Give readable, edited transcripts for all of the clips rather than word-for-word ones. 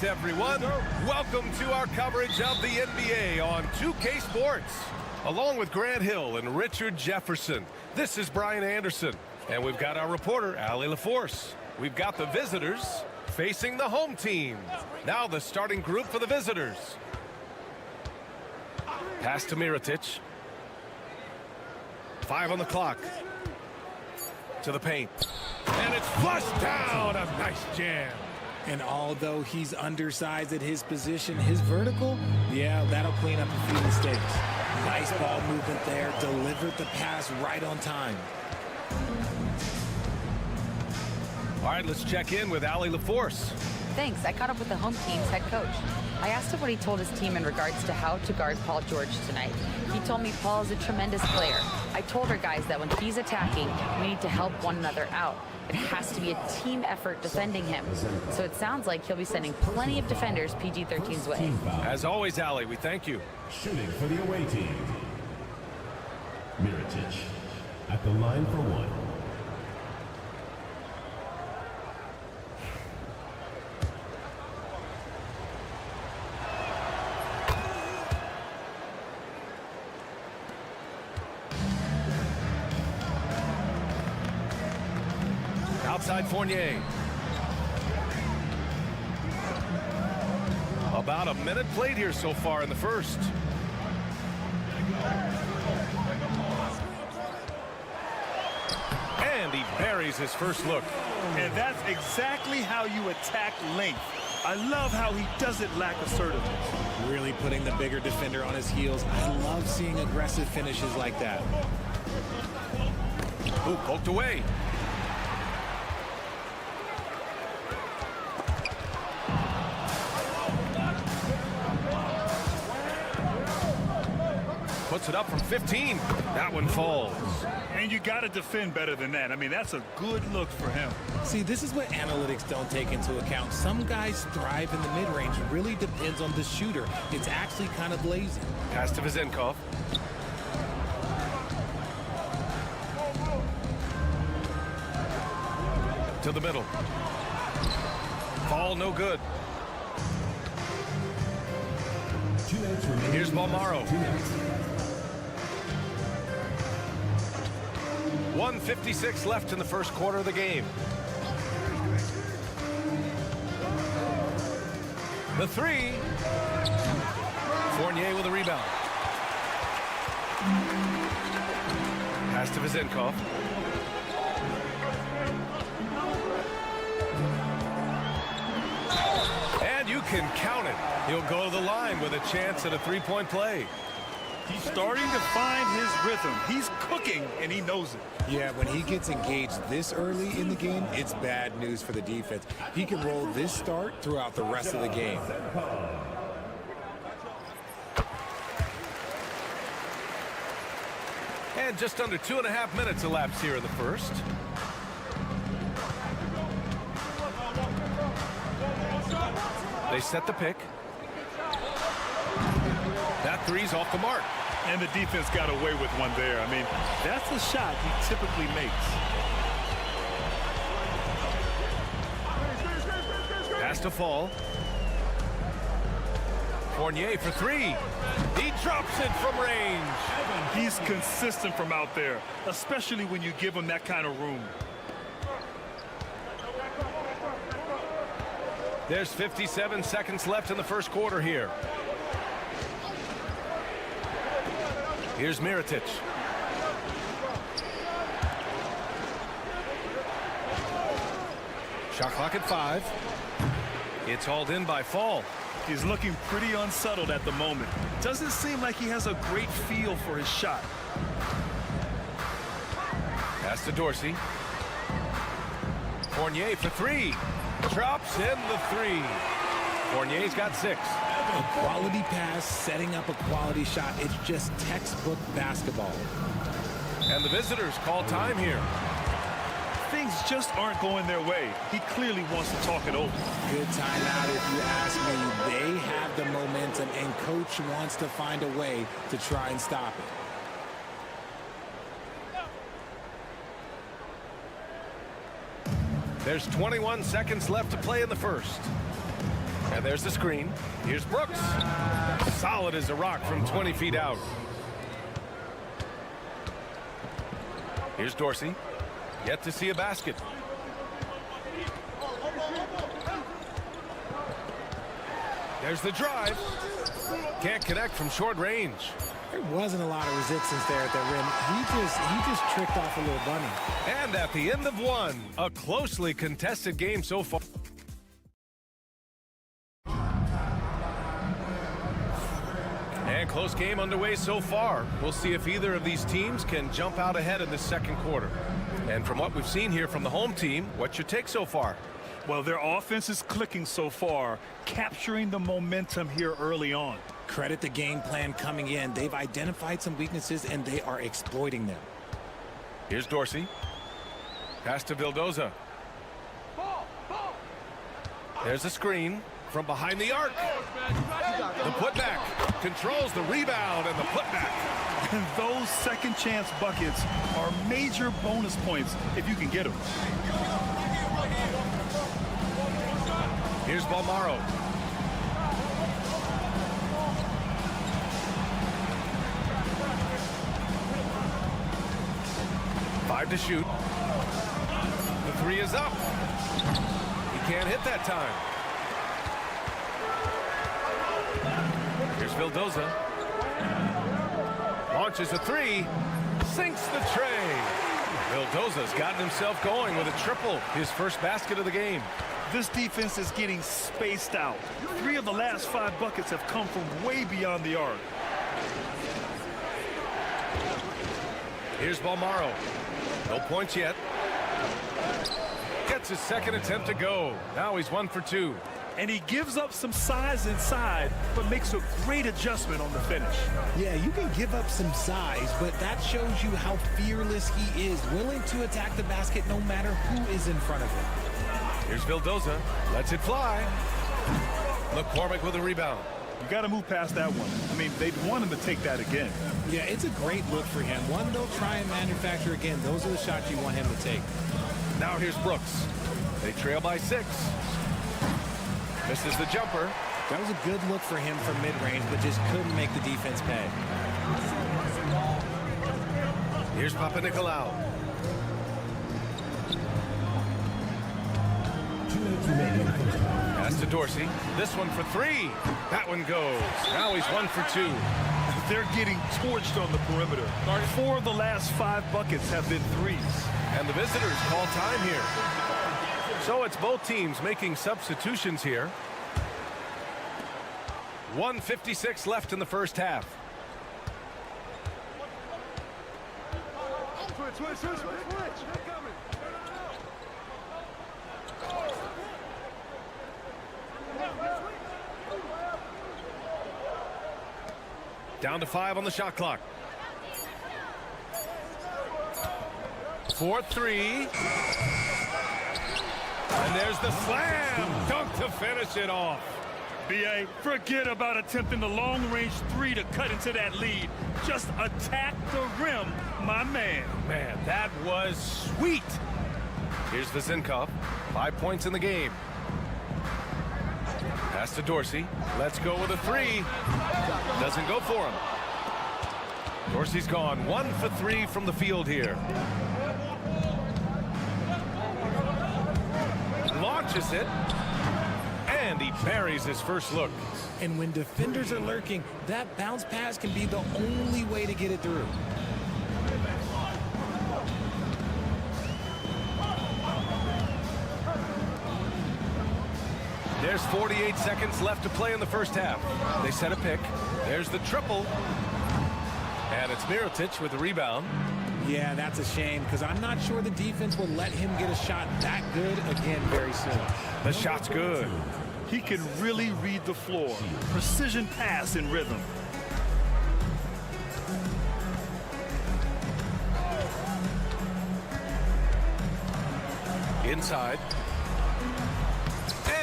Everyone, welcome to our coverage of the NBA on 2K Sports. Along with Grant Hill and Richard Jefferson, this is Brian Anderson. And we've got our reporter, Ali LaForce. We've got the visitors facing the home team. Now the starting group for the visitors. Pass to Mirotic. 5 on the clock. To the paint. And it's flushed down. A nice jam. And although he's undersized at his position, his vertical, yeah, that'll clean up a few mistakes. Nice ball movement there. Delivered the pass right on time. All right, let's check in with Ali LaForce. Thanks. I caught up with the home team's head coach. I asked him what he told his team in regards to how to guard Paul George tonight. He told me Paul is a tremendous player. I told our guys that when he's attacking, we need to help one another out. It has to be a team effort defending him. So it sounds like he'll be sending plenty of defenders PG-13's way. As always, Ali, we thank you. Shooting for the away team. Mirotic at the line for one. Outside Fournier. About a minute played here so far in the first. And he buries his first look. And that's exactly how you attack length. I love how he doesn't lack assertiveness. Really putting the bigger defender on his heels. I love seeing aggressive finishes like that. Ooh, poked away. Puts it up from 15. That one falls. And you got to defend better than that. I mean, that's a good look for him. See, this is what analytics don't take into account. Some guys thrive in the mid-range. It really depends on the shooter. It's actually kind of lazy. Pass to Vizenkov. To the middle. Fall no good. Here's Balmaro. 1:56 left in the first quarter of the game. The three. Fournier with a rebound. Pass to Vizenkov. And you can count it. He'll go to the line with a chance at a three-point play. He's starting to find his rhythm. He's cooking, and he knows it. Yeah, when he gets engaged this early in the game, it's bad news for the defense. He can roll this start throughout the rest of the game. And just under 2.5 minutes elapsed here in the first. They set the pick. That three's off the mark. And the defense got away with one there. I mean, that's a shot he typically makes. Pass to Fall. Fournier for three. He drops it from range. He's consistent from out there, especially when you give him that kind of room. There's 57 seconds left in the first quarter here. Here's Mirotic. Shot clock at 5. It's hauled in by Fall. He's looking pretty unsettled at the moment. Doesn't seem like he has a great feel for his shot. Pass to Dorsey. Fournier for three. Drops in the three. Fournier's got 6. A quality pass, setting up a quality shot. It's just textbook basketball. And the visitors call time here. Things just aren't going their way. He clearly wants to talk it over. Good timeout if you ask me. They have the momentum, and coach wants to find a way to try and stop it. There's 21 seconds left to play in the first. And there's the screen. Here's Brooks. Solid as a rock from 20 feet out. Here's Dorsey. Yet to see a basket. There's the drive. Can't connect from short range. There wasn't a lot of resistance there at the rim. He just tricked off a little bunny. And at the end of one, a closely contested game so far. And close game underway so far. We'll see if either of these teams can jump out ahead in the second quarter. And from what we've seen here from the home team, what's your take so far? Well, their offense is clicking so far, capturing the momentum here early on. Credit the game plan coming in. They've identified some weaknesses, and they are exploiting them. Here's Dorsey. Pass to Vildoza. There's a screen from behind the arc. The putback controls the rebound and the putback. And those second chance buckets are major bonus points if you can get them. Here's Balmaro. Five to shoot. The three is up. He can't hit that time. Here's Vildoza. Launches a three. Sinks the tray. Vildoza's gotten himself going with a triple. His first basket of the game. This defense is getting spaced out. 3 of the last 5 buckets have come from way beyond the arc. Here's Balmaro. No points yet. Gets his second attempt to go. Now he's 1 for 2. And he gives up some size inside, but makes a great adjustment on the finish. Yeah, you can give up some size, but that shows you how fearless he is, willing to attack the basket no matter who is in front of him. Here's Vildoza. Lets it fly. McCormick with a rebound. You got to move past that one. I mean, they'd want him to take that again. Yeah, it's a great look for him. One they'll try and manufacture again. Those are the shots you want him to take. Now here's Brooks. They trail by 6. Misses the jumper. That was a good look for him from mid-range, but just couldn't make the defense pay. Here's Papanikolaou. Pass to Dorsey. This one for 3. That one goes. Now he's 1 for 2. They're getting torched on the perimeter. 4 of the last 5 buckets have been threes. And the visitors call time here. So it's both teams making substitutions here. 1:56 left in the first half. Down to 5 on the shot clock. 4-3. And there's the slam dunk to finish it off. B.A., forget about attempting the long-range 3 to cut into that lead. Just attack the rim, my man. Man, that was sweet. Here's Vezinkov. 5 points in the game. Pass to Dorsey. Let's go with a 3. Doesn't go for him. Dorsey's gone 1 for 3 from the field here. Launches it. And he buries his first look. And when defenders are lurking, that bounce pass can be the only way to get it through. There's 48 seconds left to play in the first half. They set a pick. There's the triple. And it's Mirotic with the rebound. Yeah, that's a shame because I'm not sure the defense will let him get a shot that good again very soon. The shot's good. He can really read the floor. Precision pass in rhythm. Inside.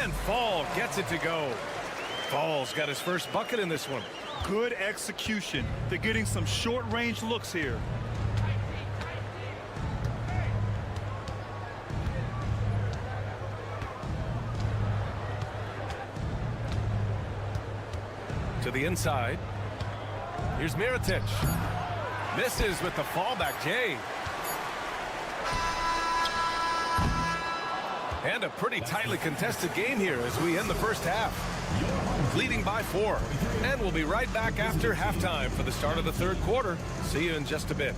And Fall gets it to go. Fall's got his first bucket in this one. Good execution. They're getting some short-range looks here. To the inside. Here's Mirotic. Misses with the fallback, Jay. And a pretty tightly contested game here as we end the first half. Leading by 4. And we'll be right back after halftime for the start of the third quarter. See you in just a bit.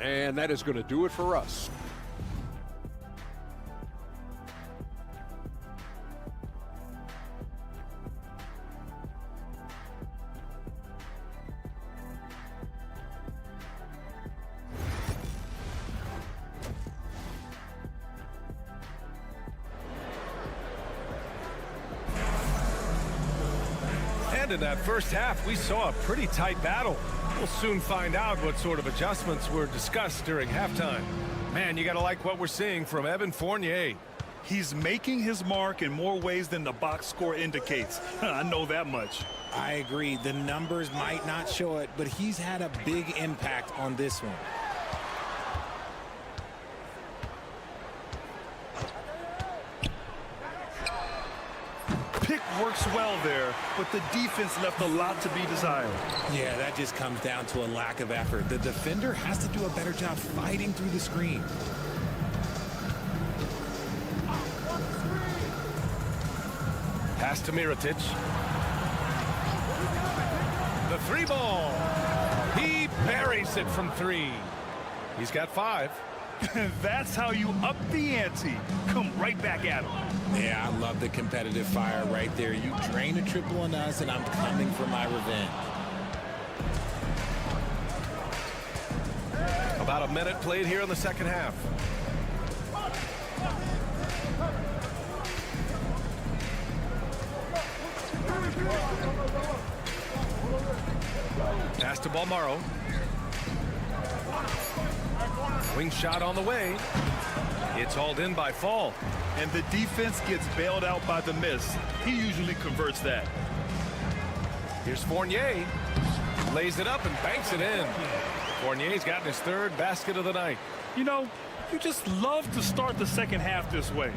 And that is going to do it for us. And in that first half, we saw a pretty tight battle. We'll soon find out what sort of adjustments were discussed during halftime. Man, you got to like what we're seeing from Evan Fournier. He's making his mark in more ways than the box score indicates. I know that much. I agree. The numbers might not show it, but he's had a big impact on this one. Pick works well there, but the defense left a lot to be desired. Yeah, that just comes down to a lack of effort. The defender has to do a better job fighting through the screen. Pass to Mirotic. The 3-ball. He buries it from 3. He's got 5. That's how you up the ante. Come right back at him. Yeah, I love the competitive fire right there. You drain a triple on us, and I'm coming for my revenge. About a minute played here in the second half. Pass to Balmaro. Wing shot on the way. It's hauled in by Fall. And the defense gets bailed out by the miss. He usually converts that. Here's Fournier. Lays it up and banks it in. Fournier's gotten his 3rd basket of the night. You know, you just love to start the second half this way.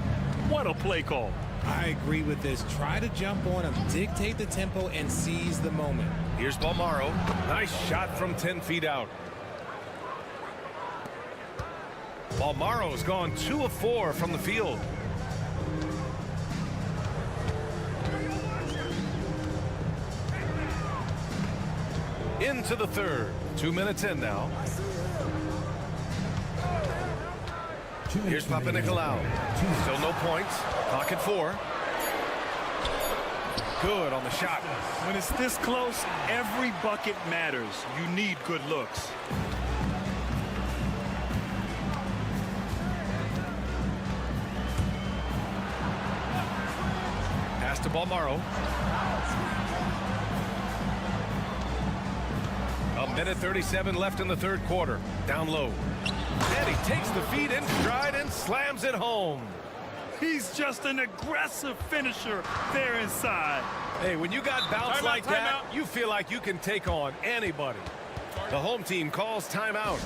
What a play call. I agree with this. Try to jump on him, dictate the tempo, and seize the moment. Here's Balmaro. Nice shot from 10 feet out. Balmaro's gone 2 of 4 from the field. Into the third. 2 minutes in now. Here's Panathinaikos. Still no points. Clock at 4. Good on the shot. When it's this close, every bucket matters. You need good looks. Pass to Balmaro. A minute 37 left in the third quarter. Down low. And he takes the feed in stride and slams it home. He's just an aggressive finisher there inside. Hey, when you got bounce Timeout, like that, timeout. you feel like you can take on anybody. The home team calls timeout.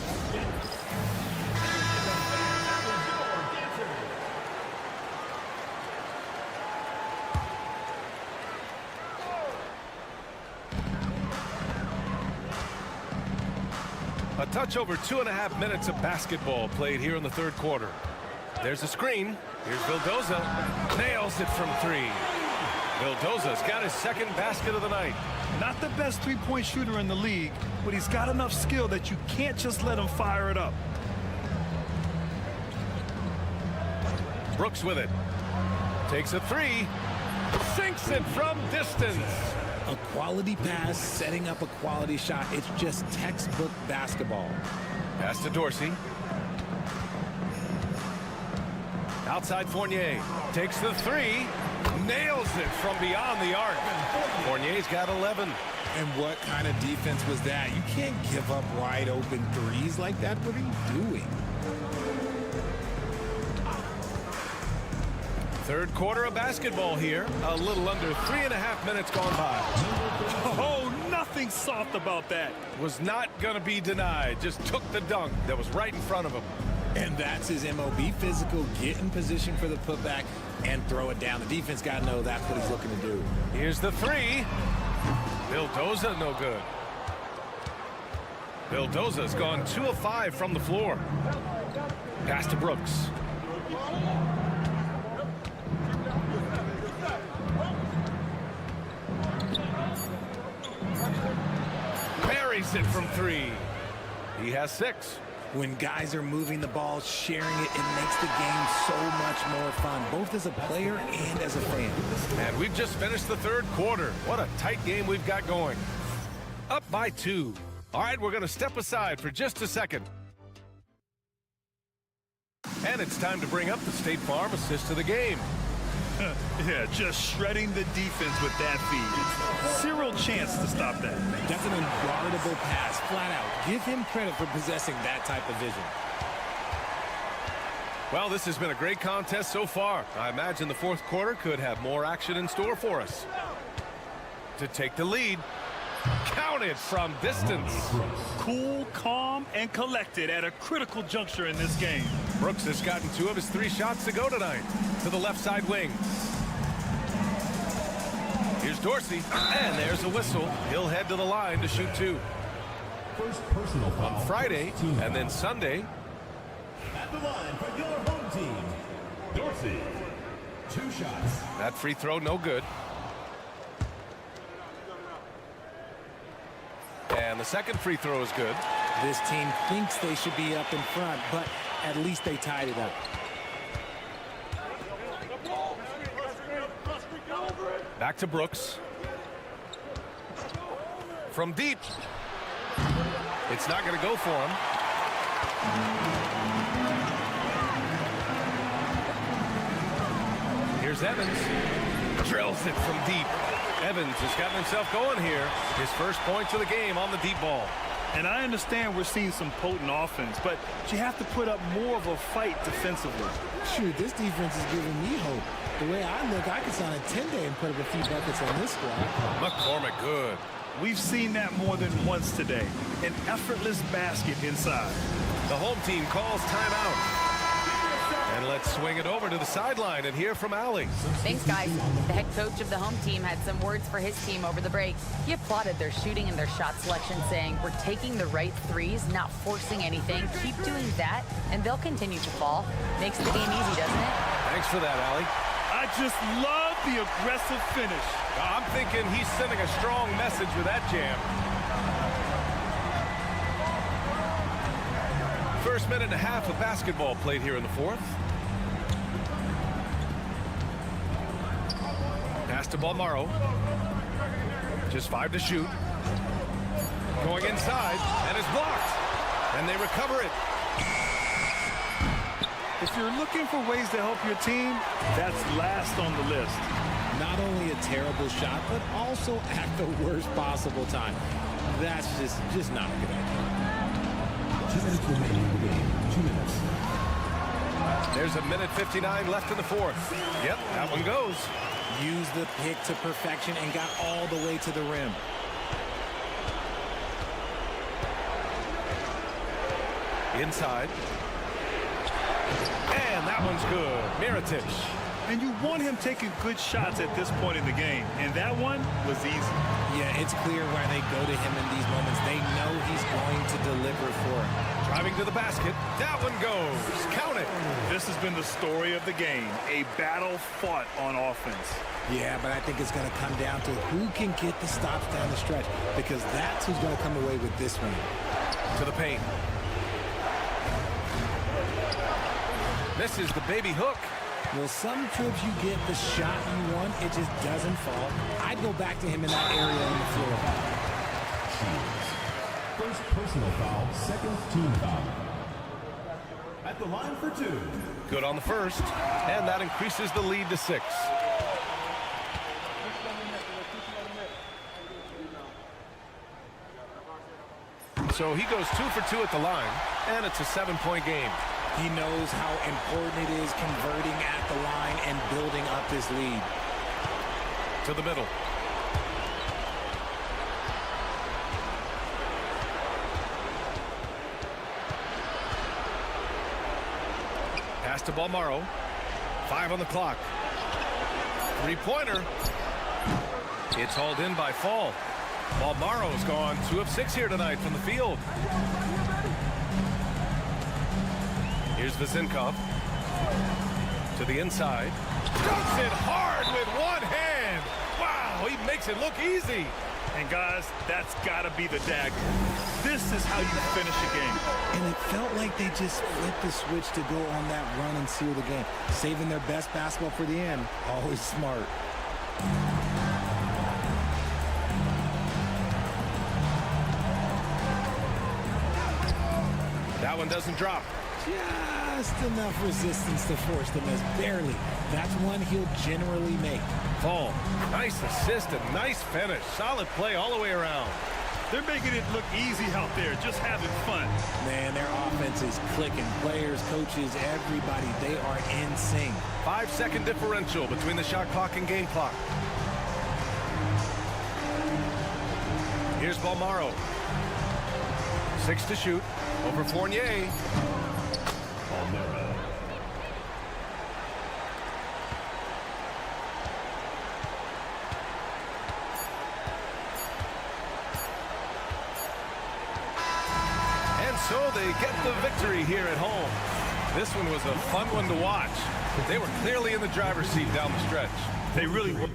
A touch over 2.5 minutes of basketball played here in the third quarter. There's a screen. Here's Vildoza. Nails it from 3. Vildoza's got his 2nd basket of the night. Not the best three-point shooter in the league, but he's got enough skill that you can't just let him fire it up. Brooks with it. Takes a three. Sinks it from distance. A quality pass, setting up a quality shot. It's just textbook basketball. Pass to Dorsey. Outside Fournier. Takes the three. Nails it from beyond the arc. Fournier's got 11. And what kind of defense was that? You can't give up wide open threes like that. What are you doing? Third quarter of basketball here. A little under 3.5 minutes gone by. Oh, nothing soft about that. Was not going to be denied. Just took the dunk that was right in front of him. And that's his MOB, physical, get in position for the putback and throw it down. The defense got to know that's what he's looking to do. Here's the three. Vildoza, no good. Vildoza's gone 2 of 5 from the floor. Pass to Brooks. Buries it from 3. He has 6. When guys are moving the ball, sharing it makes the game so much more fun, both as a player and as a fan. And we've just finished the third quarter. What a tight game we've got going. Up by 2. All right, we're going to step aside for just a second. And it's time to bring up the State Farm assist of the game. Yeah, just shredding the defense with that feed. Zero chance to stop that. That's an unguardable pass, flat out. Give him credit for possessing that type of vision. Well, this has been a great contest so far. I imagine the fourth quarter could have more action in store for us. To take the lead. Counted from distance. Cool, calm, and collected at a critical juncture in this game. Brooks has gotten 2 of his 3 shots to go tonight. To the left side wing. Here's Dorsey, and there's a whistle. He'll head to the line to shoot 2. First personal foul. On Friday, and then Sunday. At the line for your home team, Dorsey. 2 shots. That free throw, no good. And the second free throw is good. This team thinks they should be up in front, but at least they tied it up. Back to Brooks. From deep. It's not going to go for him. Here's Evans. Drills it from deep. Evans has gotten himself going here. His first points of the game on the deep ball. And I understand we're seeing some potent offense, but you have to put up more of a fight defensively. Shoot, this defense is giving me hope. The way I look, I could sign a 10-day and put up a few buckets on this squad. McCormick, good. We've seen that more than once today. An effortless basket inside. The home team calls timeout. And let's swing it over to the sideline and hear from Allie. Thanks, guys. The head coach of the home team had some words for his team over the break. He applauded their shooting and their shot selection, saying, "We're taking the right threes, not forcing anything. Keep doing that, and they'll continue to fall." Makes the game easy, doesn't it? Thanks for that, Allie. I just love the aggressive finish. I'm thinking he's sending a strong message with that jam. First minute and a half of basketball played here in the fourth. Pass to Balmaro. Just 5 to shoot. Going inside, and is blocked. And they recover it. If you're looking for ways to help your team, that's last on the list. Not only a terrible shot, but also at the worst possible time. That's just not a good idea. 2 minutes remaining in the game. 2 minutes. There's a minute 59 left in the fourth. Yep, that one goes. Used the pick to perfection and got all the way to the rim. Inside. And that one's good. Mirotic. And you want him taking good shots at this point in the game. And that one was easy. Yeah, it's clear why they go to him in these moments. They know he's going to deliver for him. Driving to the basket. That one goes. Count it. This has been the story of the game. A battle fought on offense. Yeah, but I think it's going to come down to who can get the stops down the stretch, because that's who's going to come away with this one. To the paint. Misses the baby hook. Well, some trips you get the shot you want, it just doesn't fall. I'd go back to him in that area on the floor. First personal foul, second team foul. At the line for 2. Good on the first, and that increases the lead to 6. So he goes 2 for 2 at the line, and it's a 7-point game. He knows how important it is converting at the line and building up this lead. To the middle. Pass to Balmaro. 5 on the clock. 3-pointer. It's hauled in by Fall. Balmaro's gone 2 of 6 here tonight from the field. Here's Vezinkov. To the inside. Dunks it hard with one hand. Wow, he makes it look easy. And guys, that's got to be the dagger. This is how you finish a game. And it felt like they just flipped the switch to go on that run and seal the game. Saving their best basketball for the end. Always smart. That one doesn't drop. Just enough resistance to force the miss. Barely. That's one he'll generally make. Fall. Nice assist and nice finish. Solid play all the way around. They're making it look easy out there, just having fun. Man, their offense is clicking. Players, coaches, everybody, they are in sync. 5-second differential between the shot clock and game clock. Here's Balmaro. 6 to shoot. Over Fournier. Balmaro. And so they get the victory here at home. This one was a fun one to watch. They were clearly in the driver's seat down the stretch. They really were.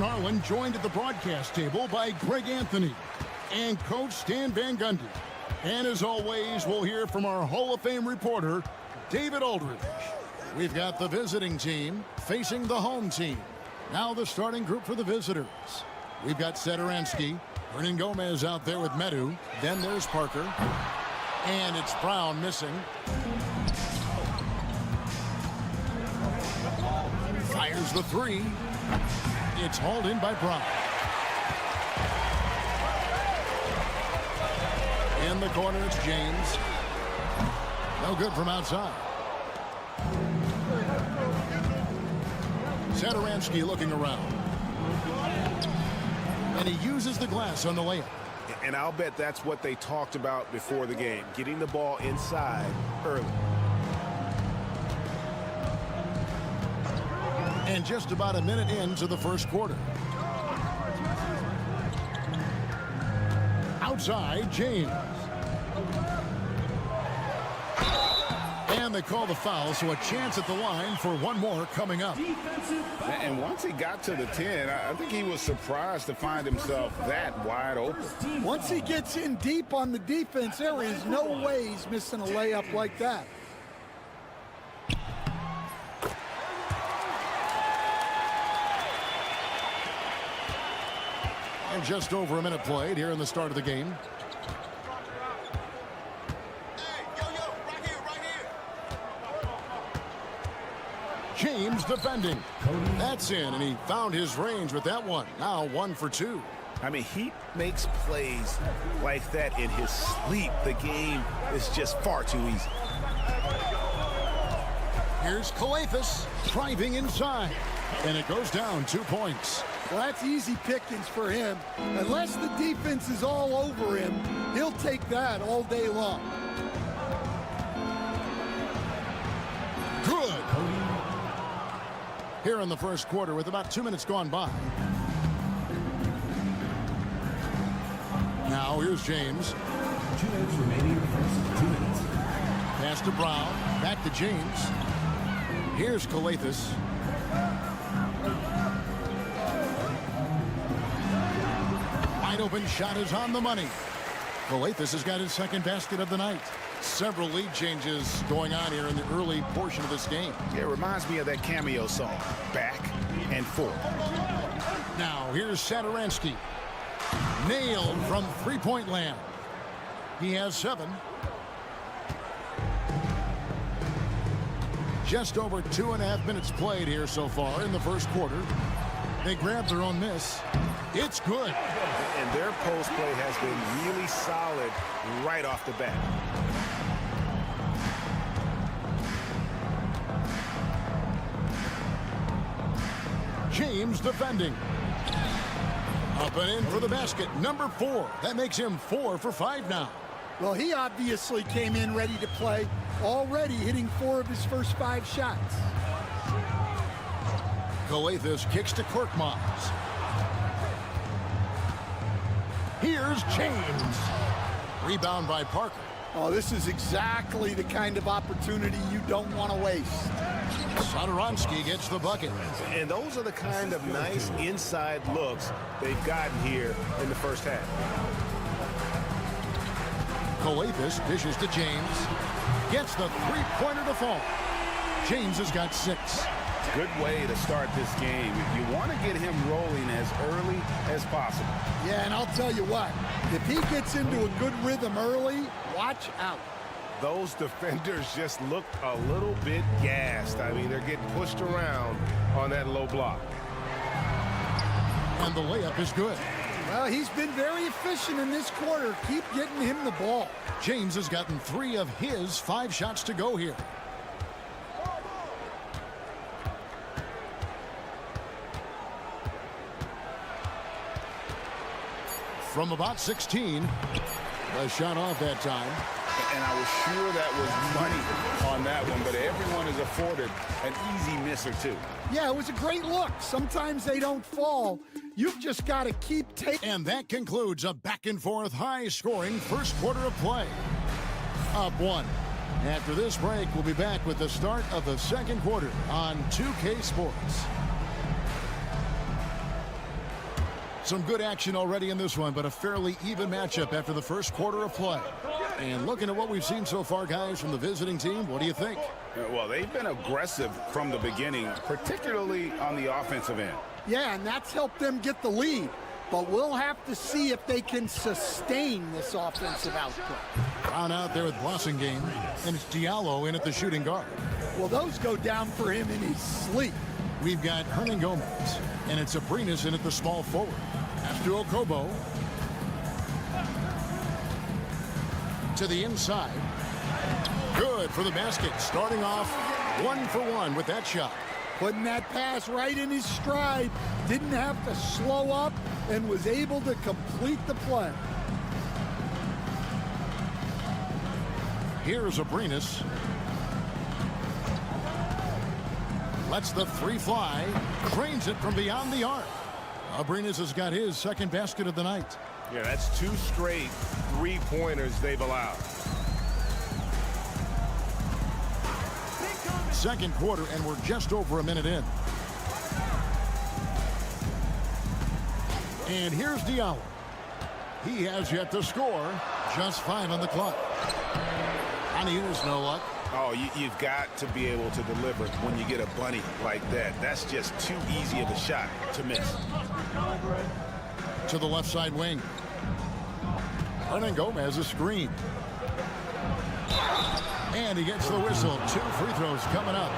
John Harlan, joined at the broadcast table by Greg Anthony and Coach Stan Van Gundy. And as always, we'll hear from our Hall of Fame reporter, David Aldridge. We've got the visiting team facing the home team. Now the starting group for the visitors. We've got Satoransky, Hernan Gomez out there with Medu. Then there's Parker. And it's Brown missing. Fires the three. It's hauled in by Brown. In the corner, it's James. No good from outside. Satoransky looking around. And he uses the glass on the layup. And I'll bet that's what they talked about before the game, getting the ball inside early. And just about a minute into the first quarter. Outside, James. And they call the foul, so a chance at the line for one more coming up. And once he got to the 10, I think he was surprised to find himself that wide open. Once he gets in deep on the defense, there is no way he's missing a layup like that. And just over a minute played here in the start of the game. James defending. That's in, and he found his range with that one. Now 1 for 2. I mean, he makes plays like that in his sleep. The game is just far too easy. Here's Kalathis driving inside, and it goes down 2 points. Well, that's easy pickings for him. Unless the defense is all over him, he'll take that all day long. Good. Here in the first quarter with about 2 minutes gone by. Now here's James. 2 minutes remaining in the first 2 minutes. Pass to Brown. Back to James. Here's Kalathis. Wide open shot is on the money. Kalathis has got his second basket of the night. Several lead changes going on here in the early portion of this game. It reminds me of that cameo song, Back and Forth. Now here's Satoransky. Nailed from three-point land. He has 7. Just over 2.5 minutes played here so far in the first quarter. They grab their own miss. It's good. And their post play has been really solid right off the bat. James defending. Up and in for the basket. Number 4. That makes him 4 for 5 now. Well, he obviously came in ready to play, already hitting 4 of his first 5 shots. Kalathis kicks to Korkmaz. Here's James. Rebound by Parker. Oh, this is exactly the kind of opportunity you don't want to waste. Satoransky gets the bucket. And those are the kind of nice inside looks they've gotten here in the first half. Kalathis dishes to James. Gets the three-pointer to fall. James has got 6. Good way to start this game. You want to get him rolling as early as possible. Yeah, and I'll tell you what, if he gets into a good rhythm early, watch out. Those defenders just looked a little bit gassed. I mean, they're getting pushed around on that low block. And the layup is good. Well, he's been very efficient in this quarter. Keep getting him the ball. James has gotten 3 of his 5 shots to go here. From about 16, a shot off that time. And I was sure that was money on that one, but everyone is afforded an easy miss or 2. Yeah, it was a great look. Sometimes they don't fall. You've just got to keep taking. And that concludes a back-and-forth, high-scoring first quarter of play. Up 1. After this break, we'll be back with the start of the second quarter on 2K Sports. Some good action already in this one, but a fairly even matchup after the first quarter of play. And looking at what we've seen so far, guys, from the visiting team, what do you think? Well, they've been aggressive from the beginning, particularly on the offensive end. Yeah, and that's helped them get the lead. But we'll have to see if they can sustain this offensive output. Brown out there with Blossingame, and it's Diallo in at the shooting guard. Well, those go down for him in his sleep. We've got Hernan Gomez, and it's Abrinas in at the small forward. After Okobo. To the inside. Good for the basket. Starting off 1 for 1 with that shot. Putting that pass right in his stride. Didn't have to slow up and was able to complete the play. Here's Abrinas. Lets the three fly. Cranes it from beyond the arc. Abrinas has got his second basket of the night. Yeah, that's 2 straight three-pointers they've allowed. Second quarter, and we're just over a minute in. And here's Diallo. He has yet to score. Just 5 on the clock. On Hughes, no luck. Oh, you've got to be able to deliver when you get a bunny like that. That's just too easy of a shot to miss. To the left side wing. Hernan Gomez a screen. And he gets the whistle. 2 free throws coming up.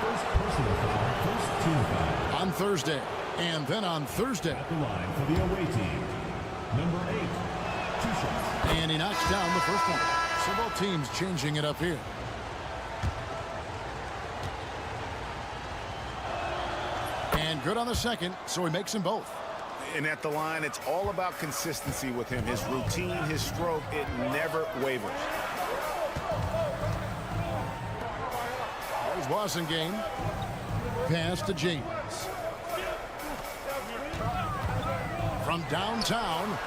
First personal foul, first team foul. On Thursday. And then on Thursday. At the line for the away team, number 8, 2 shots. And he knocks down the first one. So both teams changing it up here. And good on the second, so he makes them both. And at the line, it's all about consistency with him. His routine, his stroke, it never wavers. There's Blossingame. Pass to James. From downtown.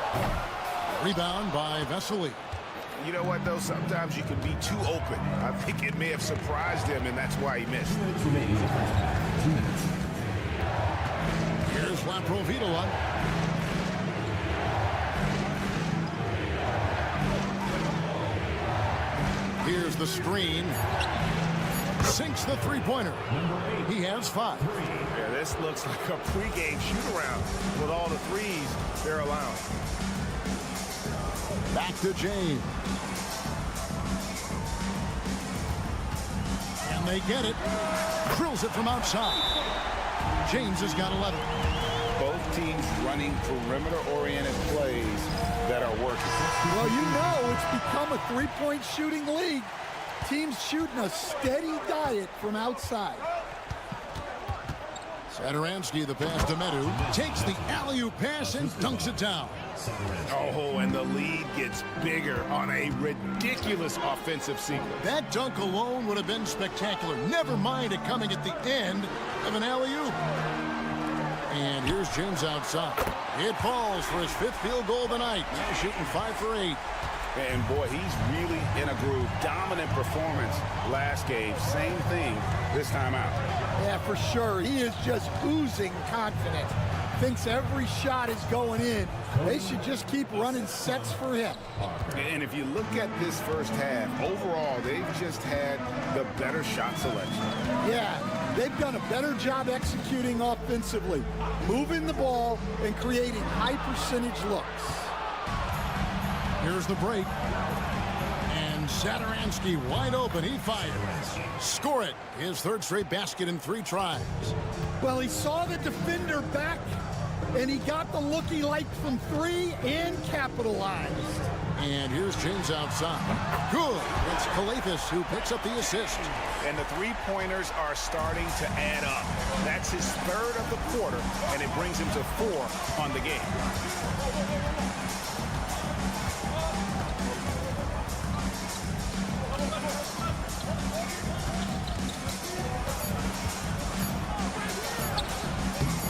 Rebound by Vesely. You know what, though? Sometimes you can be too open. I think it may have surprised him, and that's why he missed. 2 minutes remaining in the first half. 2 minutes. Here's Laprovitola. Here's the screen. Sinks the three-pointer. He has 5. Yeah, this looks like a pregame shoot-around with all the threes they're allowing. Back to James. And they get it. Drills it from outside. James has got 11. Both teams running perimeter-oriented plays that are working. Well, you know it's become a three-point shooting league. Teams shooting a steady diet from outside. Satoransky, the pass to Medu. Takes the alley-oop pass and dunks it down. Oh, and the lead gets bigger on a ridiculous offensive sequence. That dunk alone would have been spectacular. Never mind it coming at the end of an alley-oop. And here's James outside. It falls for his 5th field goal of the night. Now shooting 5 for 8. And boy, he's really in a groove. Dominant performance last game. Same thing this time out. Yeah, for sure. He is just oozing confidence. Thinks every shot is going in. They should just keep running sets for him. And if you look at this first half, overall, they've just had the better shot selection. Yeah, they've done a better job executing offensively, moving the ball and creating high percentage looks. Here's the break. And Satoransky wide open. He fires. Score it. His 3rd straight basket in 3 tries. Well, he saw the defender back, and he got the look he liked from 3 and capitalized. And here's James outside. Good. It's Kalathis who picks up the assist. And the three-pointers are starting to add up. That's his 3rd of the quarter, and it brings him to 4 on the game.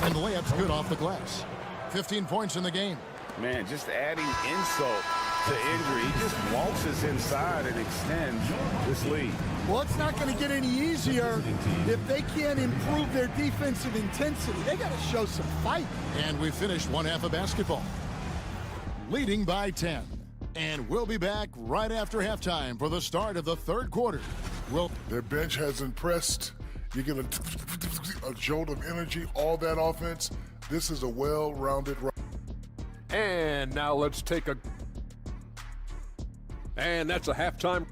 And the layup's good off the glass. 15 points in the game. Man, just adding insult to injury. He just waltzes inside and extends this lead. Well, it's not going to get any easier if they can't improve their defensive intensity. They got to show some fight. And we finished one half of basketball, leading by 10. And we'll be back right after halftime for the start of the third quarter. Their bench has impressed. You get a jolt of energy, all that offense. This is a well-rounded. And now let's take a... And that's a halftime.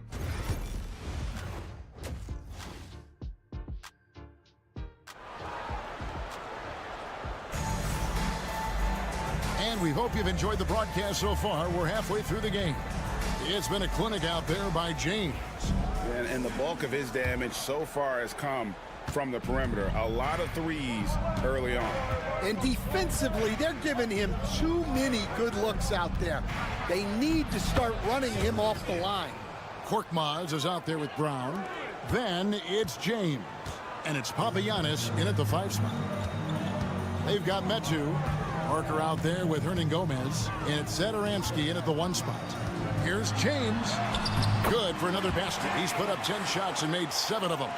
And we hope you've enjoyed the broadcast so far. We're halfway through the game. It's been a clinic out there by James. And the bulk of his damage so far has come from the perimeter. A lot of threes early on. And defensively, they're giving him too many good looks out there. They need to start running him off the line. Korkmaz is out there with Brown. Then it's James. And it's Papagiannis in at the 5 spot. They've got Metu. Parker out there with Hernan Gomez. And it's Satoransky in at the 1 spot. Here's James. Good for another basket. He's put up 10 shots and made 7 of them.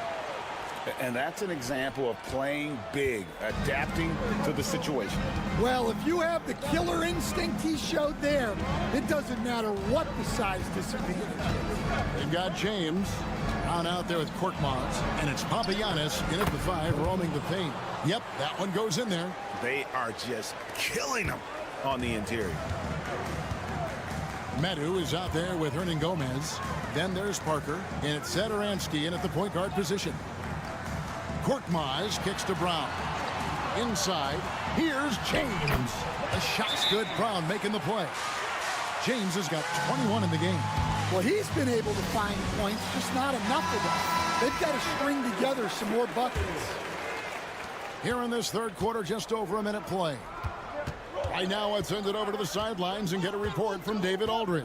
And that's an example of playing big, adapting to the situation. Well, if you have the killer instinct he showed there, it doesn't matter what the size disadvantage is. They've got James out there with Korkmaz, and it's Papagiannis in at the 5, roaming the paint. Yep, that one goes in there. They are just killing them on the interior. Metu is out there with Hernan Gomez. Then there's Parker, and it's Satoransky in at the point guard position. Korkmaz kicks to Brown. Inside, here's James. The shot's good. Brown making the play. James has got 21 in the game. Well, he's been able to find points, just not enough of them. They've got to string together some more buckets. Here in this third quarter, just over a minute play. Right now, let's send it over to the sidelines and get a report from David Aldridge.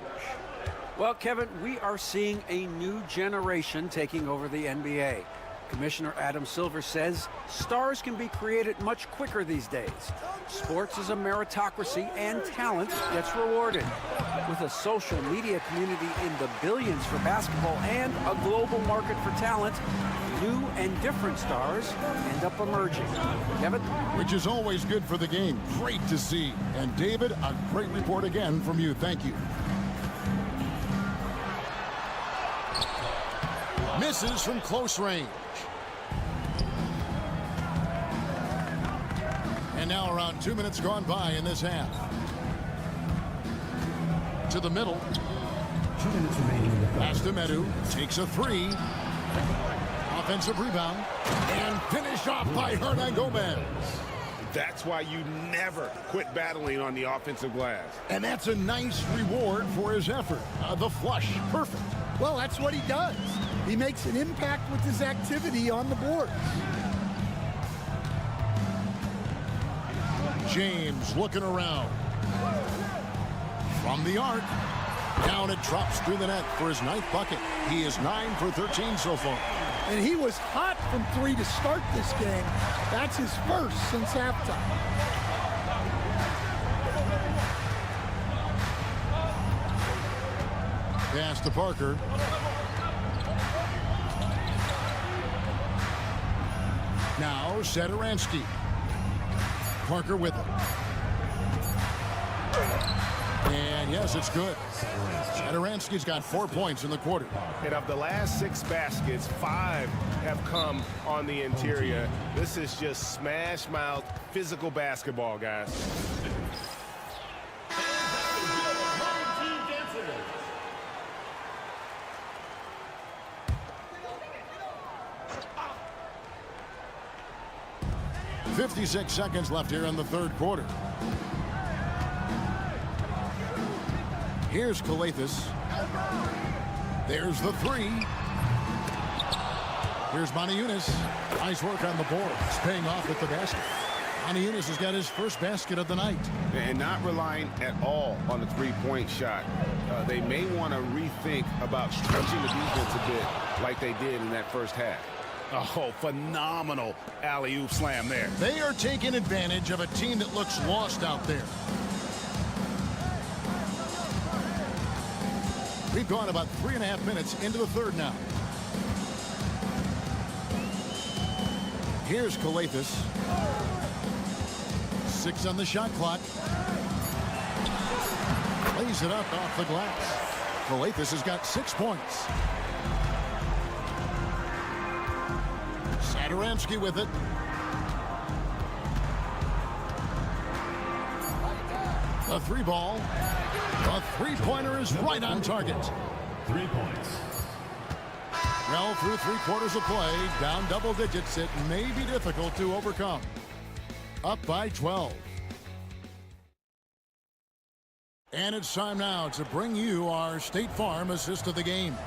Well, Kevin, we are seeing a new generation taking over the NBA. Commissioner Adam Silver says stars can be created much quicker these days. Sports is a meritocracy and talent gets rewarded. With a social media community in the billions for basketball and a global market for talent, new and different stars end up emerging. Kevin? Which is always good for the game. Great to see. And David, a great report again from you. Thank you. Misses from close range. And now around 2 minutes gone by in this half. To the middle. 2 minutes remaining in the quarter. Pass to Metu. Takes a 3. Offensive rebound. And finished off by Hernan Gomez. That's why you never quit battling on the offensive glass. And that's a nice reward for his effort. The flush. Perfect. Well, that's what he does. He makes an impact with his activity on the boards. James looking around. From the arc. Down it drops through the net for his 9th bucket. He is 9 for 13 so far. And he was hot from 3 to start this game. That's his first since halftime. Pass to Parker. Now Satoransky. Parker with it. And yes, it's good. Satoransky's got 4 points in the quarter. And of the last 6 baskets, 5 have come on the interior. This is just smash mouth physical basketball, guys. .56 seconds left here in the third quarter. Here's Kalathis. There's the 3. Here's Moniunas. Nice work on the board. It's paying off with the basket. Moniunas has got his first basket of the night. And not relying at all on the three-point shot. They may want to rethink about stretching the defense a bit like they did in that first half. Oh, phenomenal alley-oop slam there. They are taking advantage of a team that looks lost out there. We've gone about 3.5 minutes into the third now. Here's Calathes. 6 on the shot clock. Plays it up off the glass. Calathes has got 6 points. Satoransky with it. The 3 ball. The 3-pointer is right on target. 3 points. Well, through 3/4 of play, down double digits, it may be difficult to overcome. Up by 12. And it's time now to bring you our State Farm assist of the game.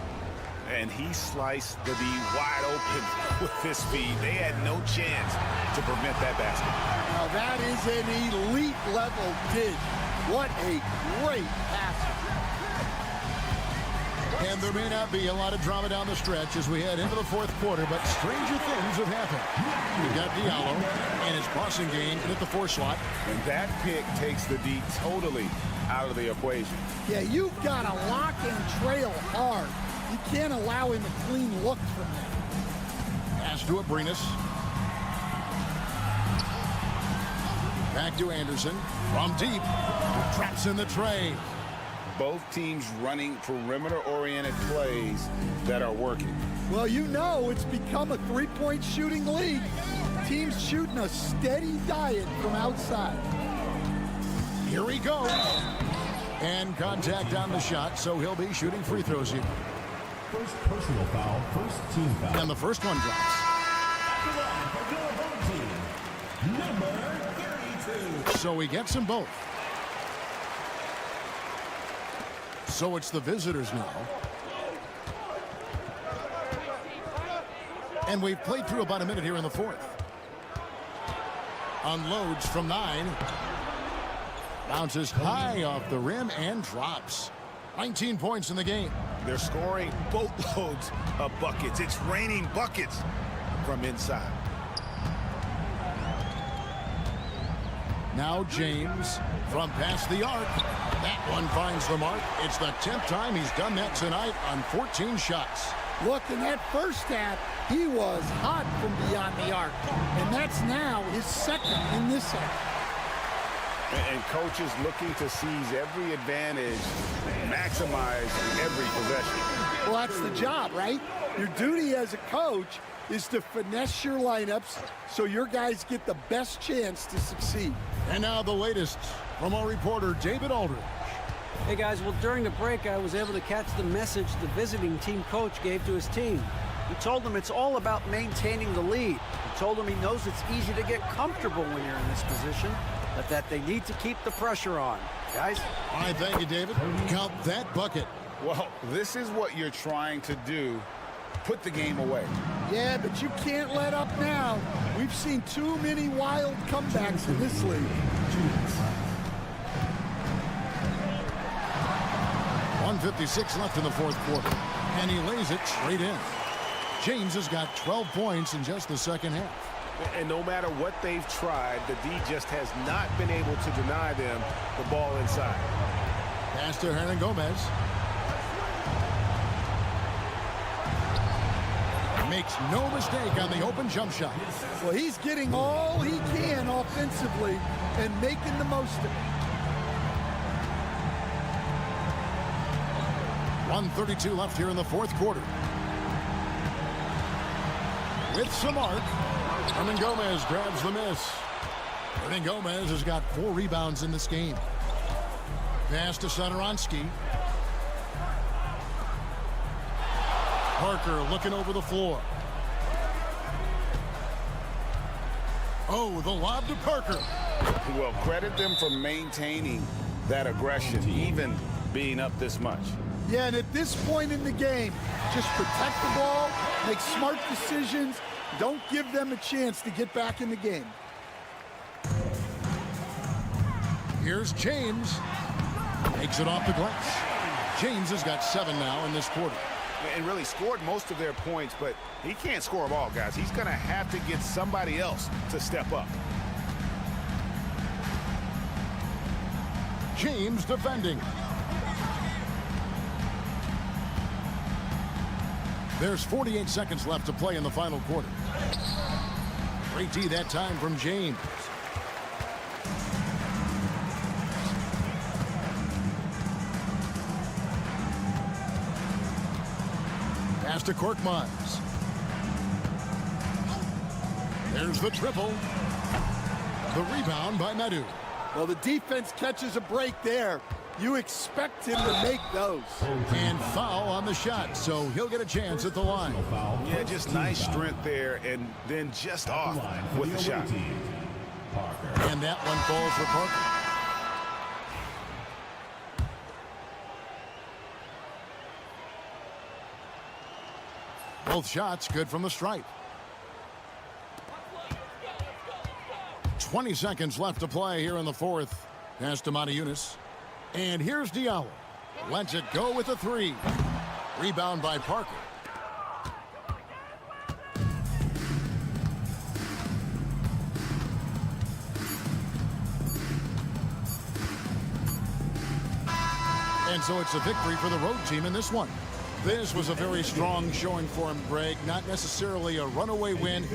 And he sliced the D wide open with his speed. They had no chance to prevent that basket. Now that is an elite level dish. What a great pass. And there may not be a lot of drama down the stretch as we head into the 4th quarter, but stranger things have happened. We've got Diallo and his crossing game at the 4 slot. And that pick takes the D totally out of the equation. Yeah, you've got to lock and trail hard. You can't allow him a clean look from that. Pass to Abrinas. Back to Anderson. From deep. Traps in the tray. Both teams running perimeter-oriented plays that are working. Well, you know it's become a 3-point shooting league. Teams shooting a steady diet from outside. Here he goes. And contact on the shot, so he'll be shooting free throws here. First personal foul, first team foul. And the first one drops. Number 32. So he gets them both. So it's the visitors now. And we've played through about a minute here in the 4th. Unloads from 9. Bounces high off the rim and drops. 19 points in the game. They're scoring boatloads of buckets. It's raining buckets from inside. Now James from past the arc. That one finds the mark. It's the 10th time he's done that tonight on 14 shots. Look, in that first half, he was hot from beyond the arc. And that's now his second in this half. And coaches looking to seize every advantage, maximize every possession. Well, that's the job, right? Your duty as a coach is to finesse your lineups so your guys get the best chance to succeed. And now the latest from our reporter, David Aldridge. Hey guys, well during the break I was able to catch the message the visiting team coach gave to his team. He told them it's all about maintaining the lead. He told them he knows it's easy to get comfortable when you're in this position, but that they need to keep the pressure on. Guys? All right, thank you, David. Count that bucket. Well, this is what you're trying to do. Put the game away. Yeah, but you can't let up now. We've seen too many wild comebacks in this league. 1:56 left in the 4th quarter. And he lays it straight in. James has got 12 points in just the second half. And no matter what they've tried, the D just has not been able to deny them the ball inside. Pass to Hernan Gomez. Makes no mistake on the open jump shot. Well, he's getting all he can offensively and making the most of it. 1:32 left here in the 4th quarter. With some arc, Hernan Gomez grabs the miss. Hernan Gomez has got 4 rebounds in this game. Pass to Satoransky. Parker looking over the floor. Oh, the lob to Parker. Well, credit them for maintaining that aggression, even being up this much. Yeah, and at this point in the game, just protect the ball, make smart decisions, don't give them a chance to get back in the game. Here's James. Takes it off the glass. James has got 7 now in this quarter. And really scored most of their points, but he can't score them all, guys. He's going to have to get somebody else to step up. James defending. There's 48 seconds left to play in the final quarter. Great D that time from James. Pass to Korkmaz. There's the triple. The rebound by Madrid. Well, the defense catches a break there. You expect him to make those. And foul on the shot, so he'll get a chance at the line. Yeah, just nice strength there, and then just off with the shot. And that one falls for Parker. Both shots good from the stripe. 20 seconds left to play here in the fourth. Pass to Matajunas. And here's Diallo. Lets it go with a three. Rebound by Parker. And so it's a victory for the road team in this one. This was a very strong showing for him, Greg. Not necessarily a runaway win.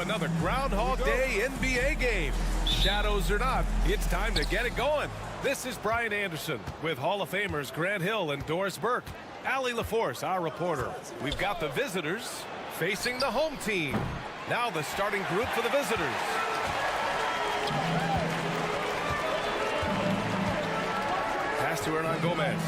Another Groundhog Day NBA game. Shadows or not, it's time to get it going. This is Brian Anderson with Hall of Famers Grant Hill and Doris Burke. Allie LaForce, our reporter. We've got the visitors facing the home team. Now the starting group for the visitors. Pass to Hernan Gomez.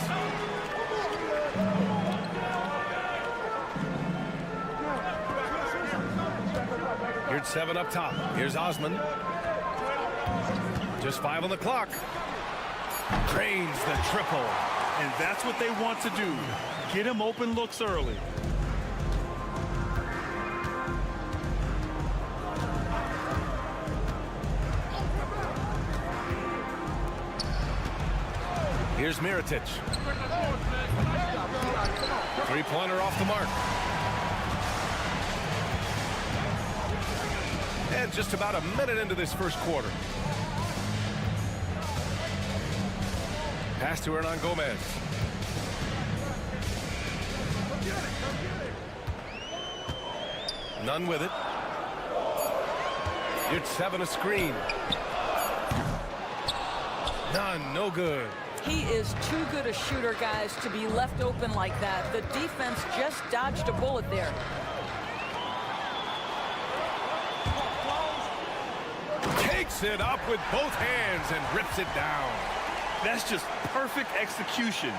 Here's 7 up top. Here's Osman. Just 5 on the clock. Drains the triple. And that's what they want to do. Get him open looks early. Here's Mirotic. Three-pointer off the mark. And just about a minute into this first quarter. Pass to Hernan Gomez. None with it. It's 7 a screen. None, no good. He is too good a shooter, guys, to be left open like that. The defense just dodged a bullet there. Takes it up with both hands and rips it down. That's just perfect execution.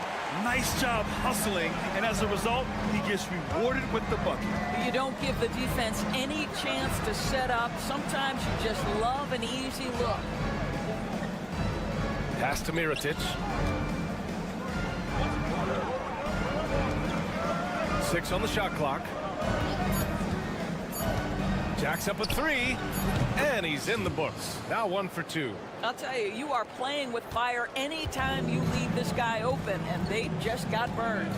Nice job hustling, and as a result, he gets rewarded with the bucket. You don't give the defense any chance to set up. Sometimes you just love an easy look. Pass to Mirotic. 6 on the shot clock. Jacks up a 3, and he's in the books. Now 1 for 2. I'll tell you, you are playing with fire anytime you leave this guy open, and they just got burned.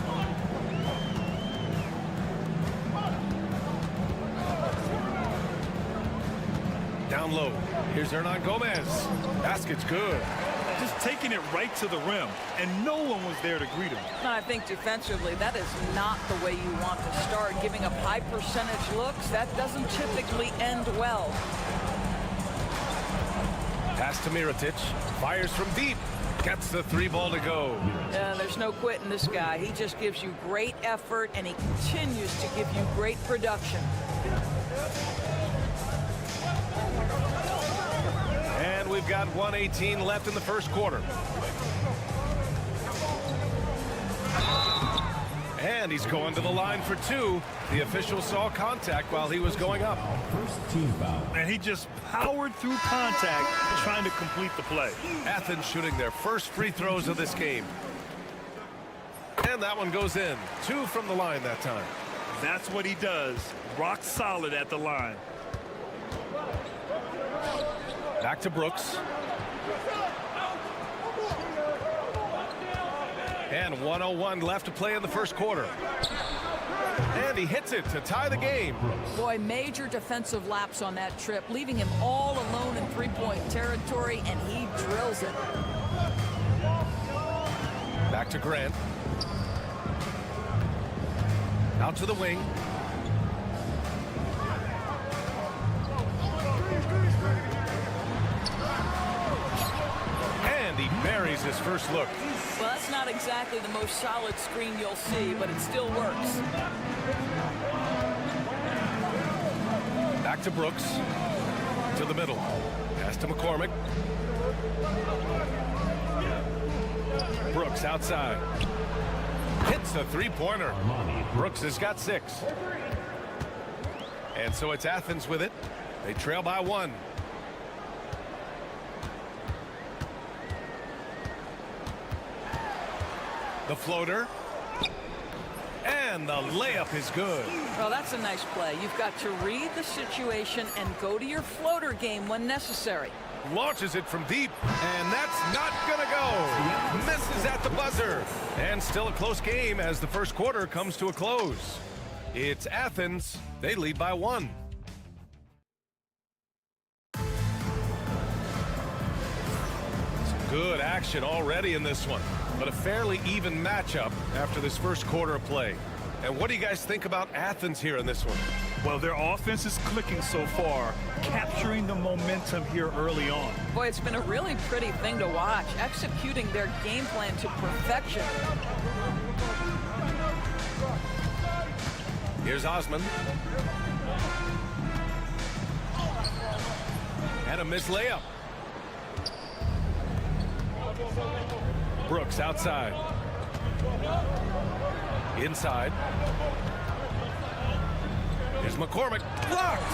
Down low. Here's Hernan Gomez. Basket's good. Just taking it right to the rim, and no one was there to greet him. I think defensively, that is not the way you want to start. Giving up high percentage looks, that doesn't typically end well. Pass to Mirotic. Fires from deep. Gets the 3-ball to go. There's no quitting this guy. He just gives you great effort, and he continues to give you great production. And we've got 1:18 left in the first quarter. And he's going to the line for 2. The official saw contact while he was going up. First team foul. And he just powered through contact trying to complete the play. Athens shooting their first free throws of this game. And that one goes in. 2 from the line that time. That's what he does. Rock solid at the line. Back to Brooks. And 1:01 left to play in the first quarter. And he hits it to tie the game. Boy, major defensive lapse on that trip, leaving him all alone in three-point territory, and he drills it. Back to Grant. Out to the wing. And he buries his first look. Well, that's not exactly the most solid screen you'll see, but it still works. Back to Brooks. To the middle. Pass to McCormick. Brooks outside. Hits a 3-pointer. Brooks has got 6. And so it's Athens with it. They trail by 1. The floater. And the layup is good. Well, that's a nice play. You've got to read the situation and go to your floater game when necessary. Launches it from deep, and that's not gonna go. Misses at the buzzer. And still a close game as the first quarter comes to a close. It's Athens. They lead by 1. Some good action already in this one, but a fairly even matchup after this first quarter of play. And what do you guys think about Athens here in this one? Well, their offense is clicking so far, capturing the momentum here early on. Boy, it's been a really pretty thing to watch, executing their game plan to perfection. Here's Osman. And a missed layup. Brooks outside. Inside. Here's McCormick. Blocked!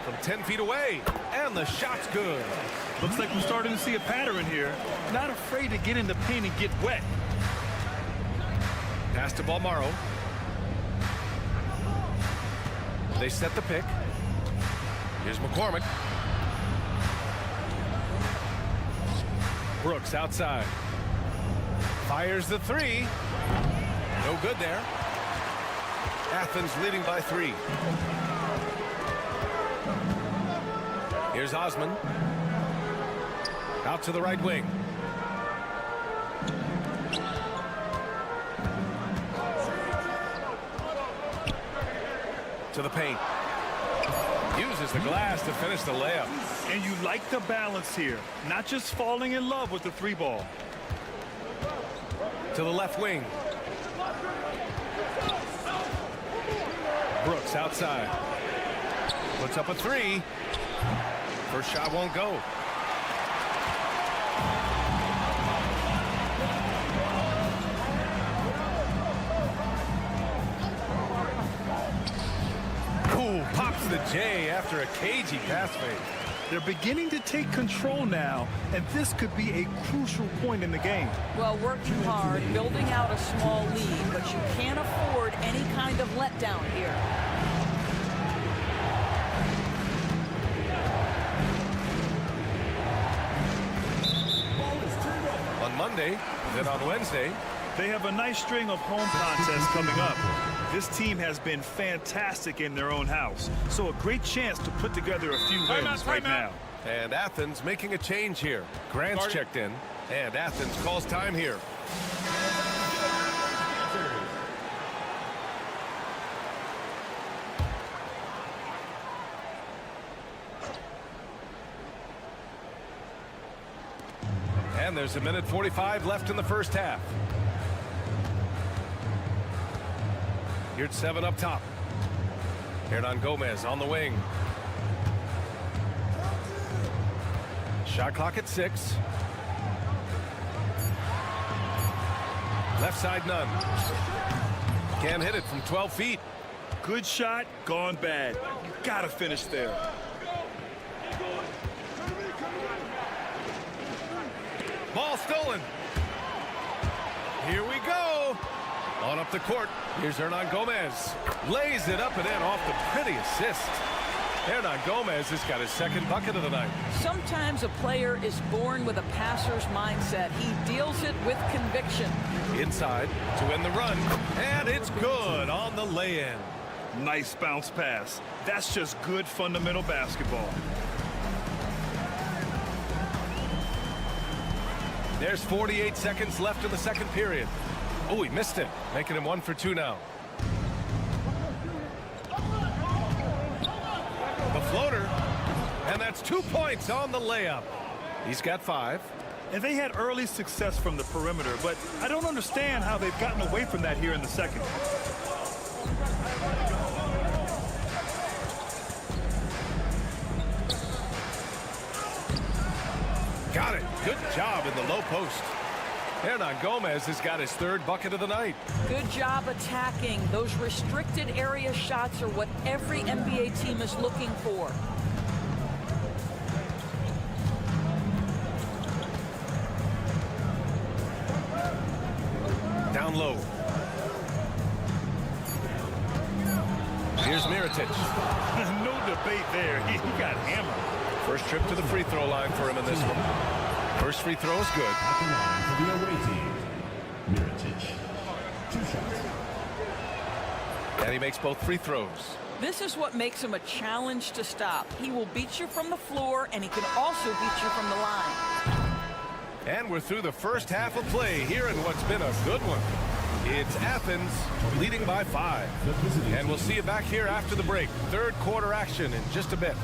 From 10 feet away. And the shot's good. Looks like we're starting to see a pattern here. Not afraid to get in the paint and get wet. Pass to Balmaro. They set the pick. Here's McCormick. Brooks outside. Fires the 3. No good there. Athens leading by 3. Here's Osman. Out to the right wing. To the paint. Uses the glass to finish the layup. And you like the balance here. Not just falling in love with the 3-ball. To the left wing. Brooks outside. Puts up a 3. First shot won't go. Ooh, pops the J after a cagey pass fake. They're beginning to take control now, and this could be a crucial point in the game. Well, working hard, building out a small lead, but you can't afford any kind of letdown here. On Monday, then on Wednesday, they have a nice string of home contests coming up. This team has been fantastic in their own house, so a great chance to put together a few wins right now. And Athens making a change here. Grant's checked in, and Athens calls time here. And there's a minute 45 left in the first half. Here's 7 up top. Hernan Gomez on the wing. Shot clock at 6. Left side, none. Can't hit it from 12 feet. Good shot, gone bad. You gotta finish there. Ball stolen. Here we go. On up the court. Here's Hernan Gomez. Lays it up and in off the pretty assist. Hernan Gomez has got his second bucket of the night. Sometimes a player is born with a passer's mindset. He deals it with conviction. Inside to win the run. And it's good on the lay-in. Nice bounce pass. That's just good fundamental basketball. There's 48 seconds left in the second period. Oh, he missed it, making him 1 for 2 now. The floater, and that's 2 points on the layup. He's got 5. And they had early success from the perimeter, but I don't understand how they've gotten away from that here in the second. Got it. Good job in the low post. Hernan Gomez has got his 3rd bucket of the night. Good job attacking. Those restricted area shots are what every NBA team is looking for. Down low. Here's Mirotic. No debate there. He got hammered. First trip to the free throw line for him in this one. First free throw is good. At the line for the away team, Mirotic. 2 shots. And he makes both free throws. This is what makes him a challenge to stop. He will beat you from the floor, and he can also beat you from the line. And we're through the first half of play here in what's been a good one. It's Athens leading by 5. And we'll see you back here after the break. 3rd quarter action in just a bit.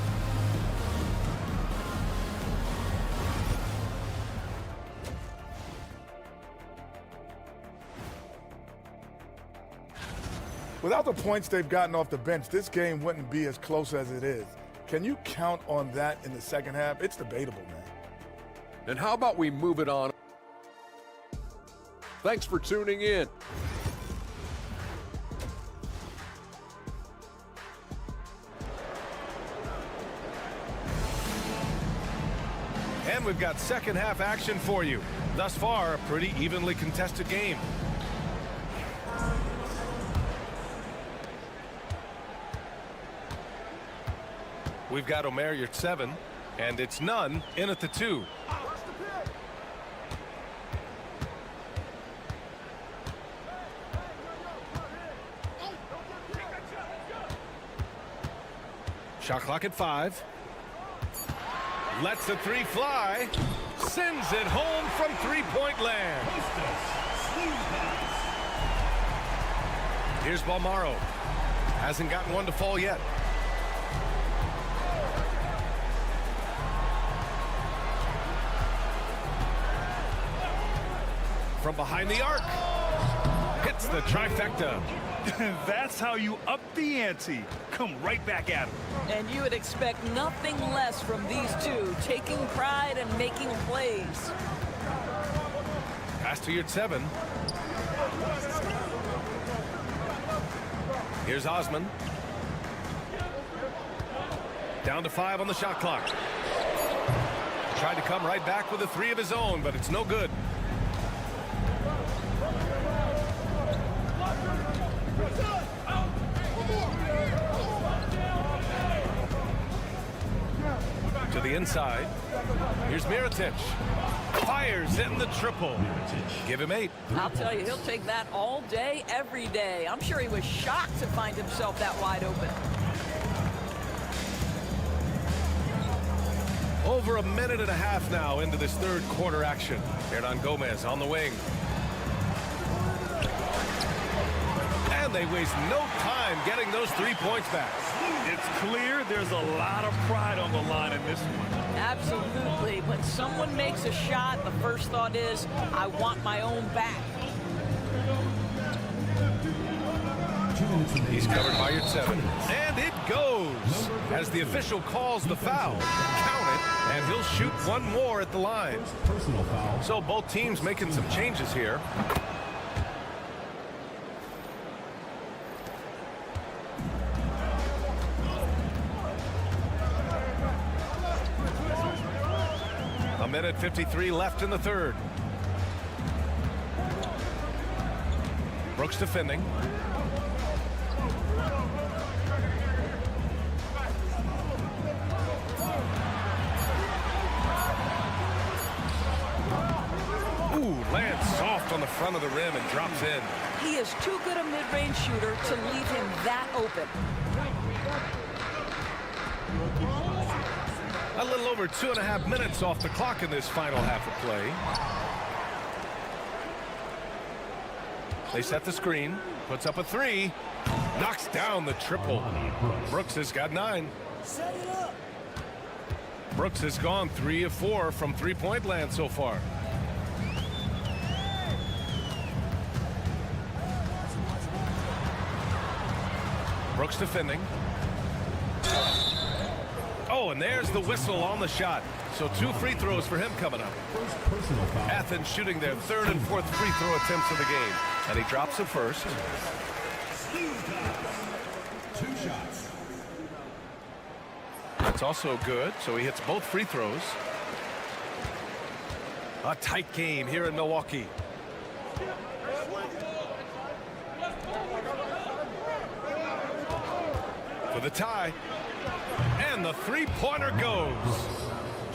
Without the points they've gotten off the bench, this game wouldn't be as close as it is. Can you count on that in the second half? It's debatable, man. And how about we move it on? Thanks for tuning in. And we've got second half action for you. Thus far, a pretty evenly contested game. We've got Omer Yurtseven, and it's Nunn in at the 2. Shot clock at 5. Lets the 3 fly. Sends it home from 3-point land. Here's Balmaro. Hasn't gotten one to fall yet. From behind the arc. Hits the trifecta. That's how you up the ante. Come right back at him. And you would expect nothing less from these two, taking pride and making plays. Pass to Yurtseven. Here's Osman. Down to 5 on the shot clock. Tried to come right back with a 3 of his own, but it's no good. To the inside. Here's Mirotic. Fires in the triple. Give him 8. I'll tell you, he'll take that all day, every day. I'm sure he was shocked to find himself that wide open. Over a minute and a half now into this 3rd quarter action. Hernan Gomez on the wing. And they waste no time getting those 3 points back. It's clear there's a lot of pride on the line in this one. Absolutely. When someone makes a shot, the first thought is, I want my own back. He's covered by your 7. And it goes as the official calls the foul. Count it, and he'll shoot one more at the line. Personal foul. So both teams making some changes here. A minute 53 left in the third. Brooks defending. Lands soft on the front of the rim and drops in. He is too good a mid-range shooter to leave him that open. A little over 2.5 minutes off the clock in this final half of play. They set the screen, puts up a 3, knocks down the triple. Brooks has got 9. Set it up. Brooks has gone 3 of 4 from three-point land so far. Brooks defending. Oh, and there's the whistle on the shot. So 2 free throws for him coming up. Personal foul. Athens shooting their 3rd and 4th free throw attempts of the game. And he drops it first. 2 shots. That's also good. So he hits both free throws. A tight game here in Milwaukee. For the tie. And the three-pointer goes.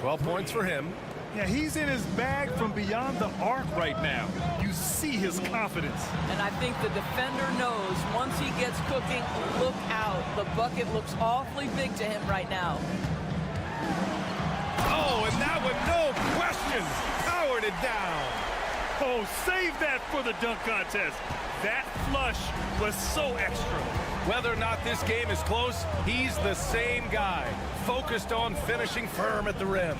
12 points for him. Yeah, he's in his bag from beyond the arc right now. You see his confidence. And I think the defender knows once he gets cooking, look out. The bucket looks awfully big to him right now. Oh, and that one, no question, powered it down. Oh, save that for the dunk contest. That flush was so extra. Whether or not this game is close, he's the same guy, focused on finishing firm at the rim.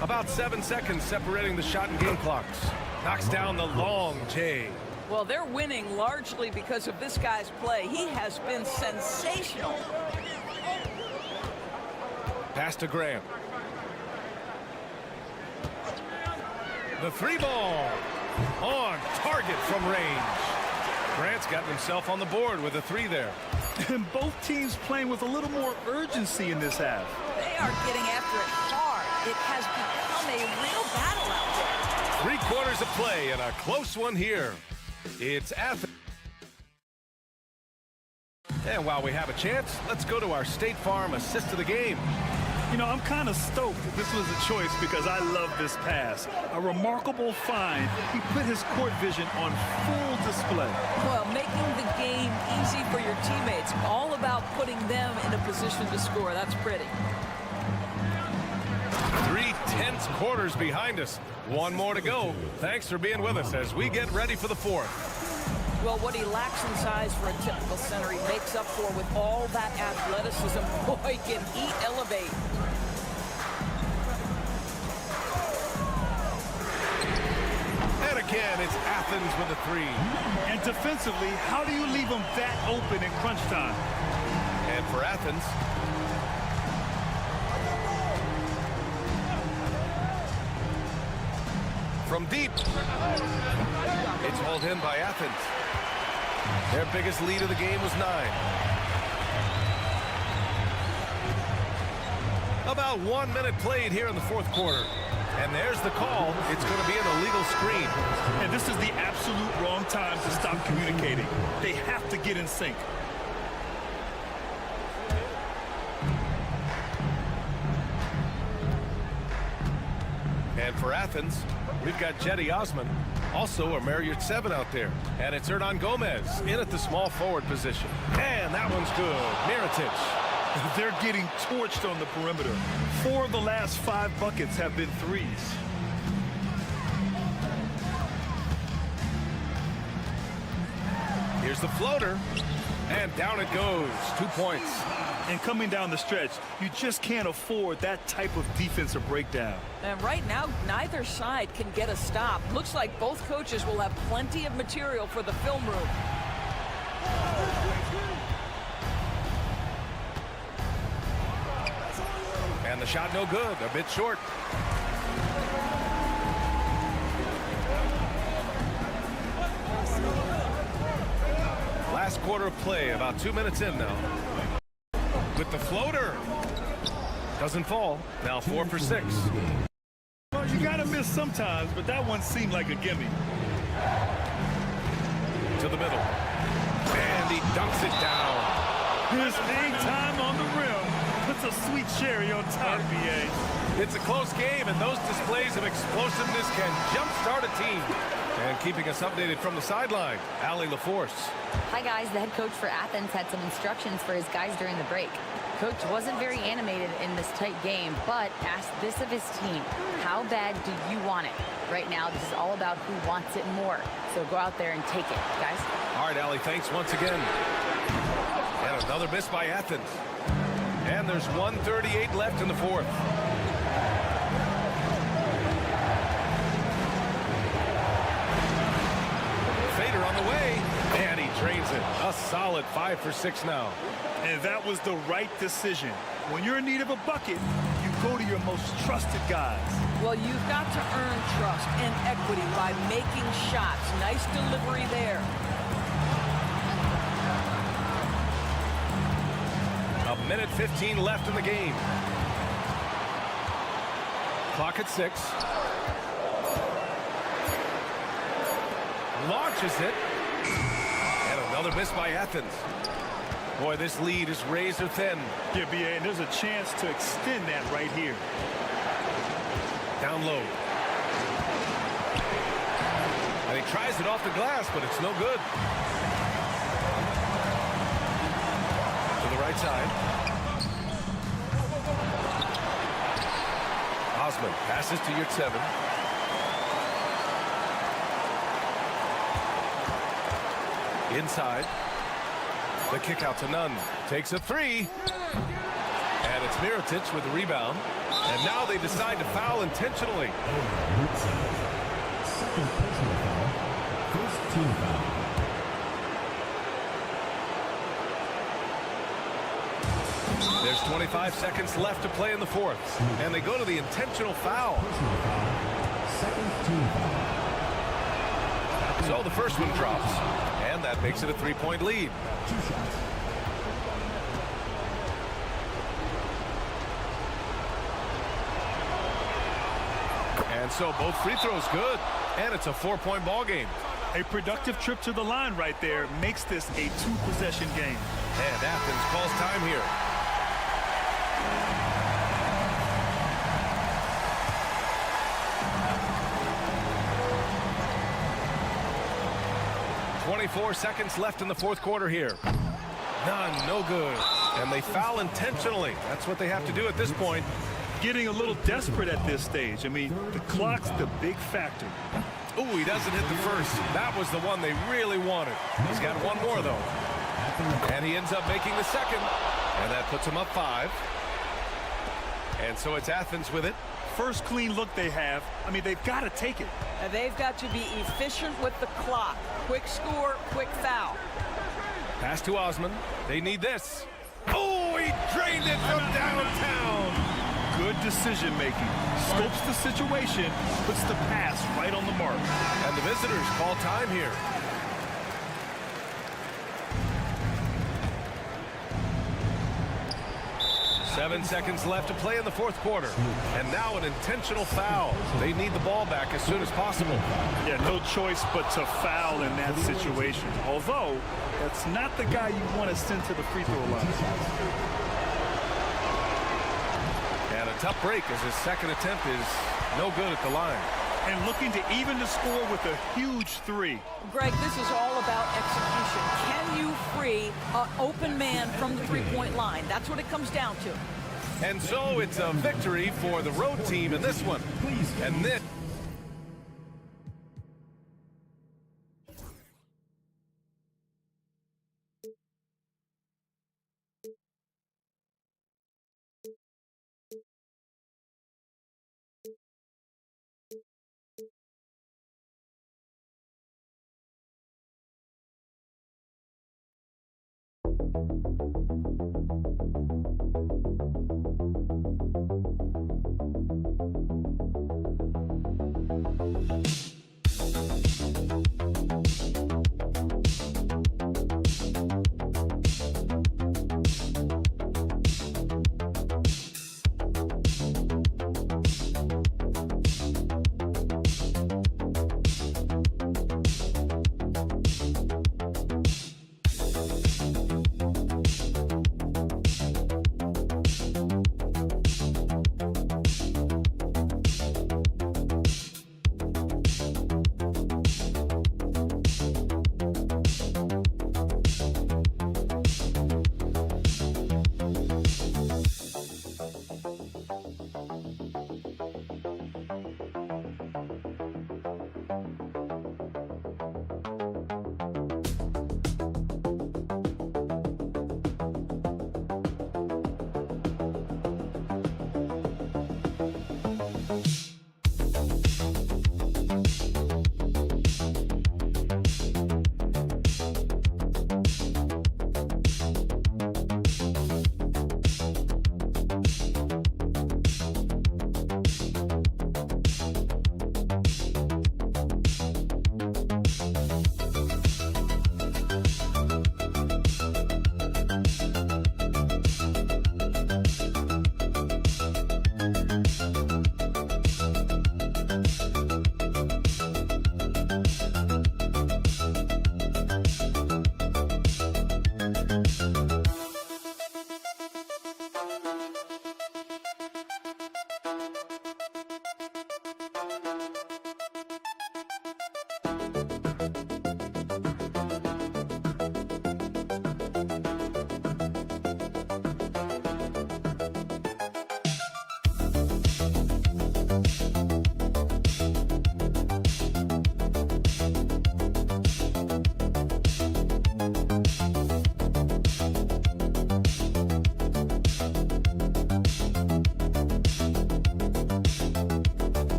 About 7 seconds separating the shot and game clocks. Knocks down the long J. Well, they're winning largely because of this guy's play. He has been sensational. Pass to Graham. The 3-ball on target from range. Grant's gotten himself on the board with a 3 there. And both teams playing with a little more urgency in this half. They are getting after it hard. It has become a real battle out there. 3 quarters of play and a close one here. It's Athens. And while we have a chance, let's go to our State Farm assist of the game. You know, I'm kind of stoked that this was a choice because I love this pass. A remarkable find. He put his court vision on full display. Well, making the game easy for your teammates. All about putting them in a position to score. That's pretty. 3 tense quarters behind us. 1 more to go. Thanks for being with us as we get ready for the 4th. Well, what he lacks in size for a typical center, he makes up for with all that athleticism. Boy, can he elevate. And again, it's Athens with a 3. And defensively, how do you leave them that open in crunch time? And for Athens, from deep, it's hauled in by Athens. Their biggest lead of the game was 9. About 1 minute played here in the 4th quarter. And there's the call. It's going to be an illegal screen. And this is the absolute wrong time to stop communicating. They have to get in sync. And for Athens, we've got Jetty Osman, also a Marriott 7 out there. And it's Hernan Gomez in at the small forward position. And that one's good. Mirotic. They're getting torched on the perimeter. 4 of the last 5 buckets have been threes. Here's the floater. And down it goes. 2 points. And coming down the stretch, you just can't afford that type of defensive breakdown. And right now, neither side can get a stop. Looks like both coaches will have plenty of material for the film room. And the shot no good, a bit short. Last quarter of play, about 2 minutes in now. With the floater. Doesn't fall. Now 4 for 6. Well, you gotta miss sometimes, but that one seemed like a gimme. To the middle. And he dunks it down. His hang time on the rim puts a sweet cherry on top, BA. It's a close game, and those displays of explosiveness can jumpstart a team. And keeping us updated from the sideline, Ali LaForce. Hi, guys. The head coach for Athens had some instructions for his guys during the break. Coach wasn't very animated in this tight game, but asked this of his team. How bad do you want it? Right now, this is all about who wants it more. So go out there and take it, guys. All right, Ali, thanks once again. And another miss by Athens. And there's 1:38 left in the fourth. Fader on the way, and he drains it. A solid 5 for 6 now. And that was the right decision. When you're in need of a bucket, you go to your most trusted guys. Well, you've got to earn trust and equity by making shots. Nice delivery there. A minute 15 left in the game. Clock at 6. Launches it. And another miss by Athens. Boy, this lead is razor thin. Yeah, BA, and there's a chance to extend that right here. Down low. And he tries it off the glass, but it's no good. To the right side. Osman passes to Yurtseven. Inside. The kick out to Nunn. Takes a 3. And it's Mirotic with the rebound. And now they decide to foul intentionally. Second personal foul. First team foul. There's 25 seconds left to play in the fourth. And they go to the intentional foul. Personal foul. Second team foul. So the first one drops. And that makes it a 3-point lead. 2 shots. And so both free throws good. And it's a 4-point ball game. A productive trip to the line right there makes this a 2-possession game. And Athens calls time here. .24 seconds left in the fourth quarter here. None, no good. And they foul intentionally. That's what they have to do at this point. Getting a little desperate at this stage. I mean, the clock's the big factor. Ooh, he doesn't hit the first. That was the one they really wanted. He's got one more, though. And he ends up making the second. And that puts him up 5. And so it's Athens with it. First clean look they have. I mean, they've got to take it. And they've got to be efficient with the clock. Quick score, quick foul. Pass to Osman. They need this. Oh, he drained it from downtown. Good decision making. Scopes the situation, puts the pass right on the mark. And the visitors call time here. Seven seconds left to play in the fourth quarter. And now an intentional foul. They need the ball back as soon as possible. Yeah, no choice but to foul in that situation. Although, that's not the guy you want to send to the free throw line. And a tough break as his second attempt is no good at the line. And looking to even the score with a huge 3. Greg, this is all about execution. Can you free an open man from the three-point line? That's what it comes down to. And so it's a victory for the road team in this one. And this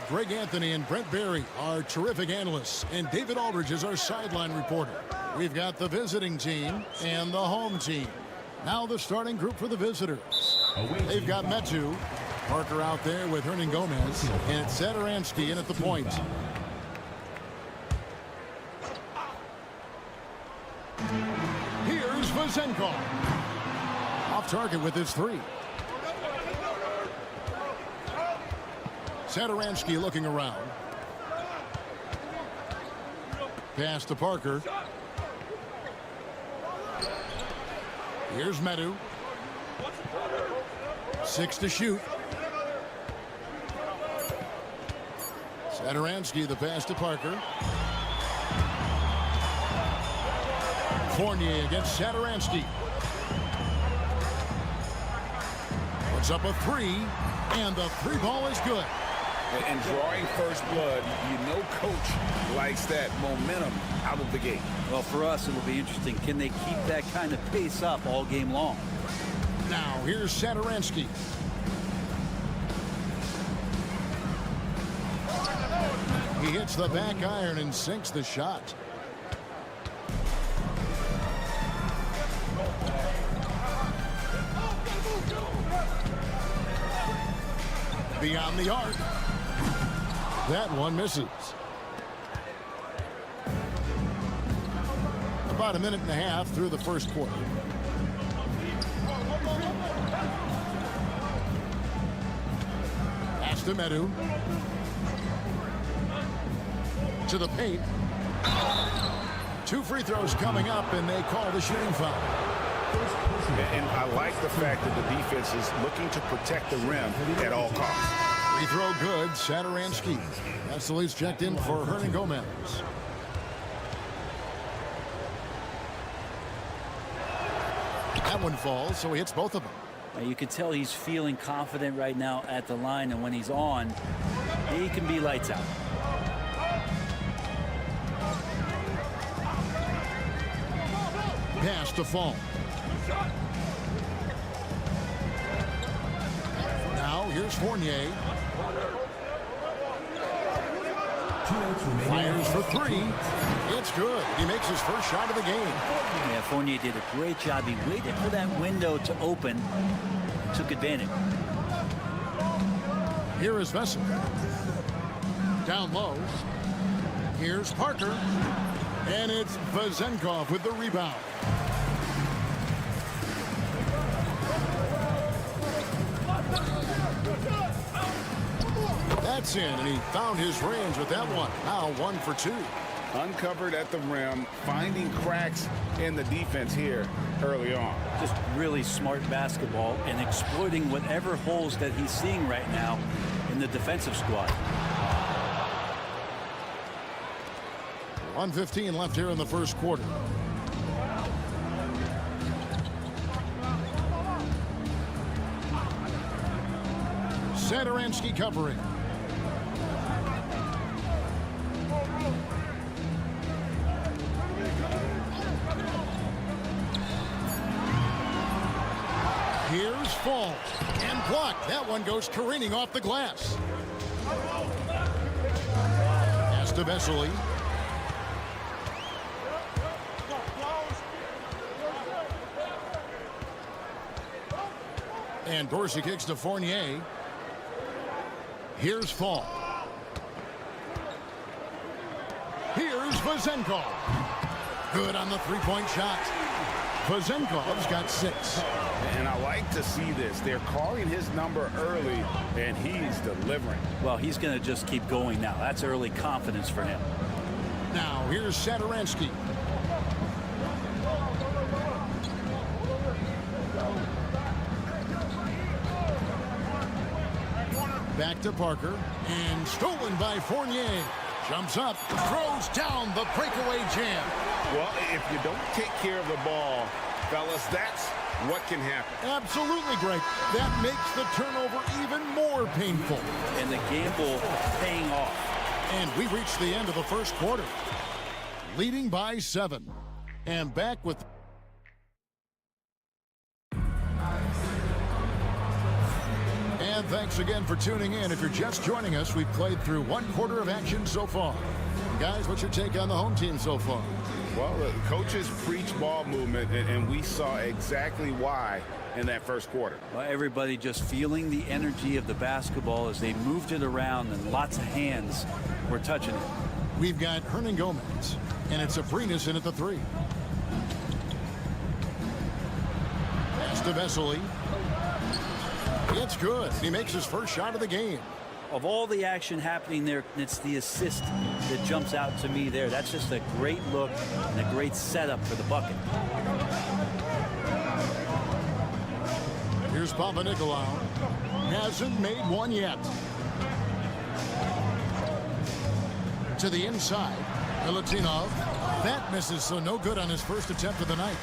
Greg Anthony and Brent Barry, our terrific analysts, and David Aldridge is our sideline reporter. We've got the visiting team and the home team. Now the starting group for the visitors. They've got Metu, Parker out there with Hernan Gomez, and Satoransky in at the point. Here's Vazenkov. Off target with his three. Satoransky looking around. Pass to Parker. Here's Medu. 6 to shoot. Satoransky, the pass to Parker. Fournier against Satoransky. Puts up a 3, and the 3 ball is good. And drawing first blood, you know coach likes that momentum out of the gate. Well, for us, it'll be interesting. Can they keep that kind of pace up all game long? Now, here's Satoransky. He hits the back iron and sinks the shot. Beyond the arc. That one misses. About a minute and a half through the first quarter. Pass to Medu. To the paint. 2 free throws coming up, and they call the shooting foul. And I like the fact that the defense is looking to protect the rim at all costs. Free throw good, Satoransky. That's the least checked in for Hernan Gomez. That one falls, so he hits both of them. You can tell he's feeling confident right now at the line, and when he's on, he can be lights out. Pass to Fall. Now here's Fournier. Fires for 3. It's good. He makes his first shot of the game. Yeah, Fournier did a great job. He waited for that window to open and took advantage. Here is Vesey. Down low. Here's Parker. And it's Vezenkov with the rebound. That's in, and he found his range with that one. Now 1 for 2. Uncovered at the rim, finding cracks in the defense here early on. Just really smart basketball and exploiting whatever holes that he's seeing right now in the defensive squad. 1:15 left here in the first quarter. Satoransky covering. Here's Fall. And blocked. That one goes careening off the glass. Pass to Vesely. And Dorsey kicks to Fournier. Here's Fall. Here's Vezenkov. Good on the three-point shot. Vezenkov's got 6. And I like to see this. They're calling his number early, and he's delivering. Well, he's going to just keep going now. That's early confidence for him. Now, here's Satoransky. Back to Parker, and stolen by Fournier. Jumps up, throws down the breakaway jam. Well, if you don't take care of the ball, fellas, that's what can happen. Absolutely, Greg. That makes the turnover even more painful. And the gamble paying off. And we reached the end of the first quarter, leading by 7. And back with... And thanks again for tuning in. If you're just joining us, we've played through 1 quarter of action so far. Guys, what's your take on the home team so far? Well, the coaches preach ball movement, and we saw exactly why in that first quarter. Well, everybody just feeling the energy of the basketball as they moved it around, and lots of hands were touching it. We've got Hernan Gomez, and it's Abrinas in at the 3. Pass to Vesely. It's good. He makes his first shot of the game. of all the action happening there, it's the assist that jumps out to me there. That's just a great look and a great setup for the bucket. Here's Panathinaikos. Hasn't made one yet. To the inside. Milutinov. That misses, so no good on his first attempt of the night.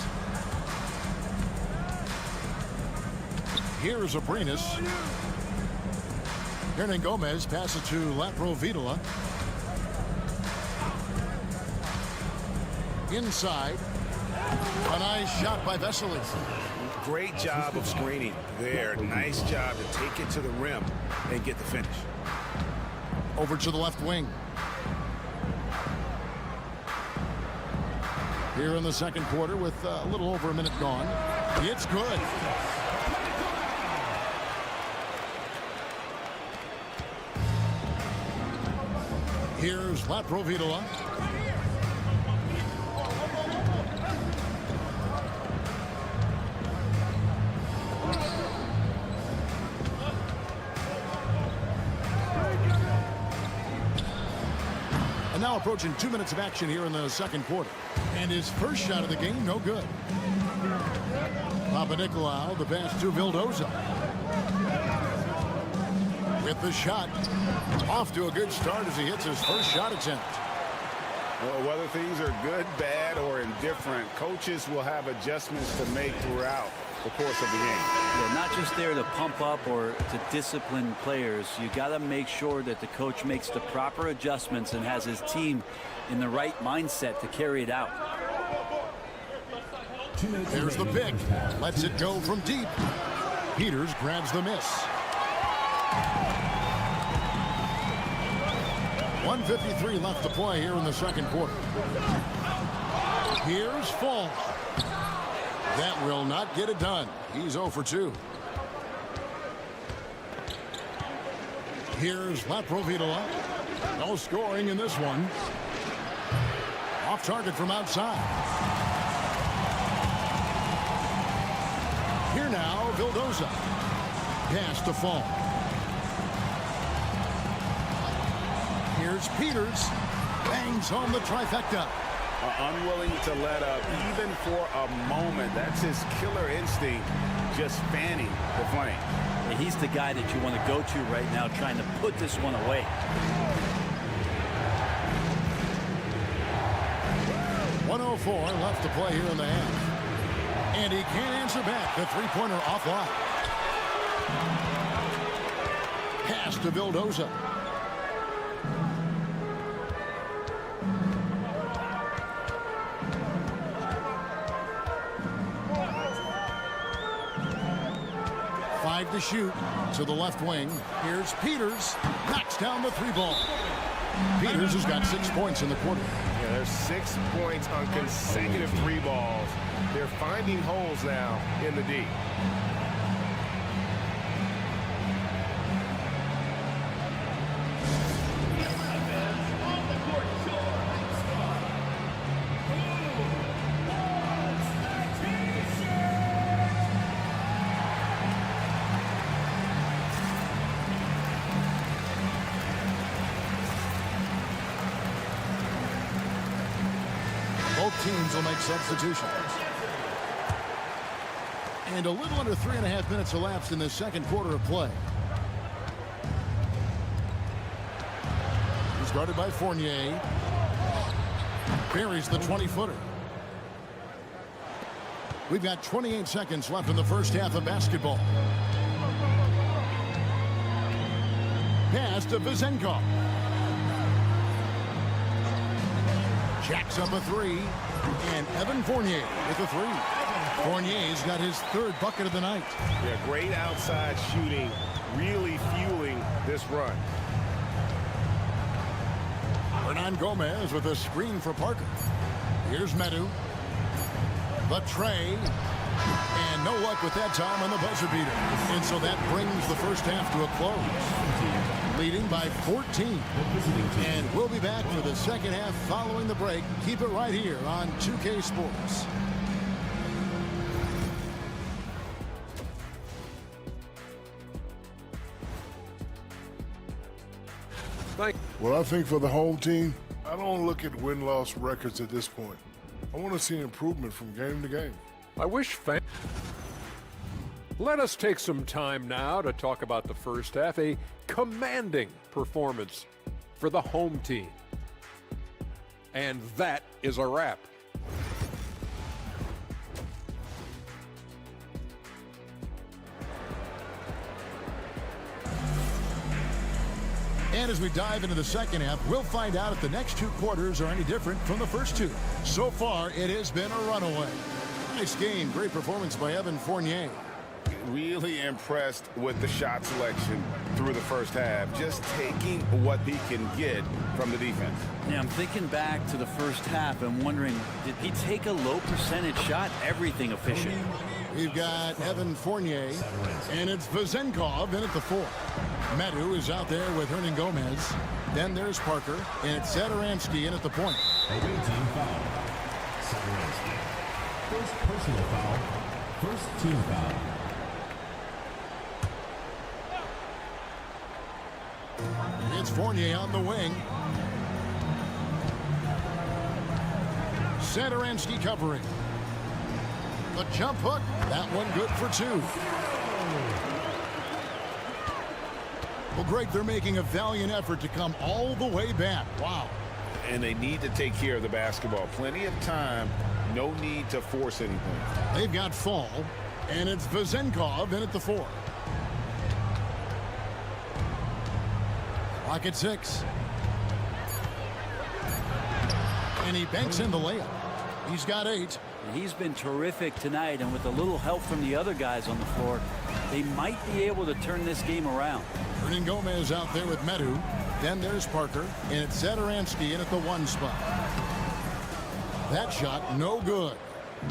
Here's Abrinas. Hernan Gomez passes to Laprovitola. Inside. A nice shot by Veselis. Great job of screening there. Nice job to take it to the rim and get the finish. Over to the left wing. Here in the second quarter with a little over a minute gone. It's good. Here's Laprovitola. And now approaching 2 minutes of action here in the second quarter. And his first shot of the game, no good. Panathinaikos, the pass to Vildoza. With the shot. Off to a good start as he hits his first shot attempt. Well, whether things are good, bad, or indifferent, coaches will have adjustments to make throughout the course of the game. They're not just there to pump up or to discipline players. You got to make sure that the coach makes the proper adjustments and has his team in the right mindset to carry it out. There's the pick. Lets it go from deep. Peters grabs the miss. 1:53 left to play here in the second quarter. Here's Fall. That will not get it done. He's 0 for 2. Here's Laprovitola. No scoring in this one. Off target from outside. Here now, Vildoza. Pass to Fall. Here's Peters. Bangs home the trifecta. Unwilling to let up even for a moment. That's his killer instinct, just fanning the flame. And he's the guy that you want to go to right now, trying to put this one away. 1:04 left to play here in the half. And he can't answer back. The three-pointer offline. Pass to Vildoza. To shoot to the left wing. Here's Peters. Knocks down the three ball. Peters has got 6 points in the quarter. Yeah, there's 6 points on consecutive three balls. They're finding holes now in the D. Both teams will make substitutions. And a little under 3.5 minutes elapsed in the second quarter of play. He's guarded by Fournier. Buries the 20-footer. We've got 28 seconds left in the first half of basketball. Pass to Vizenko. Jacks up a three. And Evan Fournier with a three. Fournier's got his third bucket of the night. Yeah, great outside shooting, really fueling this run. Hernan Gomez with a screen for Parker. Here's Medu. The tray. And no luck with that time on the buzzer beater. And so that brings the first half to a close. Leading by 14. And we'll be back for the second half following the break. Keep it right here on 2K Sports. Well, I think for the home team, I don't look at win-loss records at this point. I want to see improvement from game to game. I wish fans... Let us take some time now to talk about the first half. A commanding performance for the home team. And that is a wrap. And as we dive into the second half, we'll find out if the next two quarters are any different from the first two. So far, it has been a runaway. Nice game. Great performance by Evan Fournier. Really impressed with the shot selection through the first half. Just taking what he can get from the defense. Yeah, I'm thinking back to the first half and wondering, did he take a low percentage shot? Everything efficient. We've got Evan Fournier, and it's Vezenkov in at the 4. Medu is out there with Hernan Gomez. Then there's Parker, and it's Satoransky in at the point. A team foul. Satoransky. First personal foul. First team foul. It's Fournier on the wing. Satoransky covering. The jump hook. That one good for 2. Well, Greg, they're making a valiant effort to come all the way back. Wow. And they need to take care of the basketball. Plenty of time. No need to force anything. They've got Fall, and it's Vezenkov in at the 4. Clock at 6. And he banks in the layup. He's got 8. He's been terrific tonight, and with a little help from the other guys on the floor, they might be able to turn this game around. Hernan Gomez out there with Medu. Then there's Parker, and it's Satoransky in at the 1 spot. That shot, no good.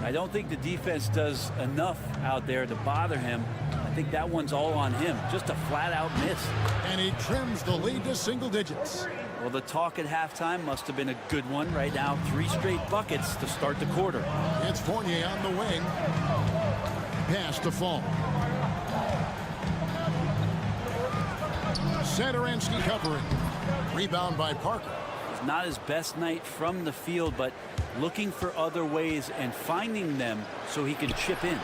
I don't think the defense does enough out there to bother him. I think that one's all on him. Just a flat-out miss. And he trims the lead to single digits. Well, the talk at halftime must have been a good one. Right now, 3 straight buckets to start the quarter. It's Fournier on the wing. Pass to Fall. Satoransky covering. Rebound by Parker. It's not his best night from the field, but looking for other ways and finding them so he can chip in.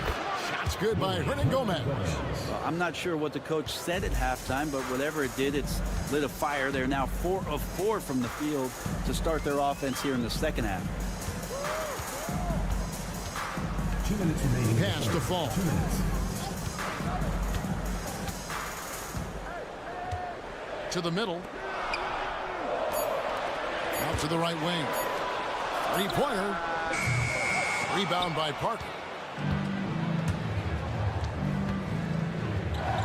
Shots good by Hernan Gomez. Well, I'm not sure what the coach said at halftime, but whatever it did, it's lit a fire. They're now 4 of 4 from the field to start their offense here in the second half. 2 minutes remaining. Pass to Fall. 2 minutes. To the middle. Out to the right wing. 3-pointer. Rebound by Parker.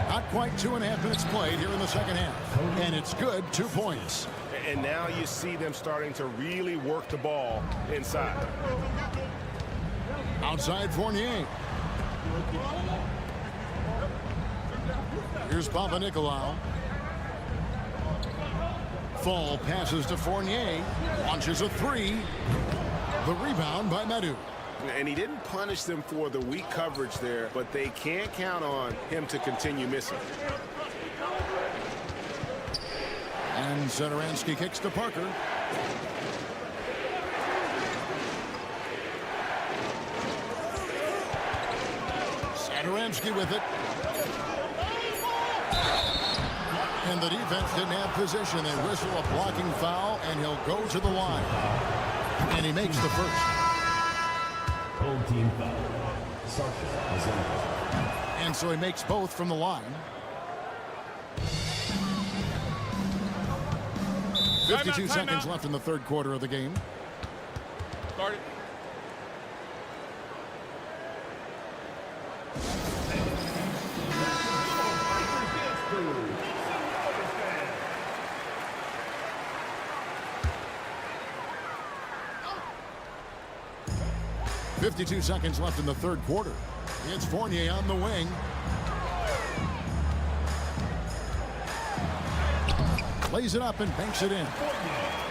Not quite 2.5 minutes played here in the second half. And it's good, 2 points. And now you see them starting to really work the ball inside. Outside Fournier. Here's Papa-Nicolau. Fall passes to Fournier. Launches a 3. The rebound by Medu. And he didn't punish them for the weak coverage there, but they can't count on him to continue missing. And Satoransky kicks to Parker. Satoransky with it. And the defense didn't have position. They whistle a blocking foul, and he'll go to the line. And he makes the first. Home team foul. And so he makes both from the line. 52 seconds left in the third quarter of the game. Start it. .52 seconds left in the third quarter. It's Fournier on the wing. Lays it up and banks it in.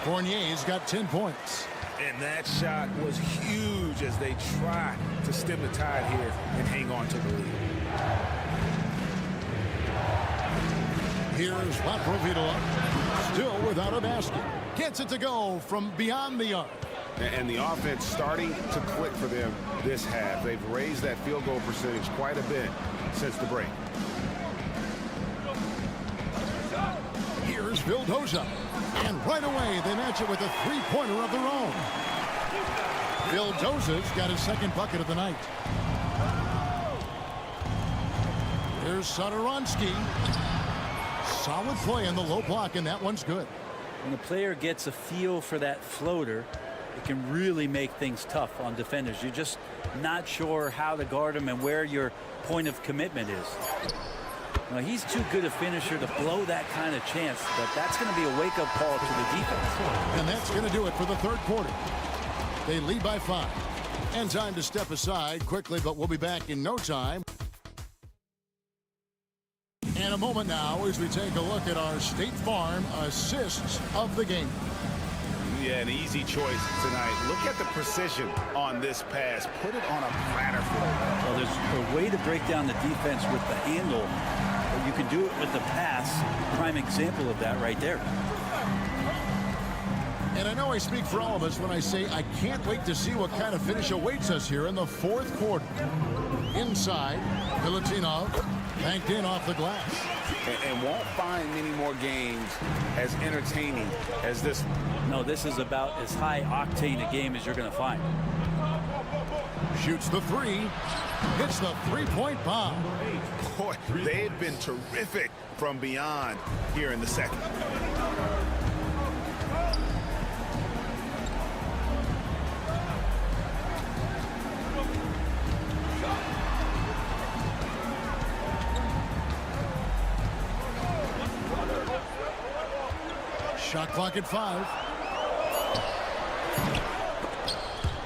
Fournier's got 10 points. And that shot was huge as they try to stem the tide here and hang on to the lead. Here's Laprovitola, still without a basket. Gets it to go from beyond the arc. And the offense starting to click for them this half. They've raised that field goal percentage quite a bit since the break. Here's Vildoza. And right away, they match it with a three-pointer of their own. Vildoza's got his second bucket of the night. Here's Satoransky. Solid play in the low block, and that one's good. When the player gets a feel for that floater, it can really make things tough on defenders. You're just not sure how to guard him and where your point of commitment is. Now, he's too good a finisher to blow that kind of chance, but that's going to be a wake-up call to the defense. And that's going to do it for the third quarter. They lead by 5. And time to step aside quickly, but we'll be back in no time. In a moment now as we take a look at our State Farm assists of the game. Yeah, an easy choice tonight. Look at the precision on this pass. Put it on a platter for them. Well, there's a way to break down the defense with the handle. You can do it with the pass. Prime example of that right there. And I know I speak for all of us when I say I can't wait to see what kind of finish awaits us here in the fourth quarter. Inside, Milutinov banked in off the glass. And won't find many more games as entertaining as this one. No, this is about as high octane a game as you're going to find. Shoots the three. Hits the three-point bomb. Boy, they've been terrific from beyond here in the second. Shot clock at 5.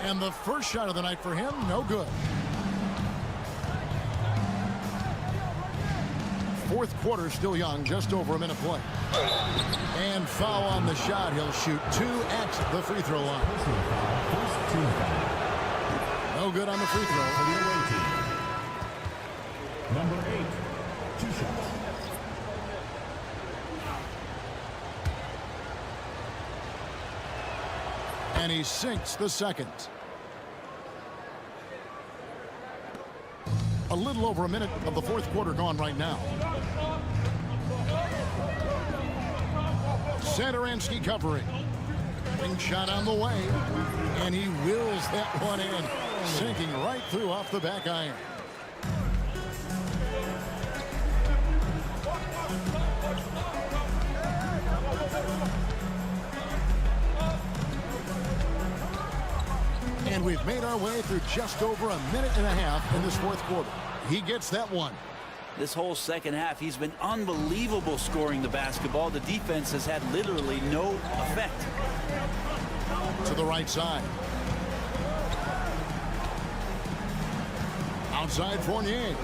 And the first shot of the night for him, no good. Fourth quarter still young, just over a minute play. And foul on the shot. He'll shoot 2 at the free throw line. No good on the free throw for the away team. Number 8, 2 shots. And he sinks the second. A little over a minute of the fourth quarter gone right now. Satoransky covering. Wing shot on the way. And he wills that one in. Sinking right through off the back iron. And we've made our way through just over a minute and a half in this fourth quarter. He gets that one. This whole second half, he's been unbelievable scoring the basketball. The defense has had literally no effect. To the right side. Outside Fournier.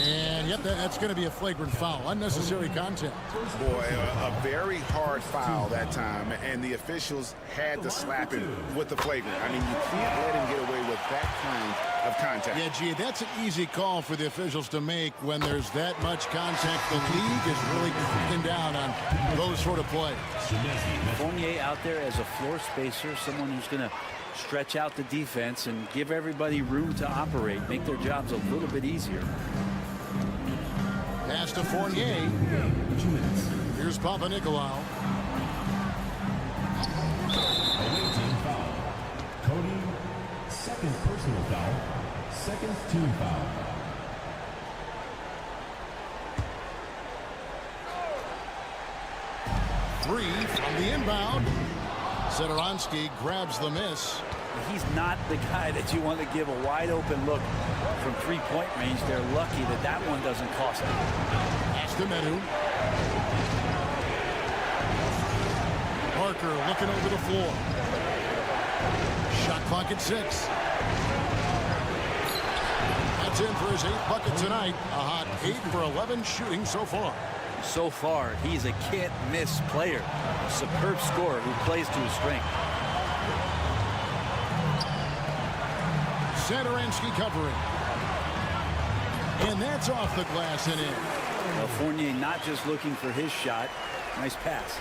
And yep, that's going to be a flagrant foul. Unnecessary contact. Boy, a very hard foul that time, and the officials had to slap him with the flagrant. I mean, you can't let him get away with that kind of contact. Yeah, gee, that's an easy call for the officials to make when there's that much contact. The league is really cracking down on those sort of plays. Fournier out there as a floor spacer, someone who's going to stretch out the defense and give everybody room to operate, make their jobs a little bit easier. Pass to Fournier. Here's Papa-Nicolau. Away team foul. Cody, second personal foul. Second team foul. Three from the inbound. Satoransky grabs the miss. He's not the guy that you want to give a wide open look from three-point range. They're lucky that that one doesn't cost them. Pass to Menu. Parker looking over the floor. Shot clock at 6. That's in for his 8th bucket tonight. A hot 8 for 11 shooting so far. So far, he's a can't-miss player. A superb scorer who plays to his strength. Satoransky covering. And that's off the glass and in. Well, Fournier not just looking for his shot. Nice pass.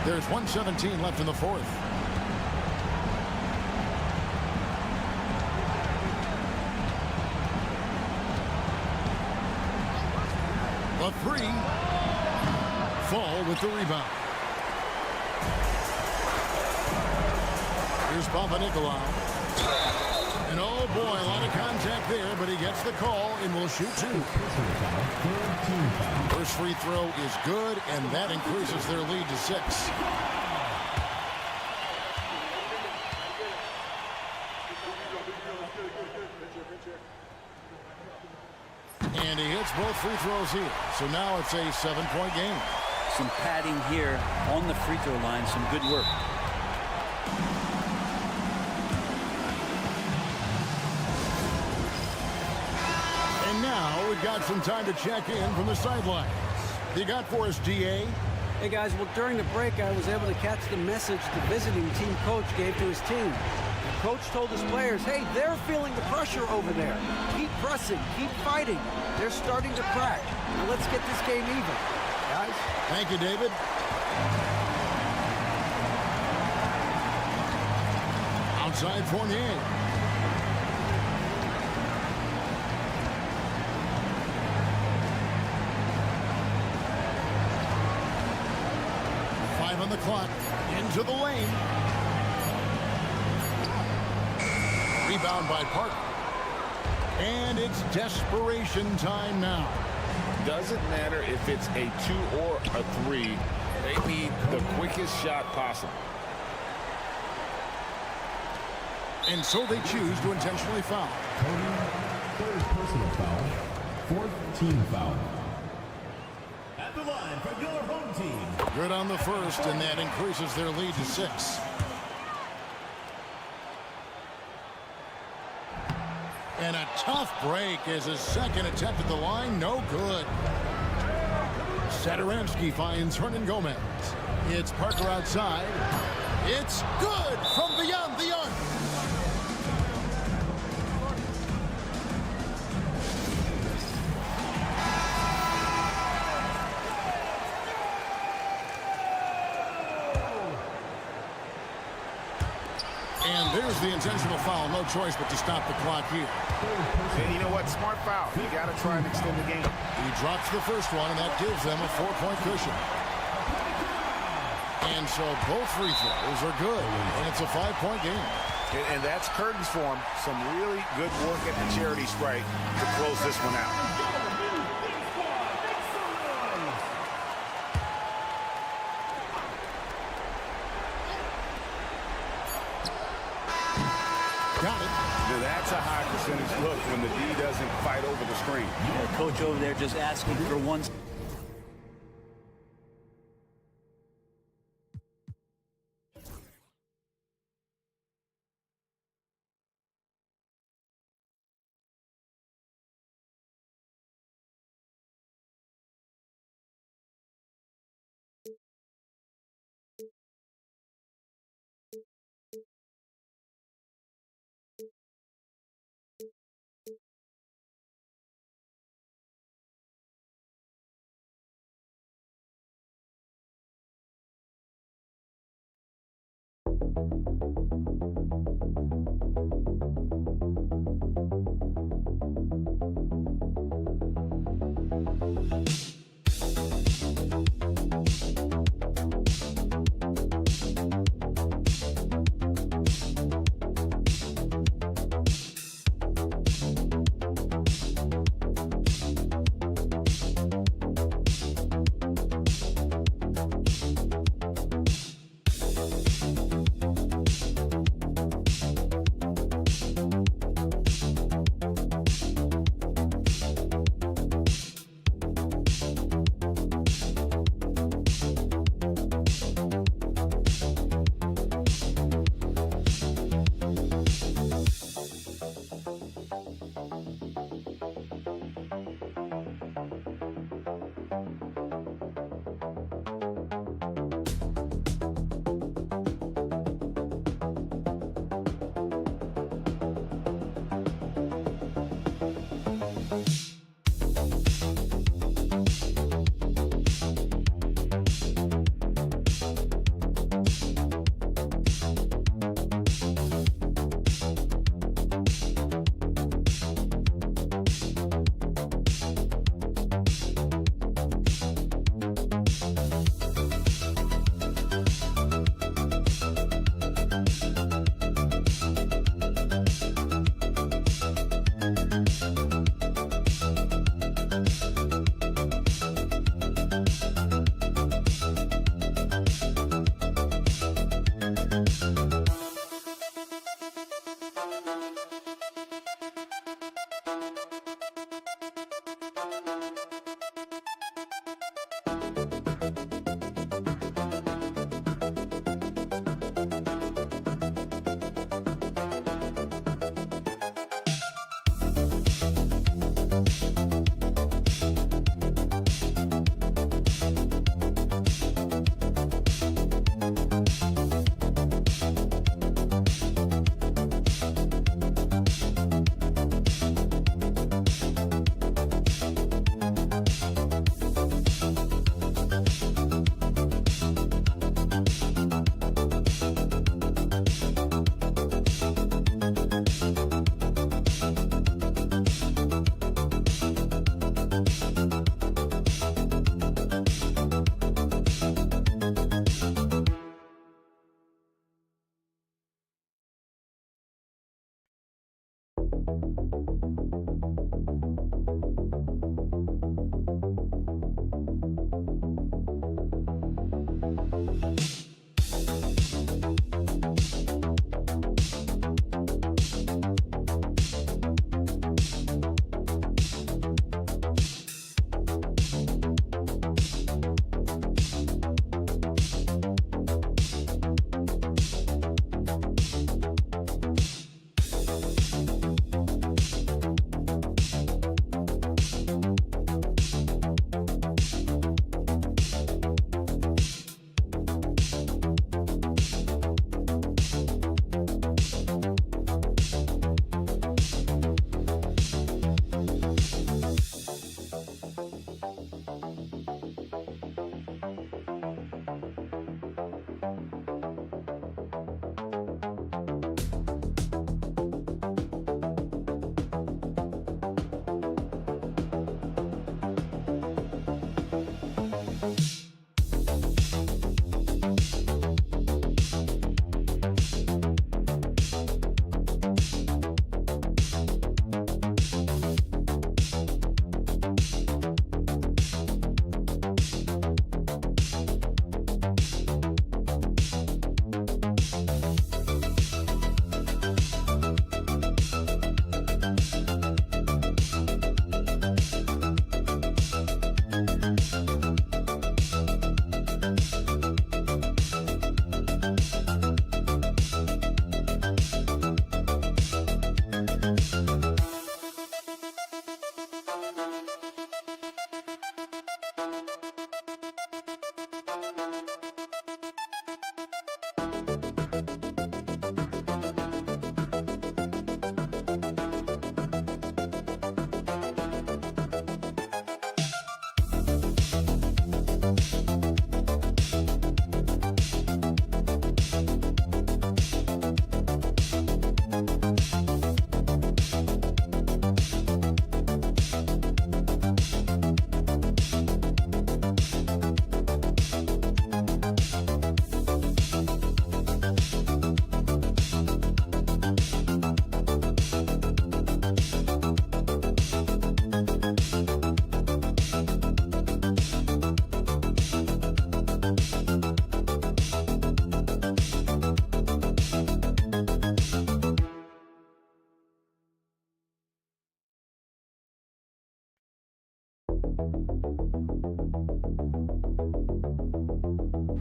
There's 1:17 left in the fourth. A three. Fall with the rebound. Here's Panathinaikos. And oh boy, a lot of contact there, but he gets the call and will shoot two. First free throw is good, and that increases their lead to 6. And he hits both free throws here. So now it's a 7-point game. Some padding here on the free throw line. Some good work. And now we've got some time to check in from the sidelines. You got for us, DA? Hey guys, well during the break I was able to catch the message the visiting team coach gave to his team. The coach told his players, hey, they're feeling the pressure over there. Keep pressing, keep fighting. They're starting to crack. Now let's get this game even. Guys? Thank you, David. Outside Fournier. On the clock, into the lane. Rebound by Parker. And it's desperation time now. Doesn't matter if it's a 2 or a 3. They need the quickest shot possible. And so they choose to intentionally foul. Third personal foul. Fourth team foul. At the line for your home team. Good on the first, and that increases their lead to 6. And a tough break as his second attempt at the line, no good. Satoransky finds Hernan Gomez. It's Parker outside. It's good from beyond the arc. And there's the intentional foul. No choice but to stop the clock here. And you know what? Smart foul. You got to try and extend the game. He drops the first one, and that gives them a 4-point cushion. And so both free throws are good, and it's a 5-point game. And that's curtains for him. Some really good work at the charity stripe to close this one out. Got it. Now that's a high percentage look when the D doesn't fight over the screen. Yeah, coach over there just asking for one.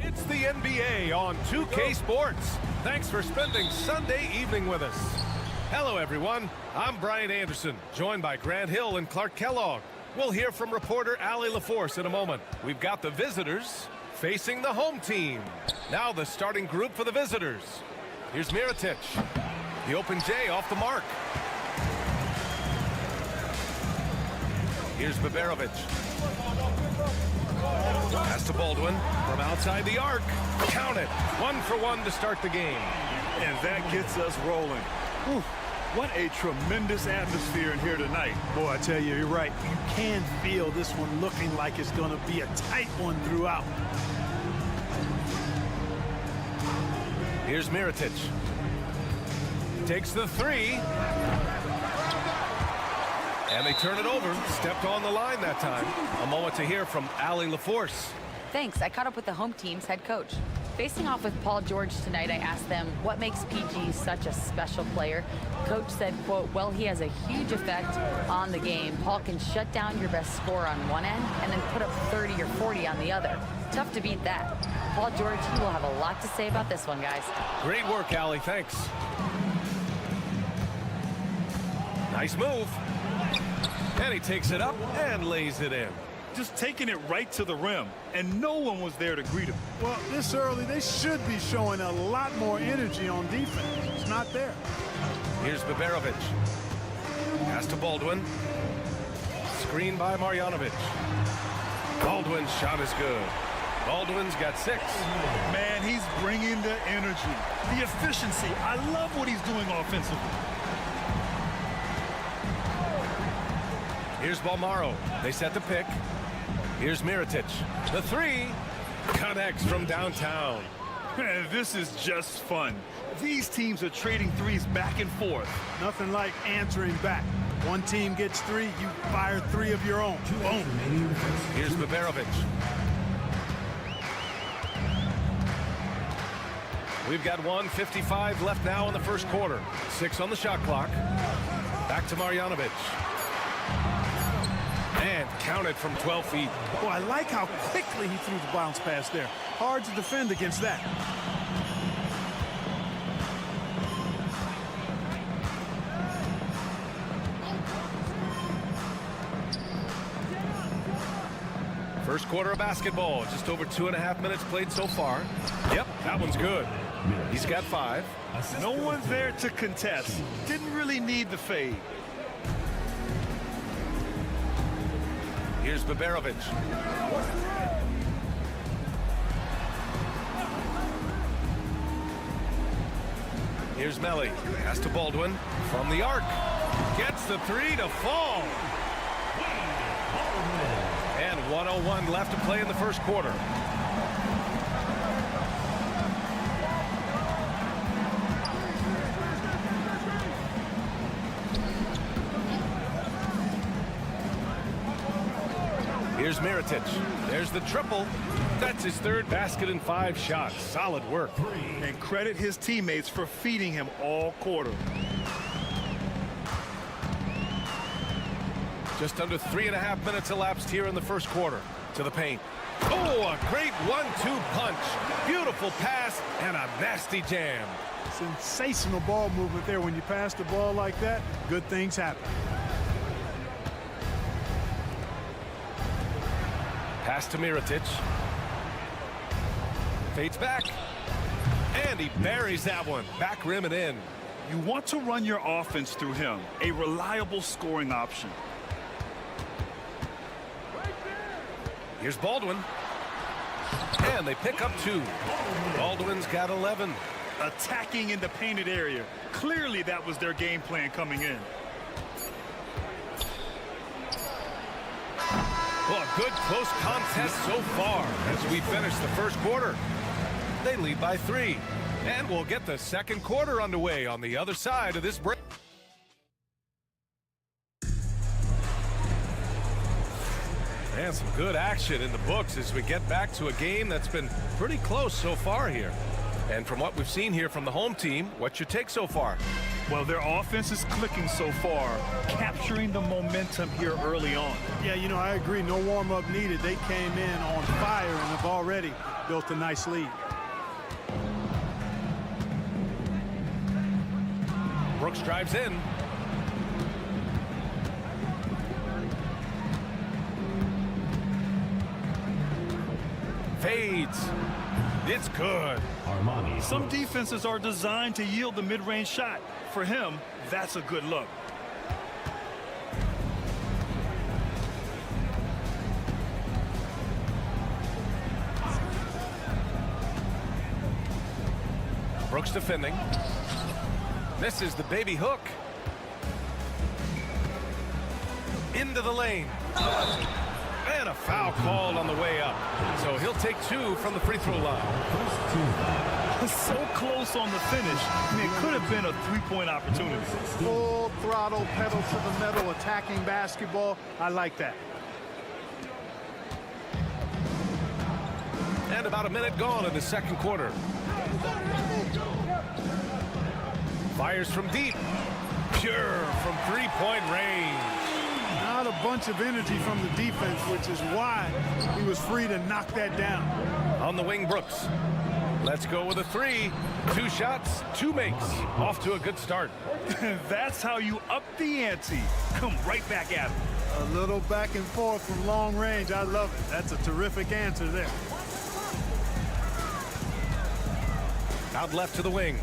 It's the NBA on 2K Sports. Thanks for spending Sunday evening with us. Hello, everyone. I'm Brian Anderson, joined by Grant Hill and Clark Kellogg. We'll hear from reporter Allie LaForce in a moment. We've got the visitors facing the home team. Now the starting group for the visitors. Here's Mirotic. The open J off the mark. Here's Baberovic. Pass to Baldwin from outside the arc. Count it. 1-for-1 to start the game. And that gets us rolling. Whew. What a tremendous atmosphere in here tonight. Boy, I tell you, you're right. You can feel this one looking like it's going to be a tight one throughout. Here's Mirotic. Takes the three. And they turn it over. Stepped on the line that time. A moment to hear from Allie LaForce. Thanks. I caught up with the home team's head coach. Facing off with Paul George tonight, I asked them what makes PG such a special player. Coach said, quote, well, he has a huge effect on the game. Paul can shut down your best scorer on one end and then put up 30 or 40 on the other. Tough to beat that. Paul George, he will have a lot to say about this one, guys. Great work, Allie. Thanks. Nice move. And he takes it up and lays it in. Just taking it right to the rim, and no one was there to greet him. Well, this early, they should be showing a lot more energy on defense. It's not there. Here's Baberovic. Pass to Baldwin. Screen by Marjanovic. Baldwin's shot is good. Baldwin's got 6. Man, he's bringing the energy, the efficiency. I love what he's doing offensively. Here's Balmaro. They set the pick. Here's Mirotic. The three connects from downtown. This is just fun. These teams are trading threes back and forth. Nothing like answering back. One team gets 3, you fire 3 of your own. Boom. Here's Baberovic. We've got 1:55 left now in the first quarter. 6 on the shot clock. Back to Marjanovic. And counted from 12 feet. Oh, I like how quickly he threw the bounce pass there. Hard to defend against that. First quarter of basketball. Just over 2.5 minutes played so far. Yep, that one's good. He's got 5. No one's there to contest. Didn't really need the fade. Here's Baberovic. Here's Melly. Pass to Baldwin from the arc. Gets the 3 to fall. And 1:01 left to play in the first quarter. Here's Mirotic. There's the triple. That's his 3rd basket in 5 shots. Solid work. And credit his teammates for feeding him all quarter. Just under 3.5 minutes elapsed here in the first quarter. To the paint. Oh, a great 1-2 punch. Beautiful pass and a nasty jam. Sensational ball movement there. When you pass the ball like that, good things happen. Pass to Mirotic. Fades back. And he buries that one. Back rim and in. You want to run your offense through him. A reliable scoring option. Here's Baldwin. And they pick up 2. Baldwin's got 11. Attacking in the painted area. Clearly that was their game plan coming in. Well, a good close contest so far as we finish the first quarter. They lead by 3. And we'll get the second quarter underway on the other side of this break. And some good action in the books as we get back to a game that's been pretty close so far here. And from what we've seen here from the home team, what's your take so far? Well, their offense is clicking so far, capturing the momentum here early on. Yeah, you know, I agree. No warm-up needed. They came in on fire and have already built a nice lead. Brooks drives in. Fades. It's good. Some defenses are designed to yield the mid-range shot. For him, that's a good look. Brooks defending. This is the baby hook. Into the lane. And a foul called on the way up. So he'll take 2 from the free throw line. So close on the finish. I mean, it could have been a three-point opportunity. Full throttle, pedal to the metal, attacking basketball. I like that. And about a minute gone in the second quarter. Fires from deep. Pure from three-point range. Not a bunch of energy from the defense, which is why he was free to knock that down. On the wing, Brooks. Let's go with a 3. 2 shots, 2 makes. Off to a good start. That's how you up the ante. Come right back at him. A little back and forth from long range. I love it. That's a terrific answer there. Out left to the wing.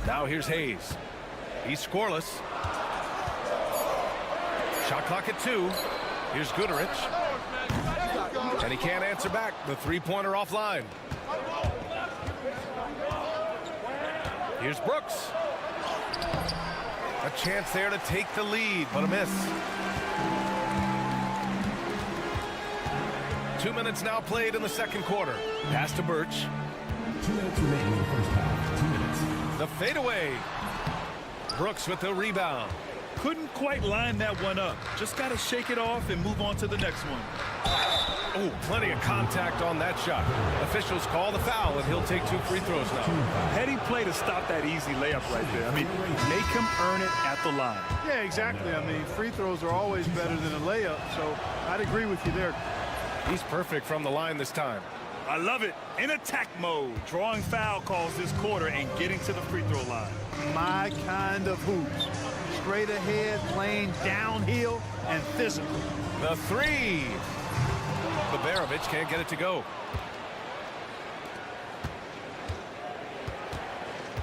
Now here's Hayes. He's scoreless. Shot clock at 2. Here's Goodrich. And he can't answer back. The three-pointer offline. Here's Brooks. A chance there to take the lead, but a miss. 2 minutes now played in the second quarter. Pass to Birch. 2 minutes remaining in the first half. 2 minutes. The fadeaway. Brooks with the rebound. Couldn't quite line that one up. Just got to shake it off and move on to the next one. Oh, plenty of contact on that shot. Officials call the foul, and he'll take 2 free throws now. Heady play to stop that easy layup right there. I mean, make him earn it at the line. Yeah, exactly. I mean, free throws are always better than a layup, so I'd agree with you there. He's perfect from the line this time. I love it. In attack mode, drawing foul calls this quarter and getting to the free throw line. My kind of hoops. Straight ahead, playing downhill, and physical. The 3. Babarovic can't get it to go.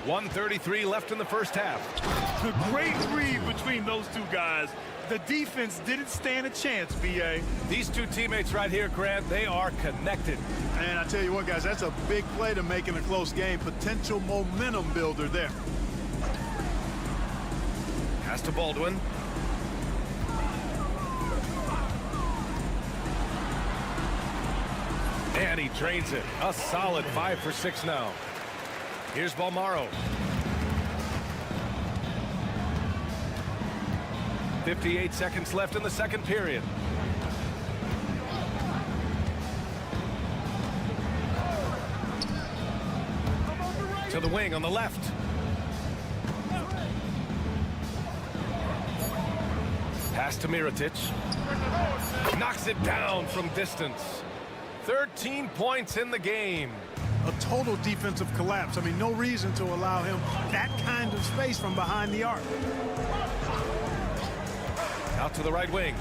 1:33 left in the first half. The great read between those two guys. The defense didn't stand a chance, B.A. These two teammates right here, Grant, they are connected. And I tell you what, guys, that's a big play to make in a close game. Potential momentum builder there. Pass to Baldwin. And he drains it. A solid 5 for 6 now. Here's Balmaro. 58 seconds left in the second period. To the wing on the left. Pass to Mirotic. Knocks it down from distance. 13 points in the game. A total defensive collapse. I mean, no reason to allow him that kind of space from behind the arc. Out to the right wing.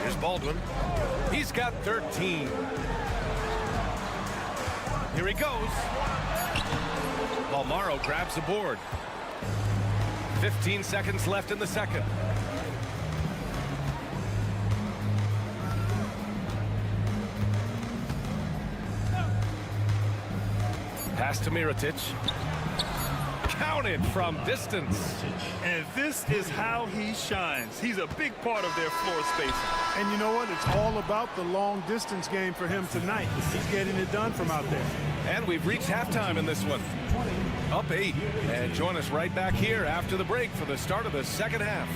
Here's Baldwin. He's got 13. Here he goes. Balmaro grabs the board. 15 seconds left in the second. Pass to Mirotic. Counted from distance. And this is how he shines. He's a big part of their floor spacing. And you know what? It's all about the long distance game for him tonight. He's getting it done from out there. And we've reached halftime in this one. Up 8. And join us right back here after the break for the start of the second half.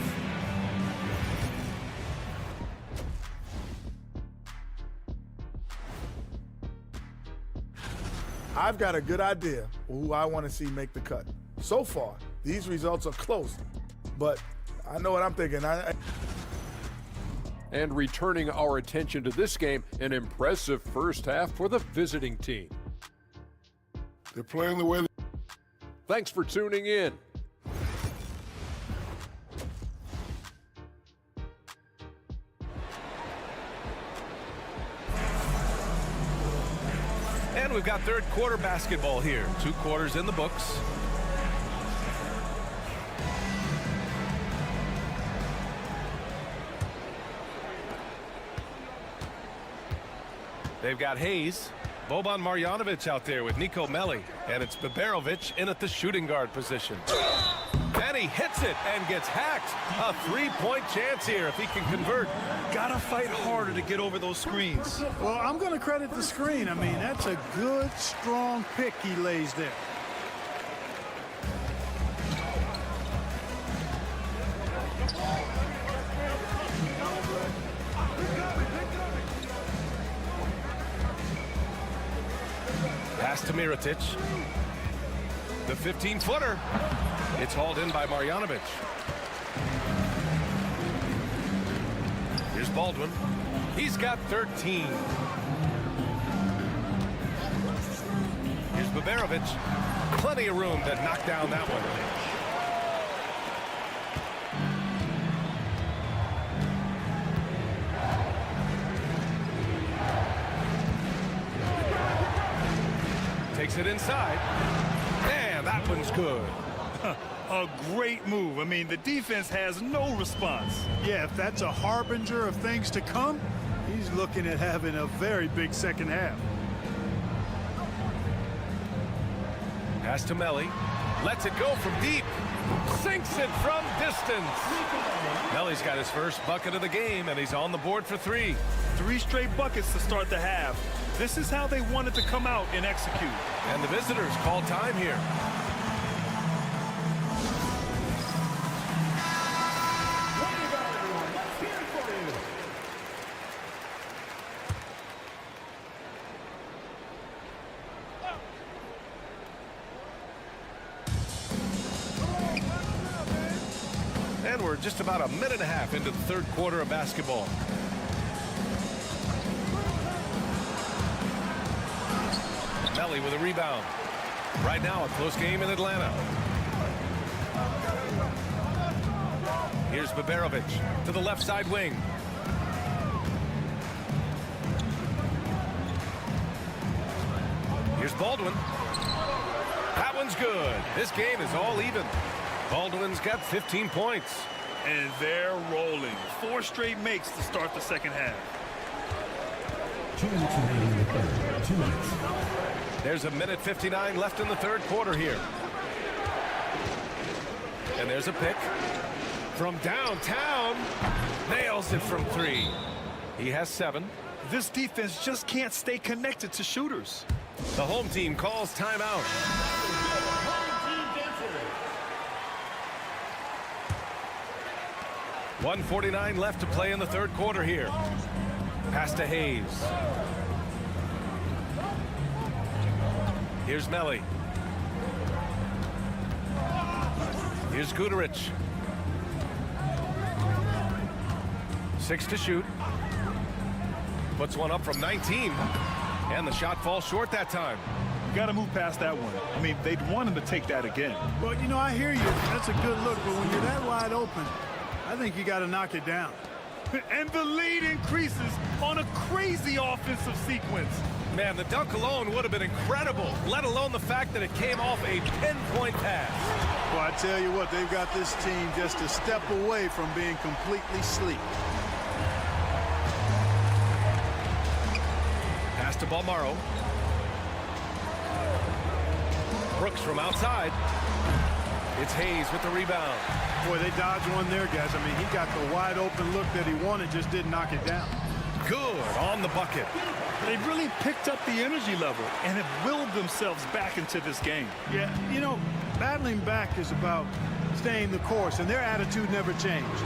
I've got a good idea who I want to see make the cut. So far, these results are close, but I know what I'm thinking. And returning our attention to this game, an impressive first half for the visiting team. They're playing the way. Thanks for tuning in. And we've got third quarter basketball here. 2 quarters in the books. They've got Hayes, Boban Marjanovic out there with Nico Melli, and it's Babarovic in at the shooting guard position. And he hits it and gets hacked. A 3-point chance here if he can convert. Gotta fight harder to get over those screens. Well, I'm going to credit the screen. I mean, that's a good, strong pick he lays there. Pass to Mirotic. The 15-footer. It's hauled in by Marjanovic. Here's Baldwin. He's got 13. Here's Babarovic. Plenty of room to knock down that one. Takes it inside. And that one's good. A great move. I mean, the defense has no response. Yeah, if that's a harbinger of things to come, he's looking at having a very big second half. Pass to Melli. Lets it go from deep. Sinks it from distance. Melly's got his first bucket of the game, and he's on the board for 3. 3 straight buckets to start the half. This is how they wanted to come out and execute. And the visitors call time here. And we're just about a minute and a half into the third quarter of basketball. Melly with a rebound. Right now, a close game in Atlanta. Here's Baberovic to the left side wing. Here's Baldwin. That one's good. This game is all even. Baldwin's got 15 points. And they're rolling. 4 straight makes to start the second half. 2 minutes remaining in the third. 2 minutes. There's a minute 59 left in the third quarter here. And there's a pick from downtown. Nails it from 3. He has 7. This defense just can't stay connected to shooters. The home team calls timeout. .149 left to play in the third quarter here. Pass to Hayes. Here's Melly. Here's Guduric. 6 to shoot. Puts one up from 19. And the shot falls short that time. You got to move past that one. I mean, they'd want him to take that again. Well, you know, I hear you. That's a good look, but when you're that wide open, I think you got to knock it down. And the lead increases on a crazy offensive sequence. Man, the dunk alone would have been incredible, let alone the fact that it came off a pinpoint pass. Well, I tell you what, they've got this team just a step away from being completely asleep. Pass to Balmaro. Brooks from outside. It's Hayes with the rebound. Boy, they dodged one there, guys. I mean, he got the wide open look that he wanted, just didn't knock it down. Good on the bucket. They've really picked up the energy level and have willed themselves back into this game. Yeah, you know, battling back is about staying the course, and their attitude never changed.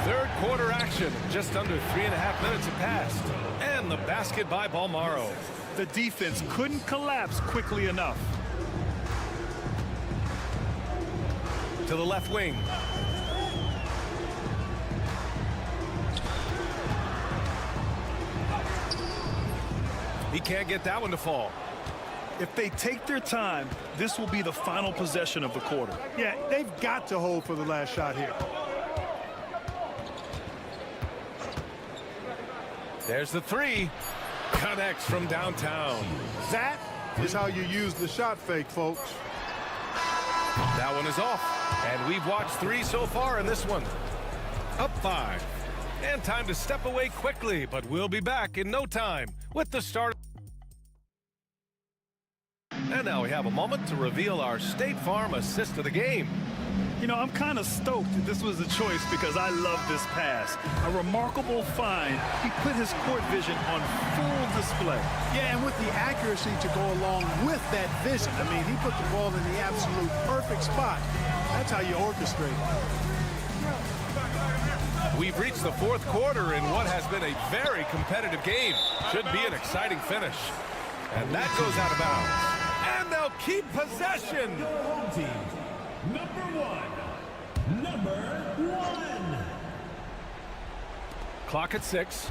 Third quarter action. Just under 3.5 minutes have passed. And the basket by Balmaro. The defense couldn't collapse quickly enough. To the left wing. He can't get that one to fall. If they take their time, this will be the final possession of the quarter. Yeah, they've got to hold for the last shot here. There's the 3. Connects from downtown. That is how you use the shot fake, folks. That one is off. And we've watched 3 so far in this one. Up 5. And time to step away quickly, but we'll be back in no time with the start. And now we have a moment to reveal our State Farm assist of the game. You know, I'm kind of stoked that this was a choice because I love this pass. A remarkable find. He put his court vision on full display. Yeah, and with the accuracy to go along with that vision. I mean, he put the ball in the absolute perfect spot. That's how you orchestrate it. We've reached the fourth quarter in what has been a very competitive game. Should be an exciting finish. And that goes out of bounds. And they'll keep possession. Home team. Number one. Clock at 6.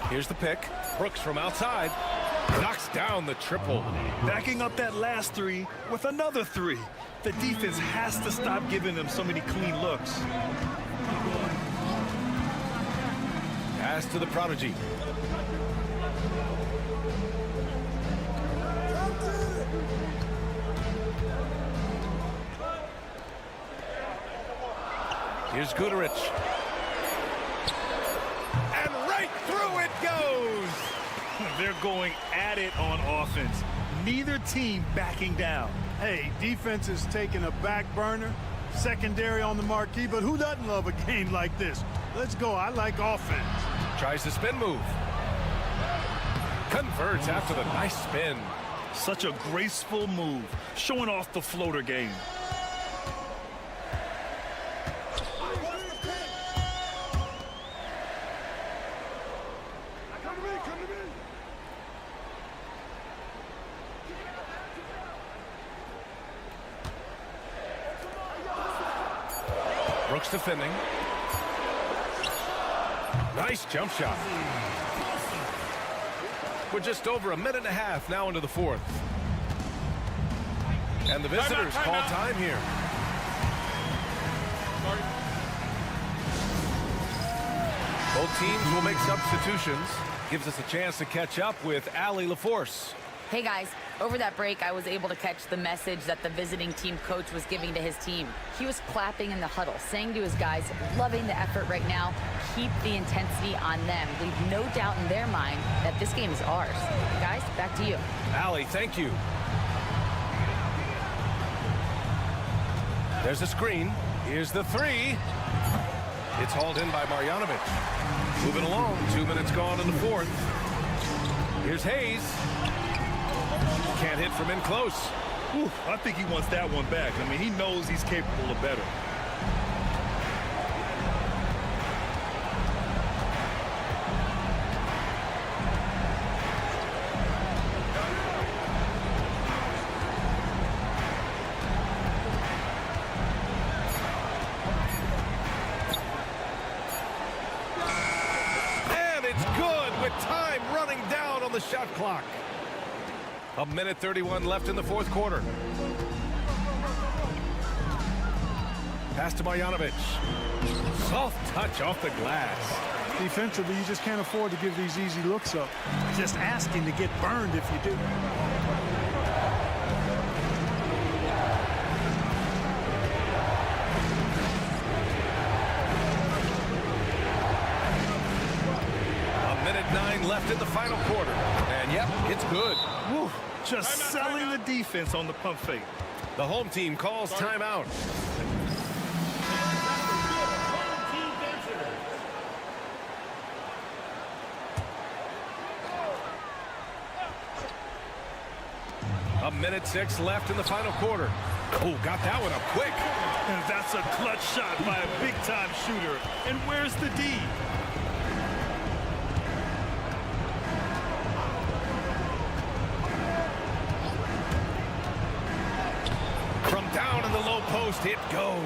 Here's the pick. Brooks from outside. Knocks down the triple. Backing up that last 3 with another 3. The defense has to stop giving them so many clean looks. Pass to the prodigy. Here's Guduric. And right through it goes. They're going at it on offense. Neither team backing down. Hey, defense is taking a back burner, secondary on the marquee, but who doesn't love a game like this? Let's go. I like offense. Tries the spin move. Converts after the nice spin. Such a graceful move, showing off the floater game. Brooks defending. Nice jump shot. We're just over a minute and a half now into the fourth. And the visitors call time here. Both teams will make substitutions. Gives us a chance to catch up with Allie LaForce. Hey guys, over that break, I was able to catch the message that the visiting team coach was giving to his team. He was clapping in the huddle, saying to his guys, loving the effort right now, keep the intensity on them. Leave no doubt in their mind that this game is ours. Guys, back to you. Allie, thank you. There's a screen. Here's the three. It's hauled in by Marjanovic. Moving along, 2 minutes gone in the fourth. Here's Hayes. Can't hit from in close. Ooh, I think he wants that one back. I mean, he knows he's capable of better. And it's good with time running down on the shot clock. A minute 31 left in the fourth quarter. Pass to Marjanovic. Soft touch off the glass. Defensively, you just can't afford to give these easy looks up. Just asking to get burned if you do. A minute 9 left in the final quarter. And yep, it's good. Woo. Just selling the defense on the pump fake. The home team calls timeout. A minute 6 left in the final quarter. Oh, got that one up quick. And that's a clutch shot by a big-time shooter. And where's the D? From down in the low post, it goes.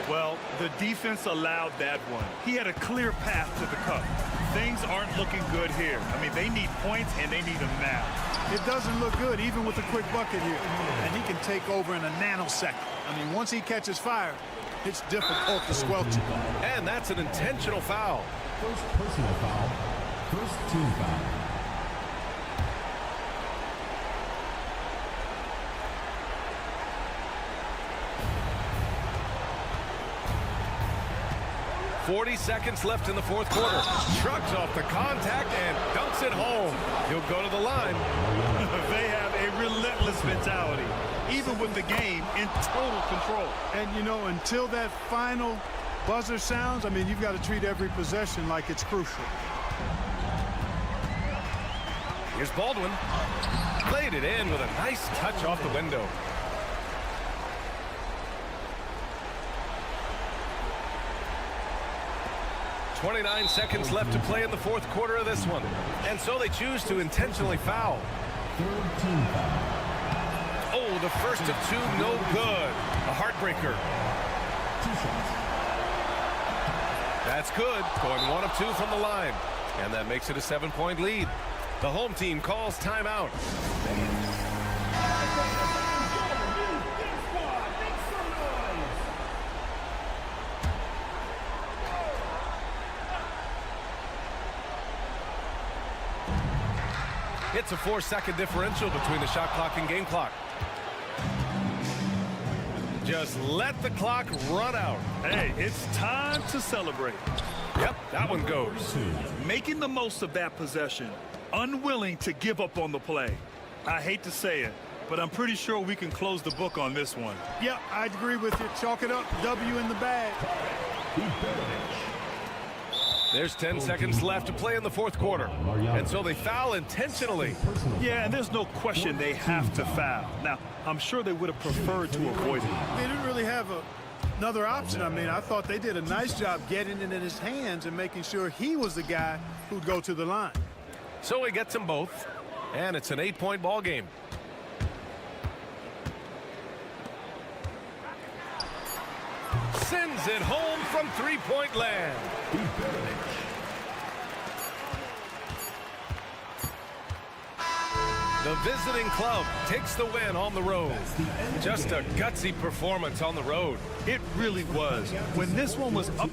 Well, the defense allowed that one. He had a clear path to the cup. Things aren't looking good here. I mean, they need points, and they need them now. It doesn't look good, even with a quick bucket here. And he can take over in a nanosecond. I mean, once he catches fire, it's difficult to squelch it. And that's an intentional foul. First personal foul. First team foul. .40 left in the fourth quarter. Shrugs off the contact and dunks it home. He'll go to the line. They have a relentless mentality, even with the game in total control. And, you know, until that final buzzer sounds, I mean, you've got to treat every possession like it's crucial. Here's Baldwin. Played it in with a nice touch off the window. .29 seconds left to play in the fourth quarter of this one. And so they choose to intentionally foul. Third team foul. Oh, the first of two, no good. A heartbreaker. 2 shots. That's good. Going 1 of 2 from the line. And that makes it a 7-point lead. The home team calls timeout. It's a 4-second differential between the shot clock and game clock. Just let the clock run out. Hey, it's time to celebrate. Yep, that one goes. Making the most of that possession. unwilling to give up on the play. I hate to say it, but I'm pretty sure we can close the book on this one. Yep, I agree with you. Chalk it up. W in the bag. There's 10 seconds left to play in the fourth quarter. And so they foul intentionally. Yeah, and there's no question they have to foul. Now, I'm sure they would have preferred to avoid it. They didn't really have another option. I mean, I thought they did a nice job getting it in his hands and making sure he was the guy who'd go to the line. So he gets them both, and it's an 8-point ball game. Sends it home from three-point land. The visiting club takes the win on the road. Just a gutsy performance on the road. It really was. When this one was up.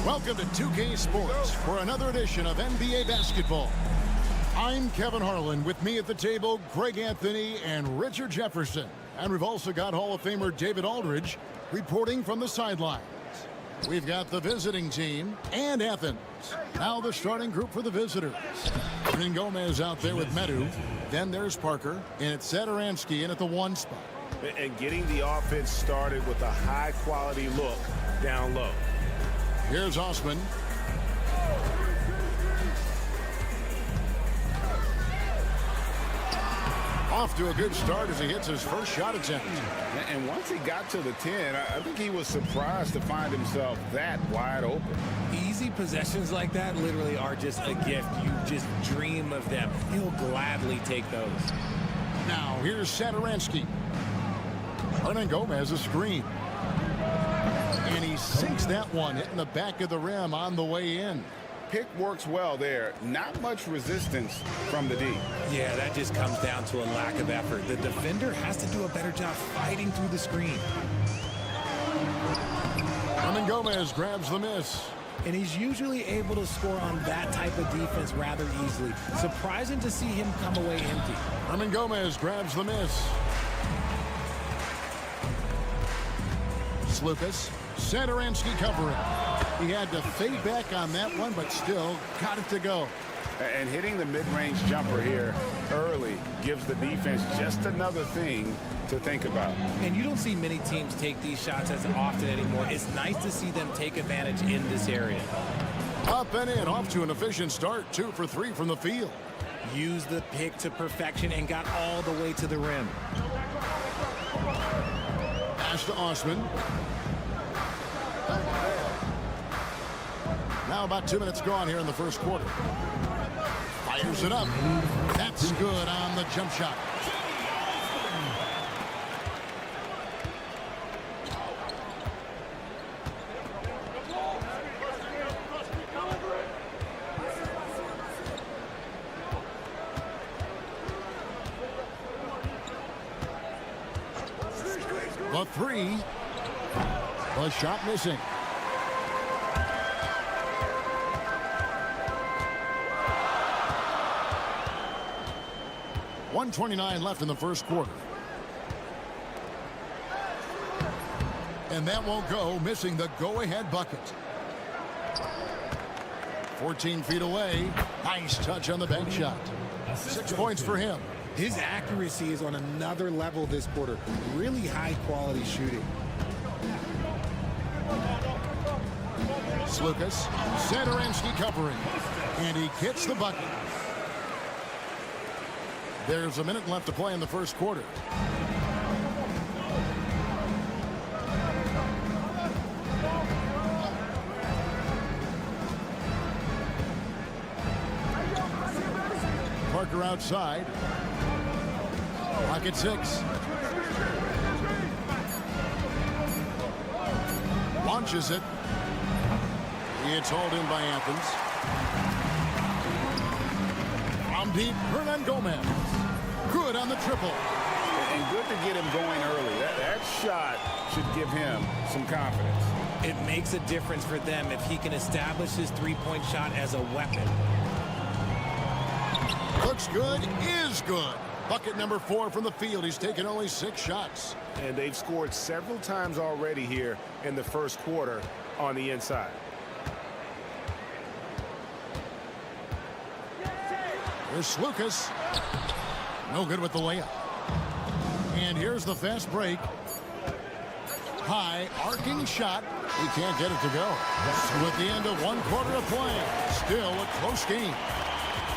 Welcome to 2K Sports for another edition of NBA basketball. I'm Kevin Harlan. With me at the table, Greg Anthony and Richard Jefferson. And we've also got Hall of Famer David Aldridge reporting from the sidelines. We've got the visiting team and Athens. Now the starting group for the visitors. Hernan Gomez out there with Medu. Then there's Parker. And it's Satoransky in at the 1 spot. And getting the offense started with a high-quality look down low. Here's Osman. Off to a good start as he hits his first shot attempt. And once he got to the 10, I think he was surprised to find himself that wide open. Easy possessions like that literally are just a gift. You just dream of them. He'll gladly take those. Now here's Satoransky. Hernan Gomez a screen. And he sinks that one, hitting the back of the rim on the way in. Pick works well there. Not much resistance from the D. Yeah, that just comes down to a lack of effort. The defender has to do a better job fighting through the screen. Hernan Gomez grabs the miss. And he's usually able to score on that type of defense rather easily. Surprising to see him come away empty. Hernan Gomez grabs the miss. Lucas, Satoransky covering. He had to fade back on that one, but still got it to go. And hitting the mid-range jumper here early gives the defense just another thing to think about. And you don't see many teams take these shots as often anymore. It's nice to see them take advantage in this area. Up and in, off to an efficient start. 2 for 3 from the field. Used the pick to perfection and got all the way to the rim. Pass to Osman. Now about 2 minutes gone here in the first quarter. Fires it up. That's good on the jump shot. The 3. The shot missing. .129 left in the first quarter. And that won't go, missing the go-ahead bucket. 14 feet away. Nice touch on the bank shot. 6 points for him. His accuracy is on another level this quarter. Really high-quality shooting. Lucas, Satoransky covering. And he gets the bucket. There's a minute left to play in the first quarter. Parker outside. Pocket 6. Launches it. It's hauled in by Athens. From deep, Hernan Gomez. Good on the triple. And good to get him going early. That shot should give him some confidence. It makes a difference for them if he can establish his three-point shot as a weapon. Looks good, is good. Bucket number 4 from the field. He's taken only 6 shots. And they've scored several times already here in the first quarter on the inside. Here's Lucas. No good with the layup. And here's the fast break. High, arcing shot. He can't get it to go. So at the end of 1 quarter of play, still a close game.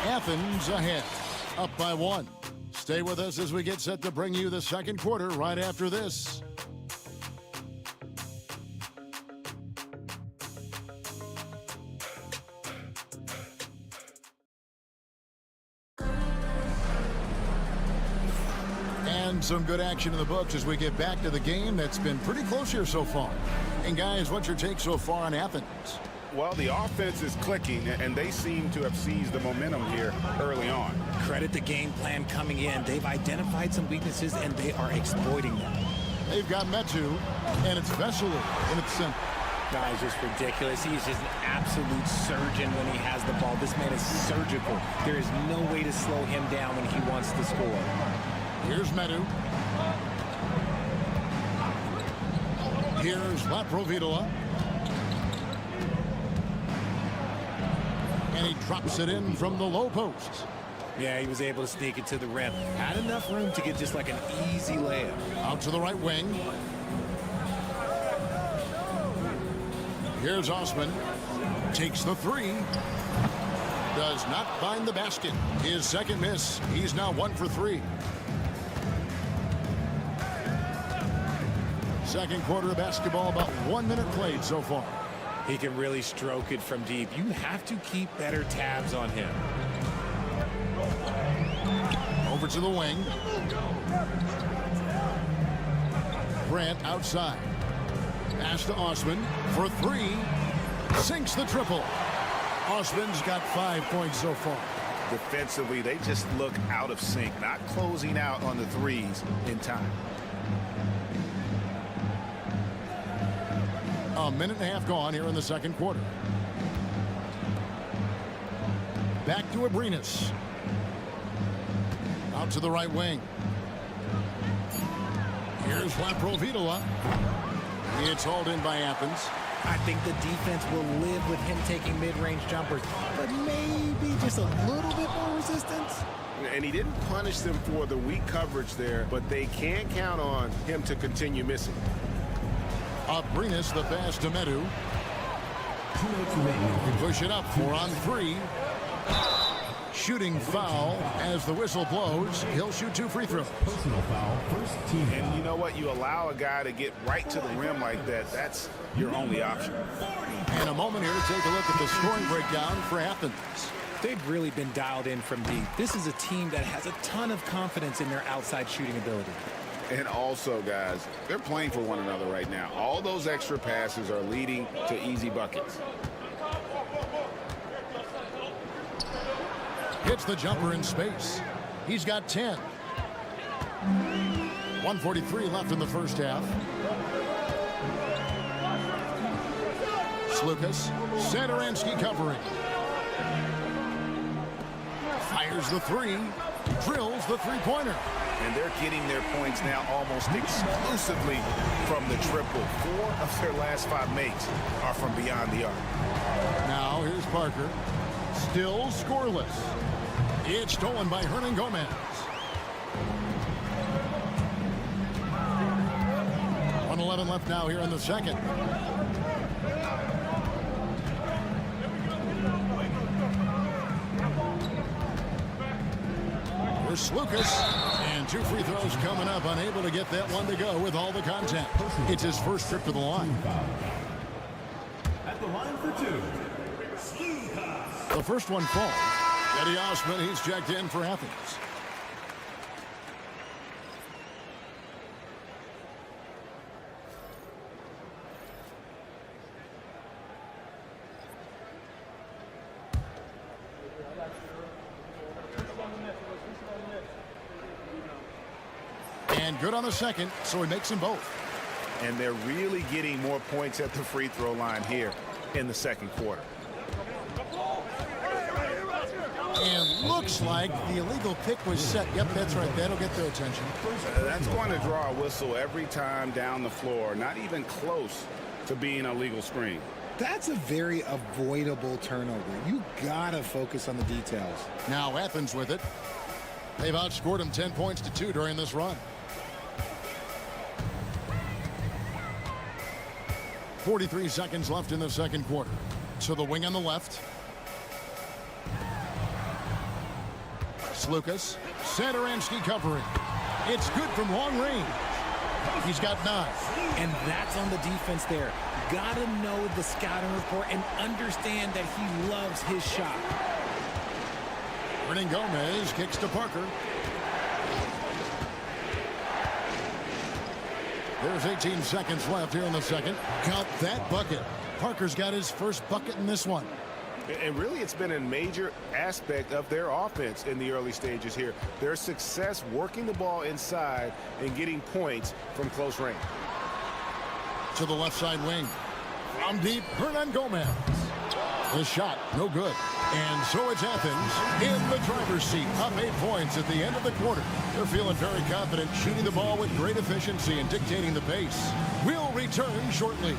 Athens ahead, up by 1. Stay with us as we get set to bring you the second quarter right after this. And some good action in the books as we get back to the game that's been pretty close here so far. And guys, what's your take so far on Athens? Well, the offense is clicking, and they seem to have seized the momentum here early on. Credit the game plan coming in. They've identified some weaknesses, and they are exploiting them. They've got Metu, and it's Vesely in its center. No, he's just ridiculous. He's just an absolute surgeon when he has the ball. This man is surgical. There is no way to slow him down when he wants to score. Here's Medu. Here's Laprovitola. And he drops it in from the low post. Yeah, he was able to sneak it to the rim. Had enough room to get just like an easy layup. Out to the right wing. Here's Osman. Takes the three. Does not find the basket. His second miss. He's now 1 for 3. Second quarter of basketball, about 1 minute played so far. He can really stroke it from deep. You have to keep better tabs on him. Over to the wing. Grant outside. Pass to Osman for 3. Sinks the triple. Osman's got 5 points so far. Defensively, they just look out of sync, not closing out on the threes in time. A minute and a half gone here in the second quarter. Back to Abrinas. Out to the right wing. Here's Laprovitola. It's hauled in by Athens. I think the defense will live with him taking mid-range jumpers, but maybe just a little bit more resistance. And he didn't punish them for the weak coverage there, but they can't count on him to continue missing. Abrinas, the pass to Medu. Push it up, 4 on 3. Shooting foul as the whistle blows. He'll shoot 2 free throws. Personal foul, first team. And you know what? You allow a guy to get right to the rim like that. That's your only option. And a moment here to take a look at the scoring breakdown for Athens. They've really been dialed in from deep. This is a team that has a ton of confidence in their outside shooting ability. And also, guys, they're playing for one another right now. All those extra passes are leading to easy buckets. Hits the jumper in space. He's got 10. 1:43 left in the first half. Slukas. Satoransky covering. Fires the 3. Drills the three-pointer. And they're getting their points now almost exclusively from the triple. 4 of their last 5 makes are from beyond the arc. Now here's Parker. Still scoreless. It's stolen by Hernan Gomez. 1:11 left now here in the second. Here's Slukas. And 2 free throws coming up. Unable to get that one to go with all the contact. It's his first trip to the line. At the line for 2. The first one falls. Eddie Osman, he's checked in for Athens. And good on the second, so he makes them both. And they're really getting more points at the free throw line here in the second quarter. And looks like the illegal pick was set. Yep, that's right. That'll get their attention. That's going to draw a whistle every time down the floor. Not even close to being a legal screen. That's a very avoidable turnover. You gotta focus on the details. Now Athens with it. They've outscored him 10 points to 2 during this run. 43 seconds left in the second quarter. To the wing on the left. Slukas. Satoransky covering. It's good from long range. He's got 9. And that's on the defense there. Gotta know the scouting report and understand that he loves his shot. Hernan Gomez kicks to Parker. There's 18 seconds left here in the second. Count that bucket. Parker's got his first bucket in this one. And really, it's been a major aspect of their offense in the early stages here. Their success working the ball inside and getting points from close range. To the left side wing. From deep, Hernan Gomez. The shot, no good. And so it's Athens in the driver's seat, up 8 points at the end of the quarter. They're feeling very confident, shooting the ball with great efficiency and dictating the pace. We'll return shortly.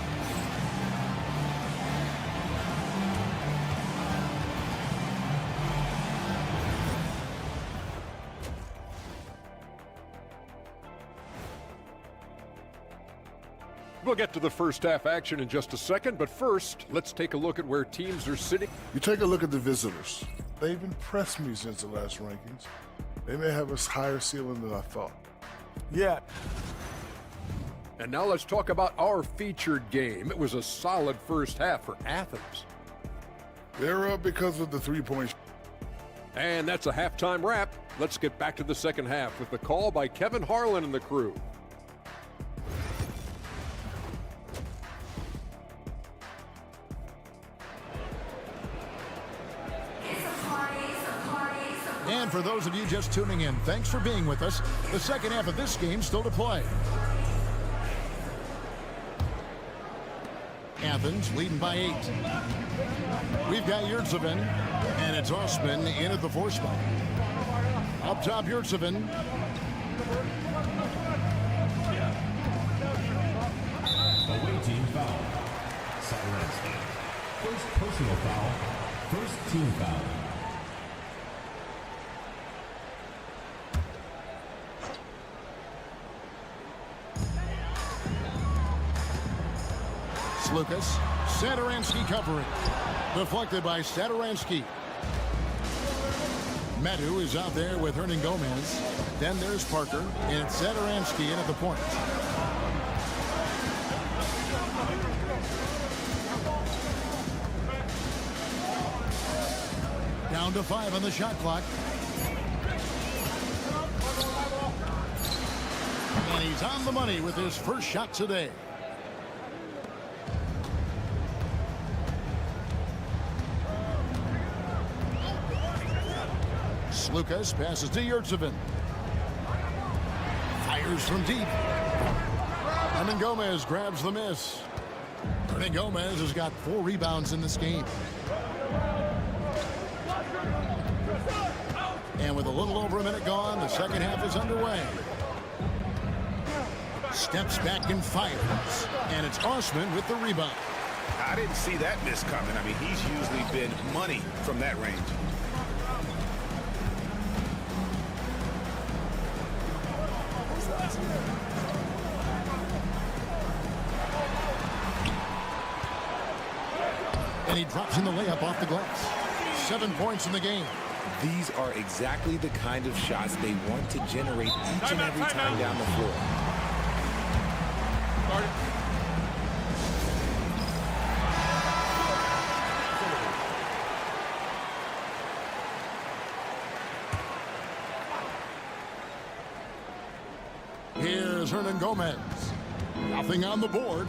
We'll get to the first half action in just a second, but first, let's take a look at where teams are sitting. You take a look at the visitors. They've impressed me since the last rankings. They may have a higher ceiling than I thought. Yeah. And now let's talk about our featured game. It was a solid first half for Athens. They're up because of the three-point. And that's a halftime wrap. Let's get back to the second half with the call by Kevin Harlan and the crew. And for those of you just tuning in, thanks for being with us. The second half of this game still to play. Athens leading by 8. We've got Yurtsevin, and it's Osman in at the 4 spot. Up top, Yurtsevin. Away team foul. Satoransky. First personal foul. First team foul. Lucas, Satoransky covering. Deflected by Satoransky. Medu is out there with Hernan Gomez. Then there's Parker, and it's Satoransky in at the point. Down to 5 on the shot clock. And he's on the money with his first shot today. Lucas passes to Yurtsevin. Fires from deep. Hernan Gomez grabs the miss. Hernan Gomez has got 4 rebounds in this game. And with a little over a minute gone, the second half is underway. Steps back and fires. And it's Osman with the rebound. I didn't see that miss coming. I mean, he's usually been money from that range. And he drops in the layup off the glass. 7 points in the game. These are exactly the kind of shots they want to generate each and every time down the floor. Here's Hernan Gomez. Nothing on the board.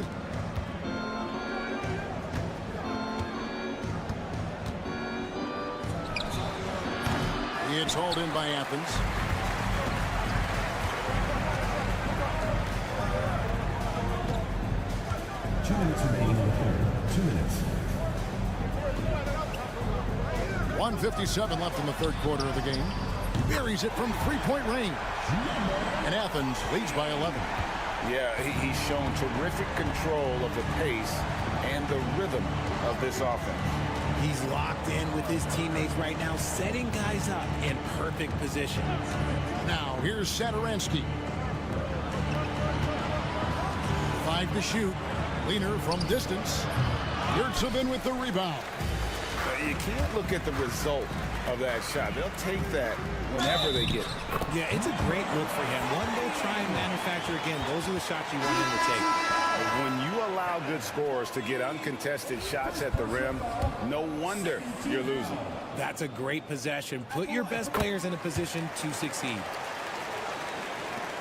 It's hauled in by Athens. Two minutes remaining in the third. 2 minutes. 1:57 left in the third quarter of the game. Buries it from 3-point range. And Athens leads by 11. Yeah, he's shown terrific control of the pace and the rhythm of this offense. He's locked in with his teammates right now, setting guys up in perfect position. Now, here's Satoransky. 5 to shoot. Leaner from distance. Yurtsevin with the rebound. You can't look at the result of that shot. They'll take that whenever they get it. Yeah, it's a great look for him. One they'll try and manufacture again. Those are the shots you want him to take. When you allow good scorers to get uncontested shots at the rim, no wonder you're losing. That's a great possession. Put your best players in a position to succeed.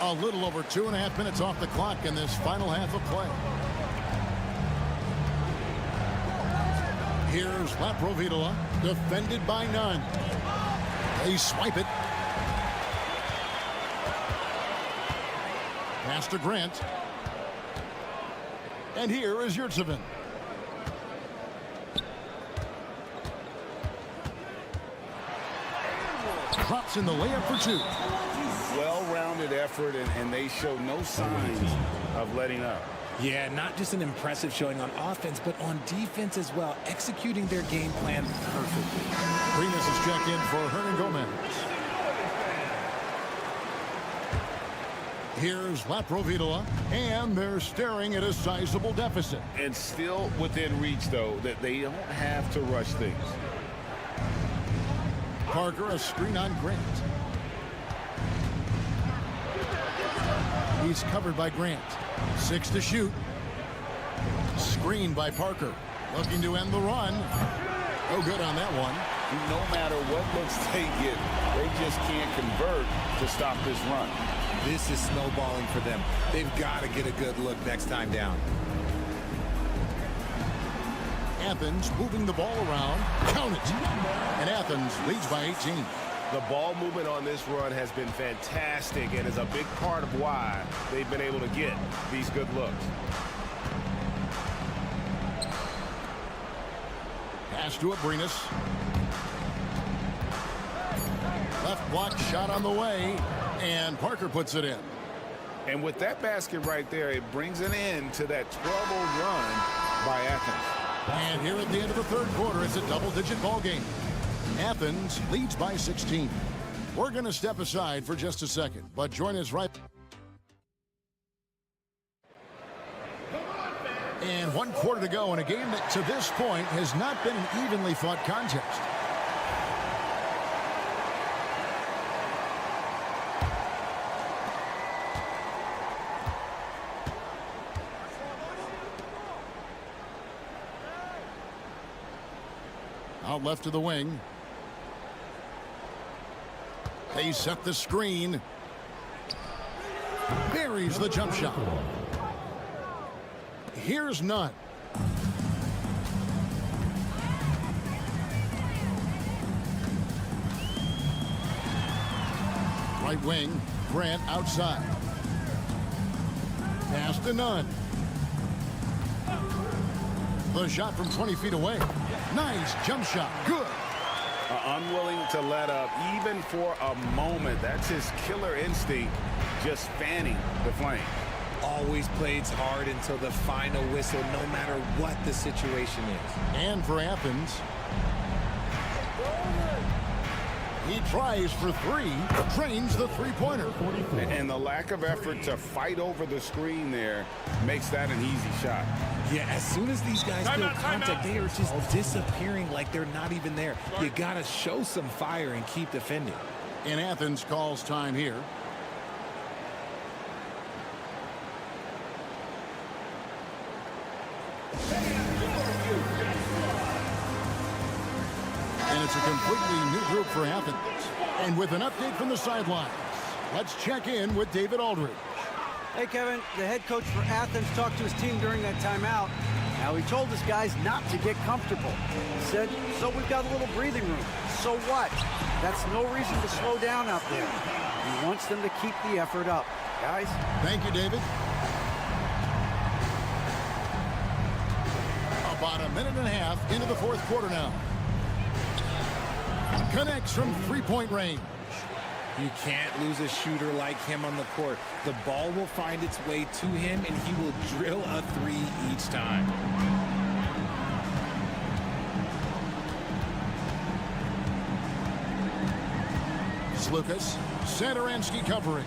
A little over 2.5 minutes off the clock in this final half of play. Here's Laprovitola, defended by none. They swipe it. Pass to Grant. And here is Yurtsevin. drops in the layup for two. Well-rounded effort, and they show no signs of letting up. Yeah, not just an impressive showing on offense, but on defense as well, executing their game plan perfectly. Arenas is checked in for Hernan Gomez. Here's Laprovitola, and they're staring at a sizable deficit. And still within reach, though, that they don't have to rush things. Parker, a screen on Grant. He's covered by Grant. 6 to shoot. Screen by Parker. Looking to end the run. No good on that one. No matter what looks they get, they just can't convert to stop this run. This is snowballing for them. They've got to get a good look next time down. Athens moving the ball around. Count it. And Athens leads by 18. The ball movement on this run has been fantastic and is a big part of why they've been able to get these good looks. Pass to Abrinas. Left block shot on the way, and Parker puts it in. And with that basket right there, it brings an end to that 12-0 run by Athens. And here at the end of the third quarter, it's a double-digit ball game. Athens leads by 16. We're going to step aside for just a second, but join us right. And 1 quarter to go in a game that to this point has not been an evenly fought contest. Out left to the wing. They set the screen. Buries the jump shot. Here's none. Right wing, Grant outside. Pass to Nunn. The shot from 20 feet away. Nice jump shot. Good. Unwilling to let up even for a moment. That's his killer instinct, just fanning the flame. Always plays hard until the final whistle, no matter what the situation is. And for Athens, he tries for three, drains the three-pointer. And the lack of effort to fight over the screen there makes that an easy shot. Yeah, as soon as these guys feel contact, they are just disappearing like they're not even there. You got to show some fire and keep defending. And Athens calls time here. And it's a completely new group for Athens. And with an update from the sidelines, let's check in with David Aldridge. Hey, Kevin, the head coach for Athens talked to his team during that timeout. Now, he told his guys not to get comfortable. He said, so we've got a little breathing room. So what? That's no reason to slow down out there. He wants them to keep the effort up. Guys? Thank you, David. About a minute and a half into the fourth quarter now. Connects from three-point range. You can't lose a shooter like him on the court. The ball will find its way to him, and he will drill a three each time. Slukas, Satoransky covering.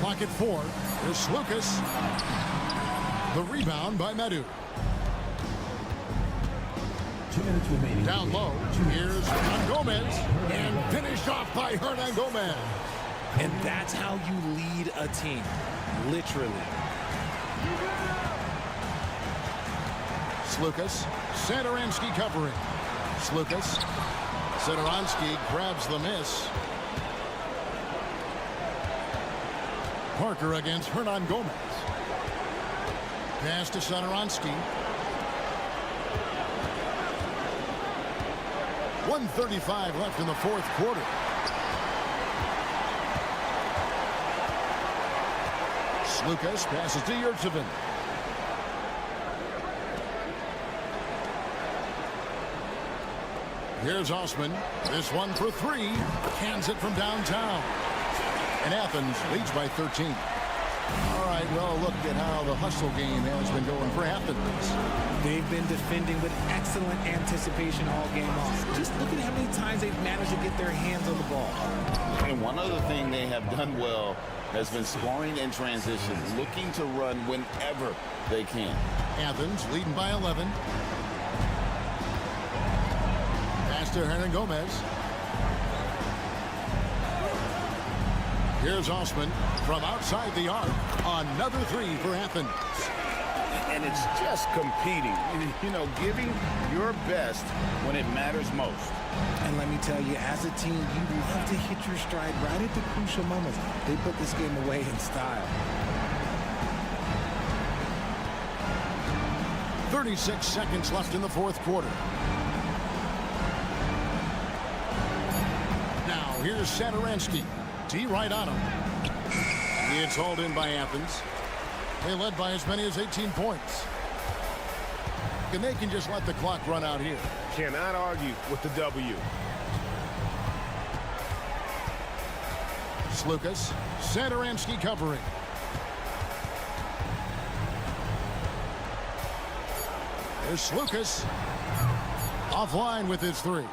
Clock at 4. Here's Slukas. The rebound by Medu. 2 minutes remaining. Down low. Here's Hernan Gomez. And finished off by Hernan Gomez. And that's how you lead a team. Literally. Slukas. Satoransky covering. Slukas. Satoransky grabs the miss. Parker against Hernan Gomez. Pass to Satoransky. 1:35 left in the fourth quarter. Slukas passes to Yurtsevin. Here's Osman. This one for three. Cans it from downtown. And Athens leads by 13. All right, well, look at how the hustle game has been going for Athens. They've been defending with excellent anticipation all game long. Just look at how many times they've managed to get their hands on the ball. And one other thing they have done well has been scoring in transition, looking to run whenever they can. Athens leading by 11. Pass to Hernan Gomez. Here's Osman from outside the arc. Another three for Athens. And it's just competing, you know, giving your best when it matters most. And let me tell you, as a team, you love to hit your stride right at the crucial moments. They put this game away in style. 36 seconds left in the fourth quarter. Now, here's Satoransky. T right on him. It's hauled in by Athens. They led by as many as 18 points. And they can just let the clock run out here. Cannot argue with the W. Slukas. Satoransky covering. There's Slukas. Offline with his three.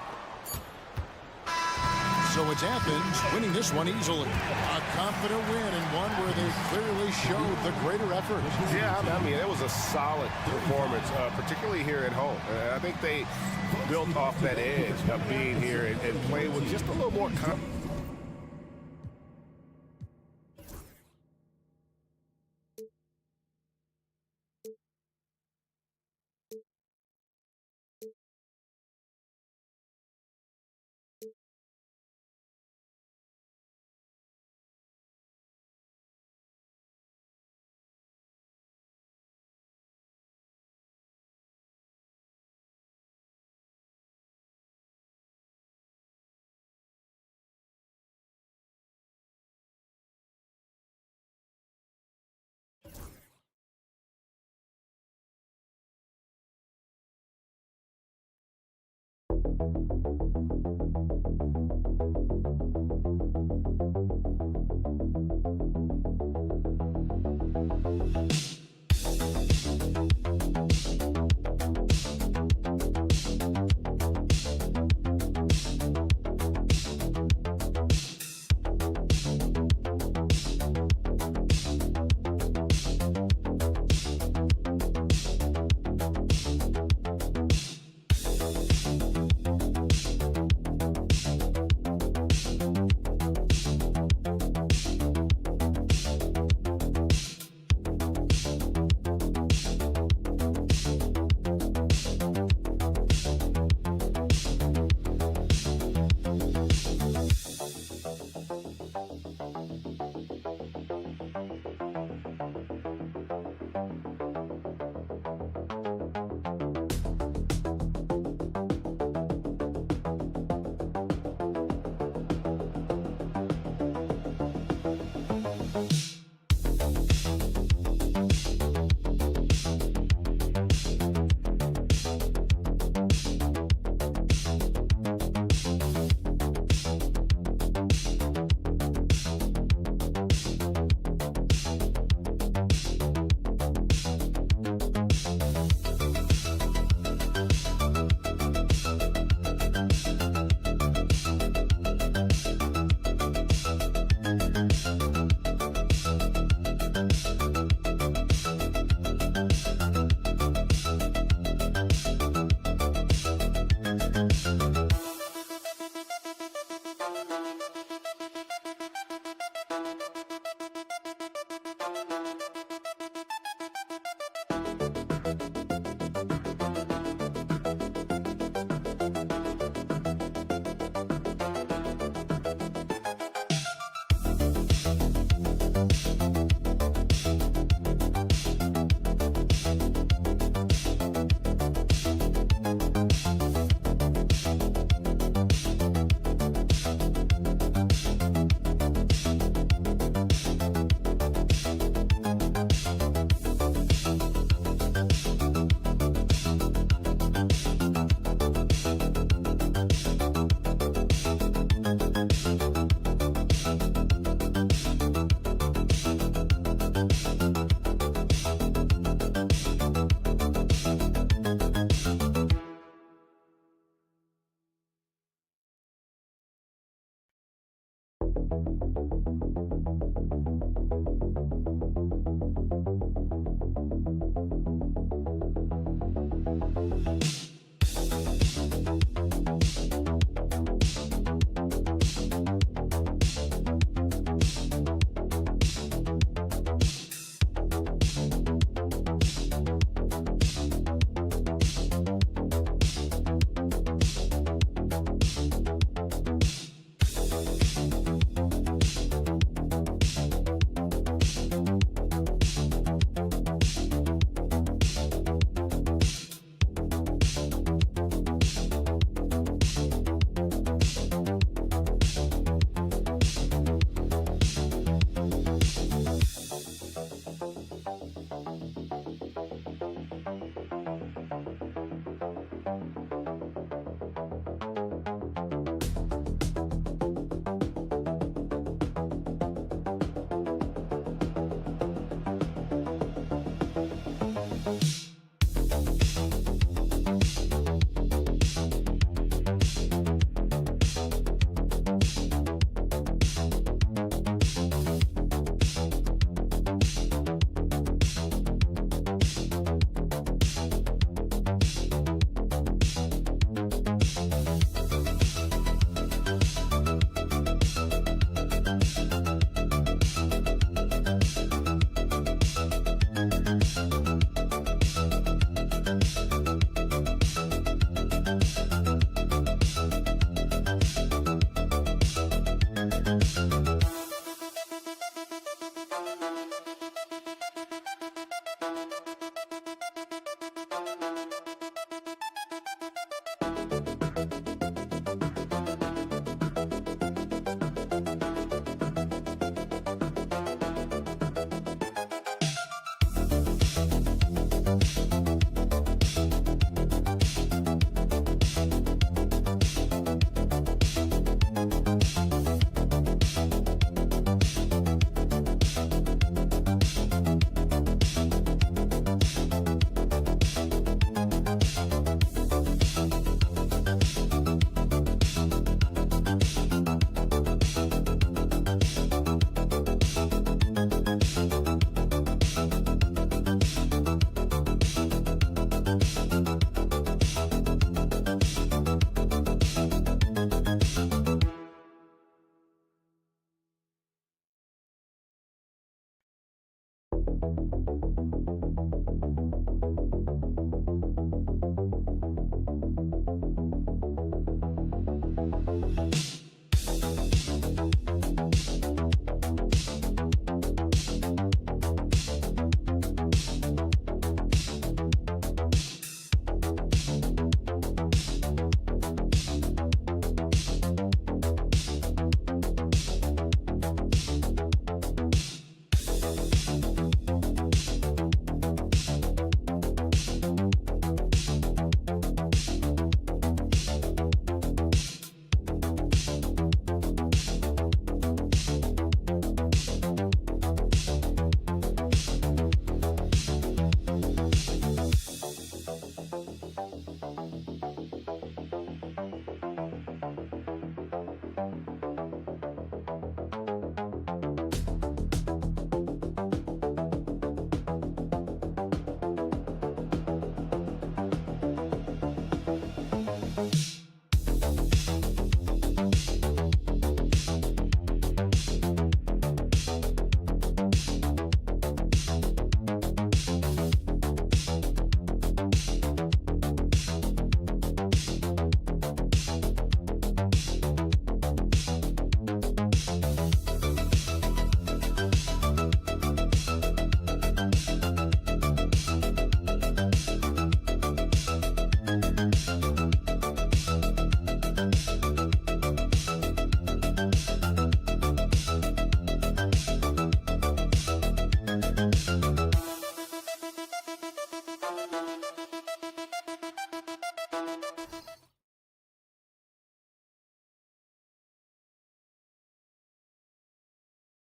So it's Athens winning this one easily. A confident win and one where they clearly showed the greater effort. Yeah, I mean, it was a solid performance, particularly here at home. I think they built off that edge of being here and played with just a little more confidence.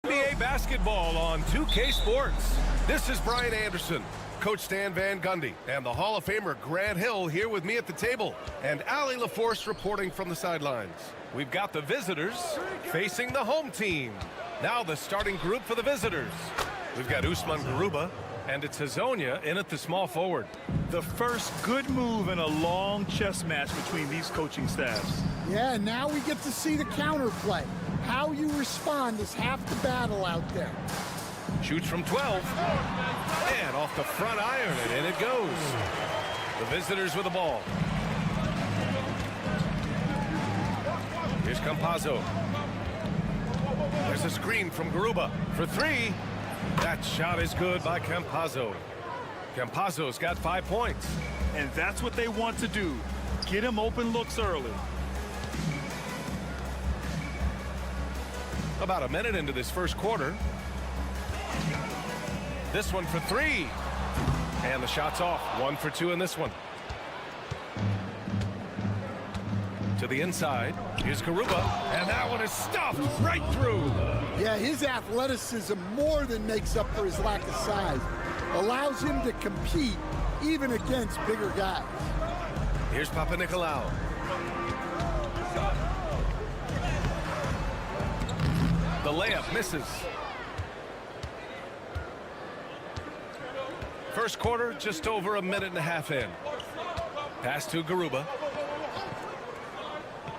NBA basketball on 2K Sports. This is Brian Anderson, Coach Stan Van Gundy, and the Hall of Famer Grant Hill here with me at the table, and Ali LaForce reporting from the sidelines. We've got the visitors facing the home team. Now the starting group for the visitors. We've got Usman Garuba, and it's Hazonia in at the small forward. The first good move in a long chess match between these coaching staffs. Yeah, now we get to see the counterplay. How you respond is half the battle out there. Shoots from 12. And off the front iron, and in it goes. The visitors with the ball. Here's Campazzo. There's a screen from Garuba for 3. That shot is good by Campazzo. Campazzo's got 5 points. And that's what they want to do. Get him open looks early. About a minute into this first quarter. This one for 3. And the shot's off. 1 for 2 in this one. To the inside. Here's Garuba. And that one is stuffed right through. Yeah, his athleticism more than makes up for his lack of size. Allows him to compete even against bigger guys. Here's Papanikolaou. The layup misses. First quarter, just over a minute and a half in. Pass to Garuba.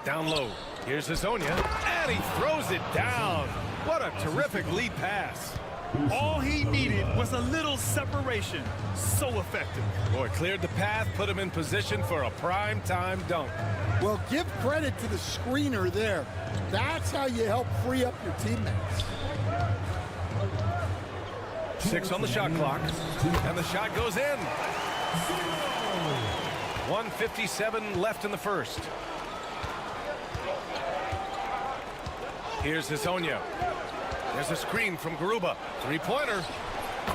Down low. Here's Hazonia. And he throws it down. What a terrific lead pass. All he needed was a little separation. So effective. Boy, cleared the path, put him in position for a prime-time dunk. Well, give credit to the screener there. That's how you help free up your teammates. 6 on the shot clock, and the shot goes in. 1:57 left in the first. Here's Hazonia. There's a screen from Garuba. 3-pointer.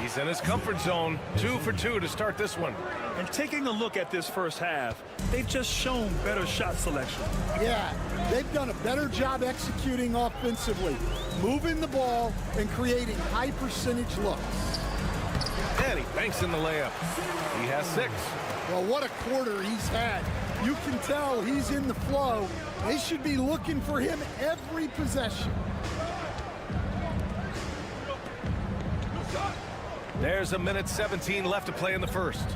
He's in his comfort zone. 2 for 2 to start this one. And taking a look at this first half, they've just shown better shot selection. Yeah, they've done a better job executing offensively, moving the ball and creating high percentage looks. And he banks in the layup. He has 6. Well, what a quarter he's had. You can tell he's in the flow. They should be looking for him every possession. There's a minute 17 left to play in the first.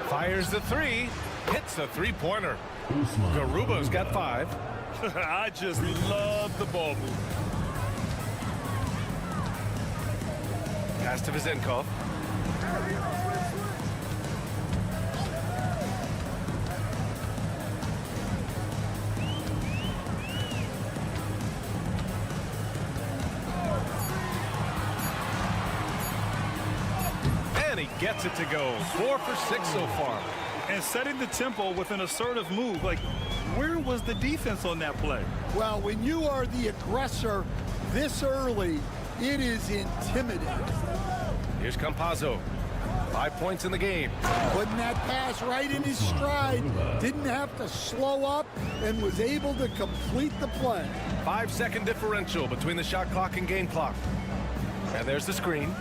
Fires the 3. Hits a 3-pointer. Garuba's got 5. I just love the ball move. Pass to Vizenkov. And he gets it to go. 4 for 6 so far. And setting the tempo with an assertive move. Like, where was the defense on that play? Well, when you are the aggressor this early, it is intimidating. Here's Campazzo. 5 points in the game. Putting that pass right in his stride. Didn't have to slow up and was able to complete the play. 5-second differential between the shot clock and game clock. And there's the screen.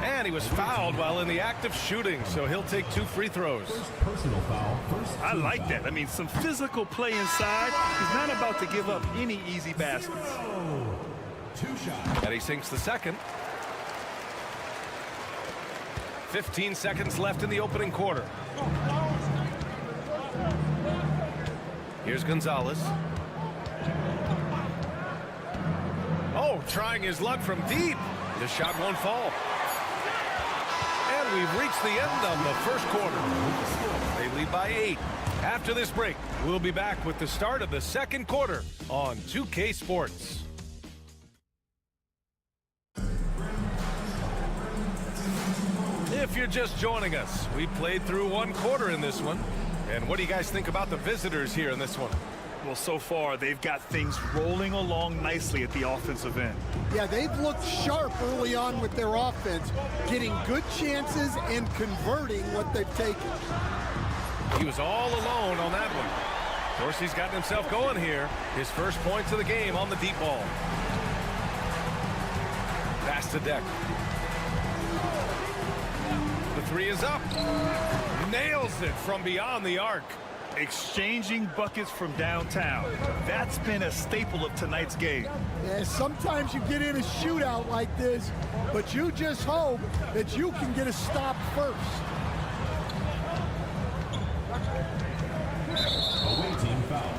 And he was fouled while in the act of shooting, so he'll take 2 free throws. Personal foul. I like that. I mean, some physical play inside. He's not about to give up any easy baskets. 2 shots. And he sinks the second. 15 seconds left in the opening quarter. Here's Gonzalez. Oh, trying his luck from deep. The shot won't fall. And we've reached the end of the first quarter. They lead by 8. After this break, we'll be back with the start of the second quarter on 2K Sports. If you're just joining us, we played through 1 quarter in this one. And what do you guys think about the visitors here in this one? Well, so far, they've got things rolling along nicely at the offensive end. Yeah, they've looked sharp early on with their offense, getting good chances and converting what they've taken. He was all alone on that one. Dorsey's gotten himself going here. His first points of the game on the deep ball. Pass to Deck. The three is up. Nails it from beyond the arc. Exchanging buckets from downtown. That's been a staple of tonight's game. Yeah, sometimes you get in a shootout like this, but you just hope that you can get a stop first. Away team foul.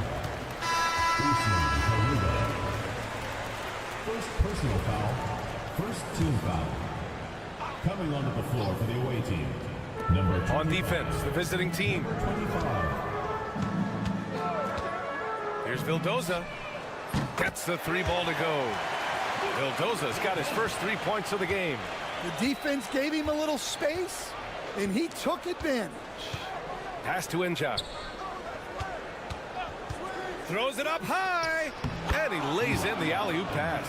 First personal foul. First team foul. Coming onto the floor for the away team. Number 25. On defense, the visiting team. 25. Here's Vildoza. Gets the three ball to go. Vildoza's got his first 3 points of the game. The defense gave him a little space, and he took advantage. Pass to Injak. Throws it up high, and he lays in the alley-oop pass.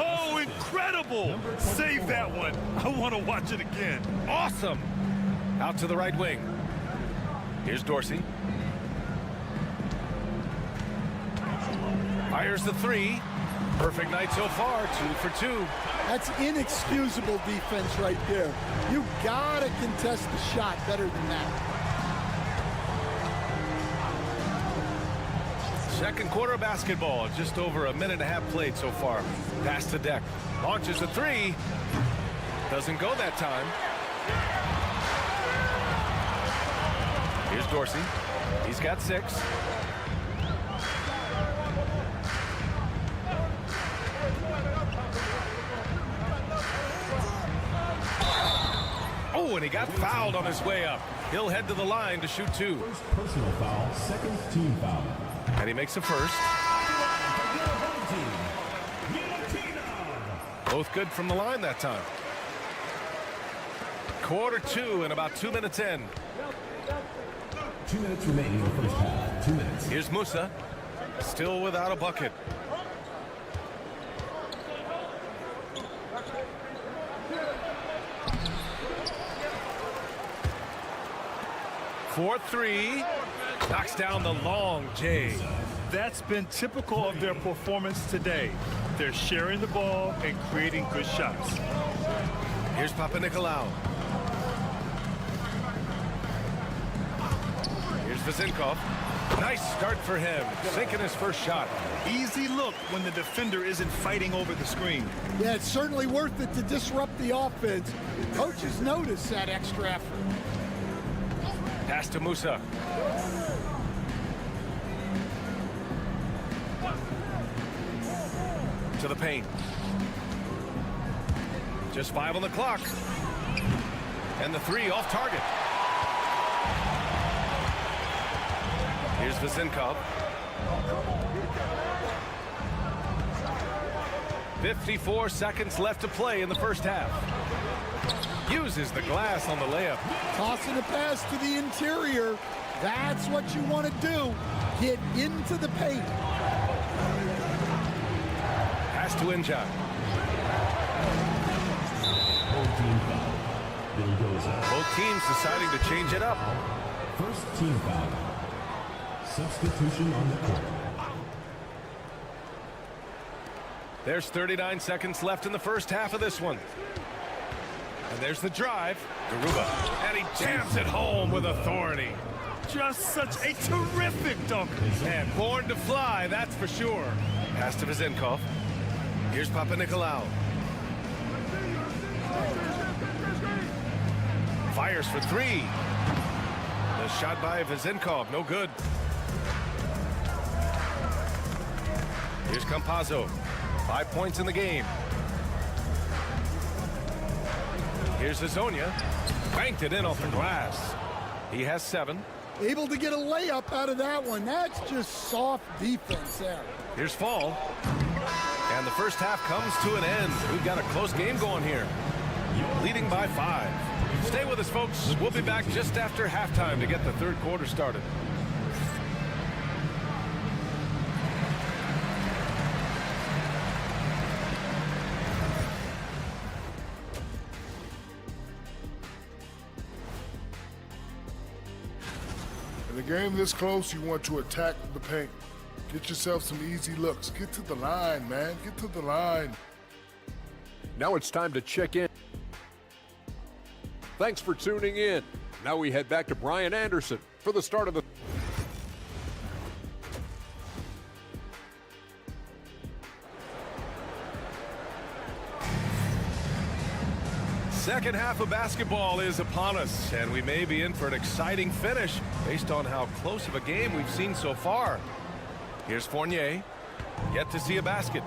Oh, incredible! Save that one. I want to watch it again. Awesome. Out to the right wing. Here's Dorsey. Fires the three. Perfect night so far, 2 for 2. That's inexcusable defense right there. You gotta contest the shot better than that. Second quarter basketball, just over a minute and a half played so far. Pass to Deck. Launches a three. Doesn't go that time. Here's Dorsey. He's got 6. Oh, and he got fouled on his way up. He'll head to the line to shoot 2. First personal foul. Second team foul. And he makes a first. Both good from the line that time. Quarter 2 and about 2 minutes in. 2 minutes remaining in the first half. 2 minutes. Here's Musa. Still without a bucket. For 3. Knocks down the long J. That's been typical of their performance today. They're sharing the ball and creating good shots. Here's Papanikolaou. Here's Vezinkov. Nice start for him, sinking his first shot. Easy look when the defender isn't fighting over the screen. Yeah, it's certainly worth it to disrupt the offense. Coaches notice that extra effort. Pass to Musa. To the paint. Just 5 on the clock. And the 3 off target. Here's Vezinkov. 54 seconds left to play in the first half. Uses the glass on the layup. Tossing a pass to the interior. That's what you want to do. Get into the paint. Pass to Injak. Both teams deciding to change it up. First team foul. Substitution on the court. There's 39 seconds left in the first half of this one. And there's the drive. Garuba. And he jams it home with authority. Just such a terrific dunk. And born to fly, that's for sure. Pass to Vezinkov. Here's Papanikolaou. Fires for 3. The shot by Vezinkov, no good. Here's Campazzo. 5 points in the game. Here's Hazonia. Banked it in off the glass. He has 7. Able to get a layup out of that one. That's just soft defense there. Here's Fall. And the first half comes to an end. We've got a close game going here. Leading by 5. Stay with us, folks. We'll be back just after halftime to get the third quarter started. The game this close, you want to attack the paint. Get yourself some easy looks. Get to the line, man. Get to the line. Now it's time to check in. Thanks for tuning in. Now we head back to Brian Anderson for the start of the... Second half of basketball is upon us, and we may be in for an exciting finish based on how close of a game we've seen so far. Here's Fournier, yet to see a basket.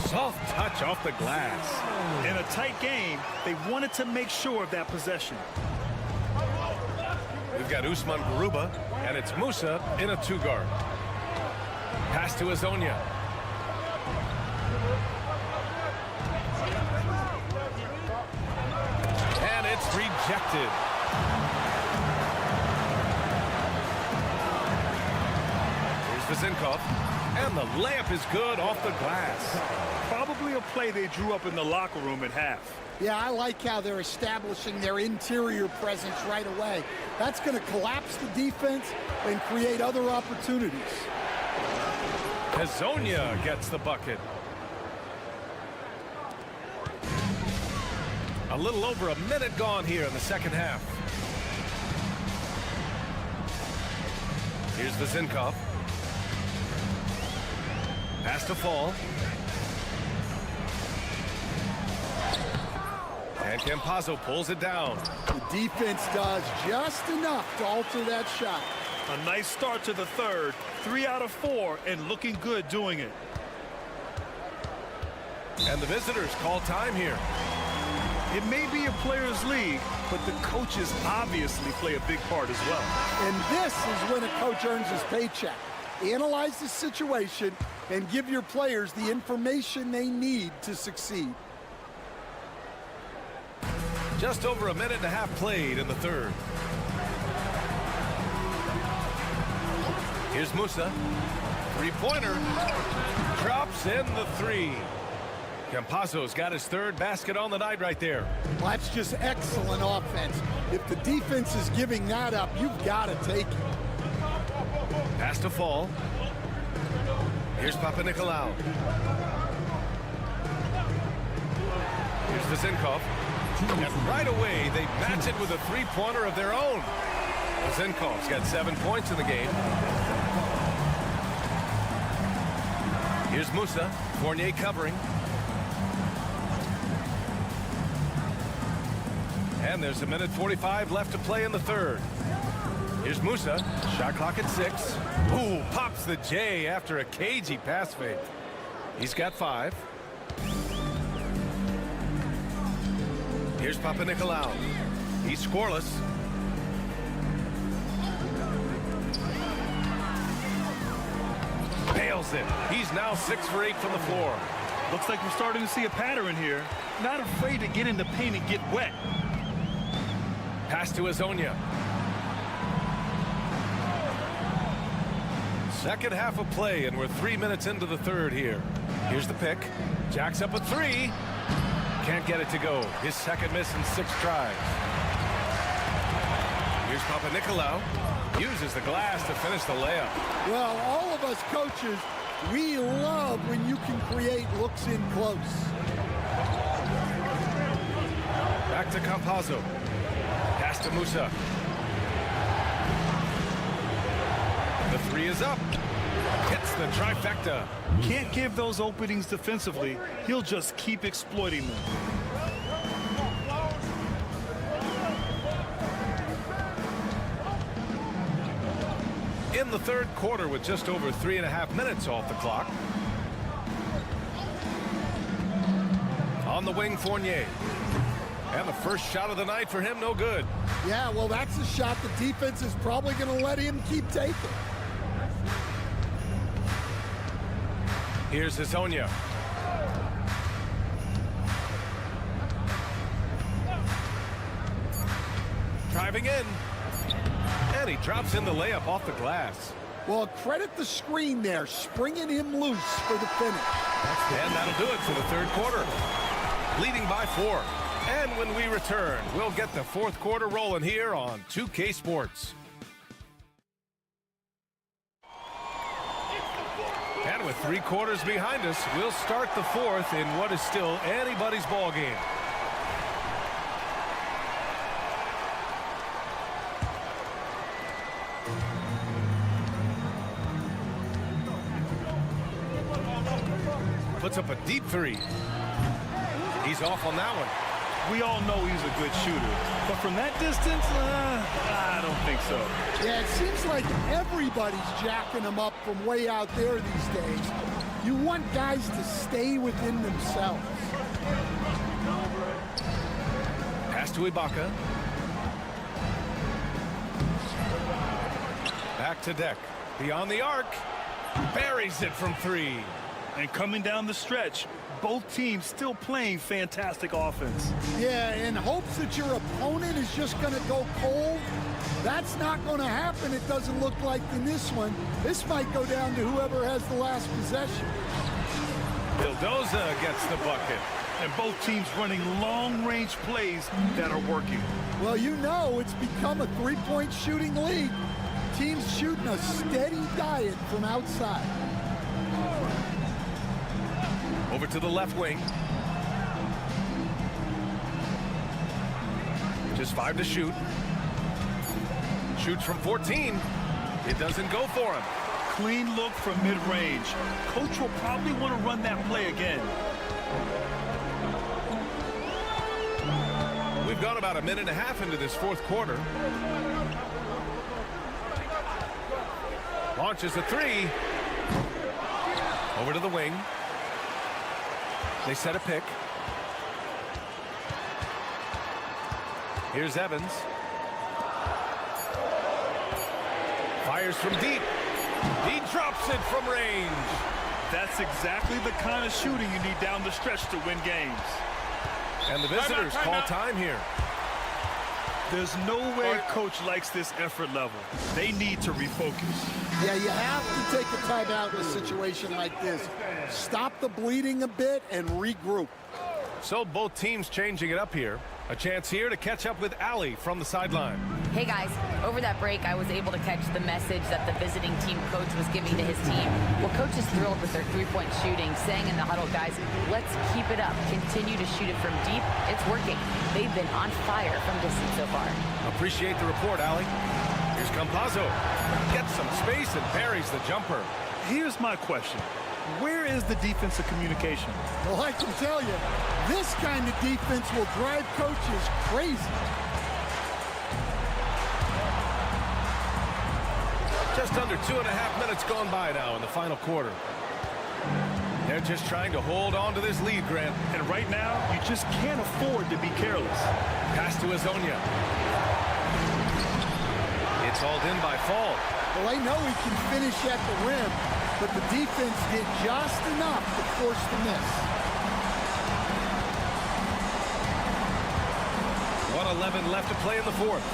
Soft touch off the glass. In a tight game, they wanted to make sure of that possession. We've got Usman Garuba, and it's Musa in a two-guard. Pass to Azonia. And it's rejected. Here's Vizinkov, and the layup is good off the glass. Probably a play they drew up in the locker room at half. Yeah, I like how they're establishing their interior presence right away. That's going to collapse the defense and create other opportunities. Azonia gets the bucket. A little over a minute gone here in the second half. Here's Vizinkov. Pass to Fall. And Campazzo pulls it down. The defense does just enough to alter that shot. A nice start to the third. 3 out of 4 and looking good doing it. And the visitors call time here. It may be a players' league, but the coaches obviously play a big part as well. And this is when a coach earns his paycheck. Analyze the situation and give your players the information they need to succeed. Just over a minute and a half played in the third. Here's Musa. Three-pointer. Drops in the three. Campazzo's got his third basket on the night right there. Well, that's just excellent offense. If the defense is giving that up, you've got to take it. Pass to Fall. Here's Papanikolaou. Here's Vizinkov. And right away, they match it with a three-pointer of their own. Vizinkov's got 7 points in the game. Here's Musa. Fournier covering. And there's 1:45 left to play in the third. Here's Musa. Shot clock at 6. Ooh, pops the J after a cagey pass fake. He's got 5. Here's Papanikolaou. He's scoreless. Nails it. He's now 6 for 8 from the floor. Looks like we're starting to see a pattern here. Not afraid to get in the paint and get wet. Pass to Azonia. Second half of play, and we're 3 minutes into the third here. Here's the pick. Jacks up a 3. Can't get it to go. His second miss in 6 tries. Here's Papanikolaou. Uses the glass to finish the layup. Well, all of us coaches, we love when you can create looks in close. Back to Campazzo. Pass to Musa. The 3 is up. Hits the trifecta. Can't give those openings defensively. He'll just keep exploiting them. In the third quarter with just over 3.5 minutes off the clock. On the wing, Fournier. And the first shot of the night for him, no good. Yeah, well, that's a shot the defense is probably going to let him keep taking. Here's Azonia. Driving in. And he drops in the layup off the glass. Well, credit the screen there, springing him loose for the finish. And that'll do it for the third quarter. Leading by 4. And when we return, we'll get the fourth quarter rolling here on 2K Sports. And with 3 quarters behind us, we'll start the fourth in what is still anybody's ball game. Puts up a deep 3. He's off on that one. We all know he's a good shooter, but from that distance, I don't think so. Yeah, it seems like everybody's jacking him up from way out there these days. You want guys to stay within themselves. Pass to Ibaka. Back to Deck. Beyond the arc. Buries it from 3. And coming down the stretch, both teams still playing fantastic offense. Yeah, in hopes that your opponent is just going to go cold. That's not going to happen, it doesn't look like in this one. This might go down to whoever has the last possession. Vildoza gets the bucket. And both teams running long-range plays that are working. Well, you know it's become a three-point shooting league. Teams shooting a steady diet from outside. Over to the left wing. Just 5 to shoot. Shoots from 14. It doesn't go for him. Clean look from mid-range. Coach will probably want to run that play again. We've gone about a minute and a half into this fourth quarter. Launches a 3. Over to the wing. They set a pick. Here's Evans. Fires from deep. He drops it from range. That's exactly the kind of shooting you need down the stretch to win games. And the visitors call time here. There's no way coach likes this effort level. They need to refocus. Yeah, you have to take a timeout in a situation like this. Stop the bleeding a bit and regroup. So both teams changing it up here. A chance here to catch up with Allie from the sideline. Hey guys, over that break I was able to catch the message that the visiting team coach was giving to his team. Well, coach is thrilled with their three-point shooting, saying in the huddle, guys, let's keep it up. Continue to shoot it from deep. It's working. They've been on fire from distance so far. Appreciate the report, Allie. Here's Campazzo. Gets some space and buries the jumper. Here's my question. Where is the defensive communication? Well, I can tell you, this kind of defense will drive coaches crazy. Just under 2.5 minutes gone by now in the final quarter. They're just trying to hold on to this lead, Grant. And right now, you just can't afford to be careless. Pass to Azonia. It's hauled in by Fall. Well, they know he can finish at the rim, but the defense did just enough to force the miss. 1:11 left to play in the fourth.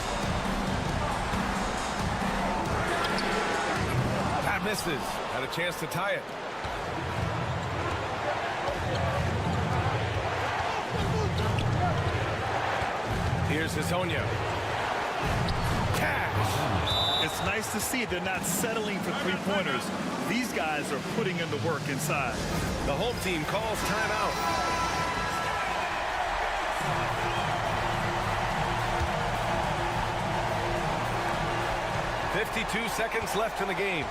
That misses. Had a chance to tie it. Here's Azonia. Cash. It's nice to see they're not settling for three-pointers. These guys are putting in the work inside. The home team calls timeout. .52 seconds left in the game.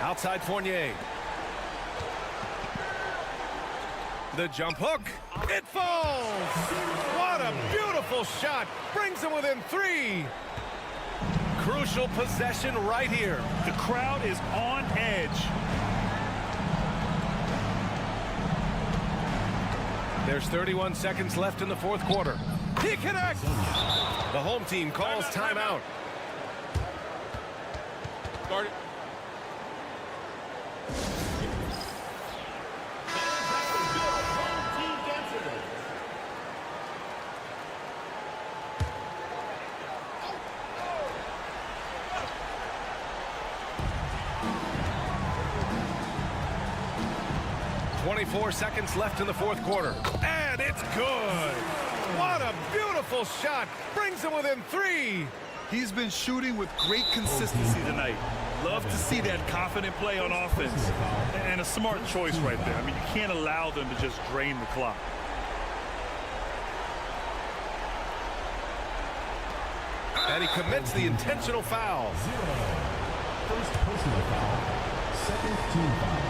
Outside Fournier. The jump hook. It falls. What a beautiful shot. Brings them within 3. Crucial possession right here. The crowd is on edge. There's 31 seconds left in the fourth quarter. He connects. The home team calls timeout. Guard it. 24 seconds left in the fourth quarter. And it's good. What a beautiful shot. Brings them within 3. He's been shooting with great consistency tonight. Love to see that confident play on offense. And a smart choice right there. I mean, you can't allow them to just drain the clock. And he commits the intentional foul. First personal foul. Second team foul.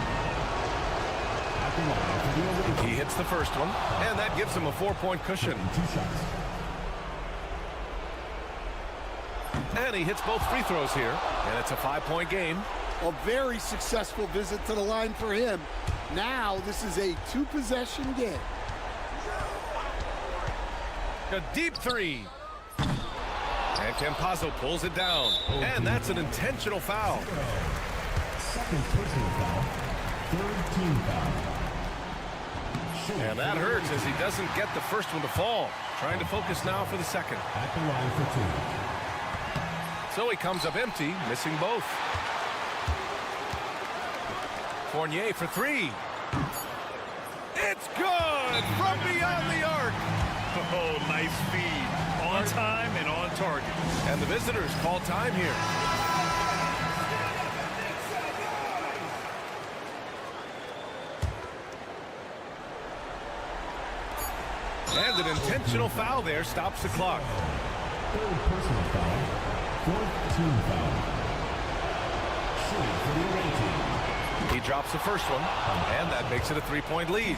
At the line for the Olympiacos. He hits the first one, and that gives him a 4-point cushion. 2 shots. And he hits both free throws here, and it's a 5-point game. A very successful visit to the line for him. Now this is a 2-possession game. A deep 3. And Campazzo pulls it down. And that's an intentional foul. Second personal foul. Third team foul. And that hurts as he doesn't get the first one to fall. Trying to focus now for the second. At the line for 2. So he comes up empty, missing both. Fournier for 3. It's good from beyond the arc. Oh, nice feed. On time and on target. And the visitors call time here. And an intentional foul there stops the clock. Third personal foul. Fourth team foul. Shooting for the away team. He drops the first one, and that makes it a 3-point lead.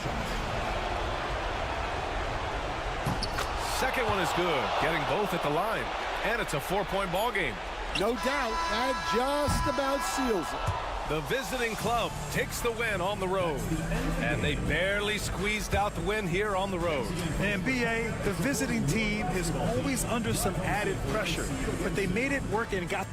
Second one is good, getting both at the line. And it's a 4-point ball game. No doubt, that just about seals it. The visiting club takes the win on the road. And they barely squeezed out the win here on the road. And BA, the visiting team is always under some added pressure, but they made it work and got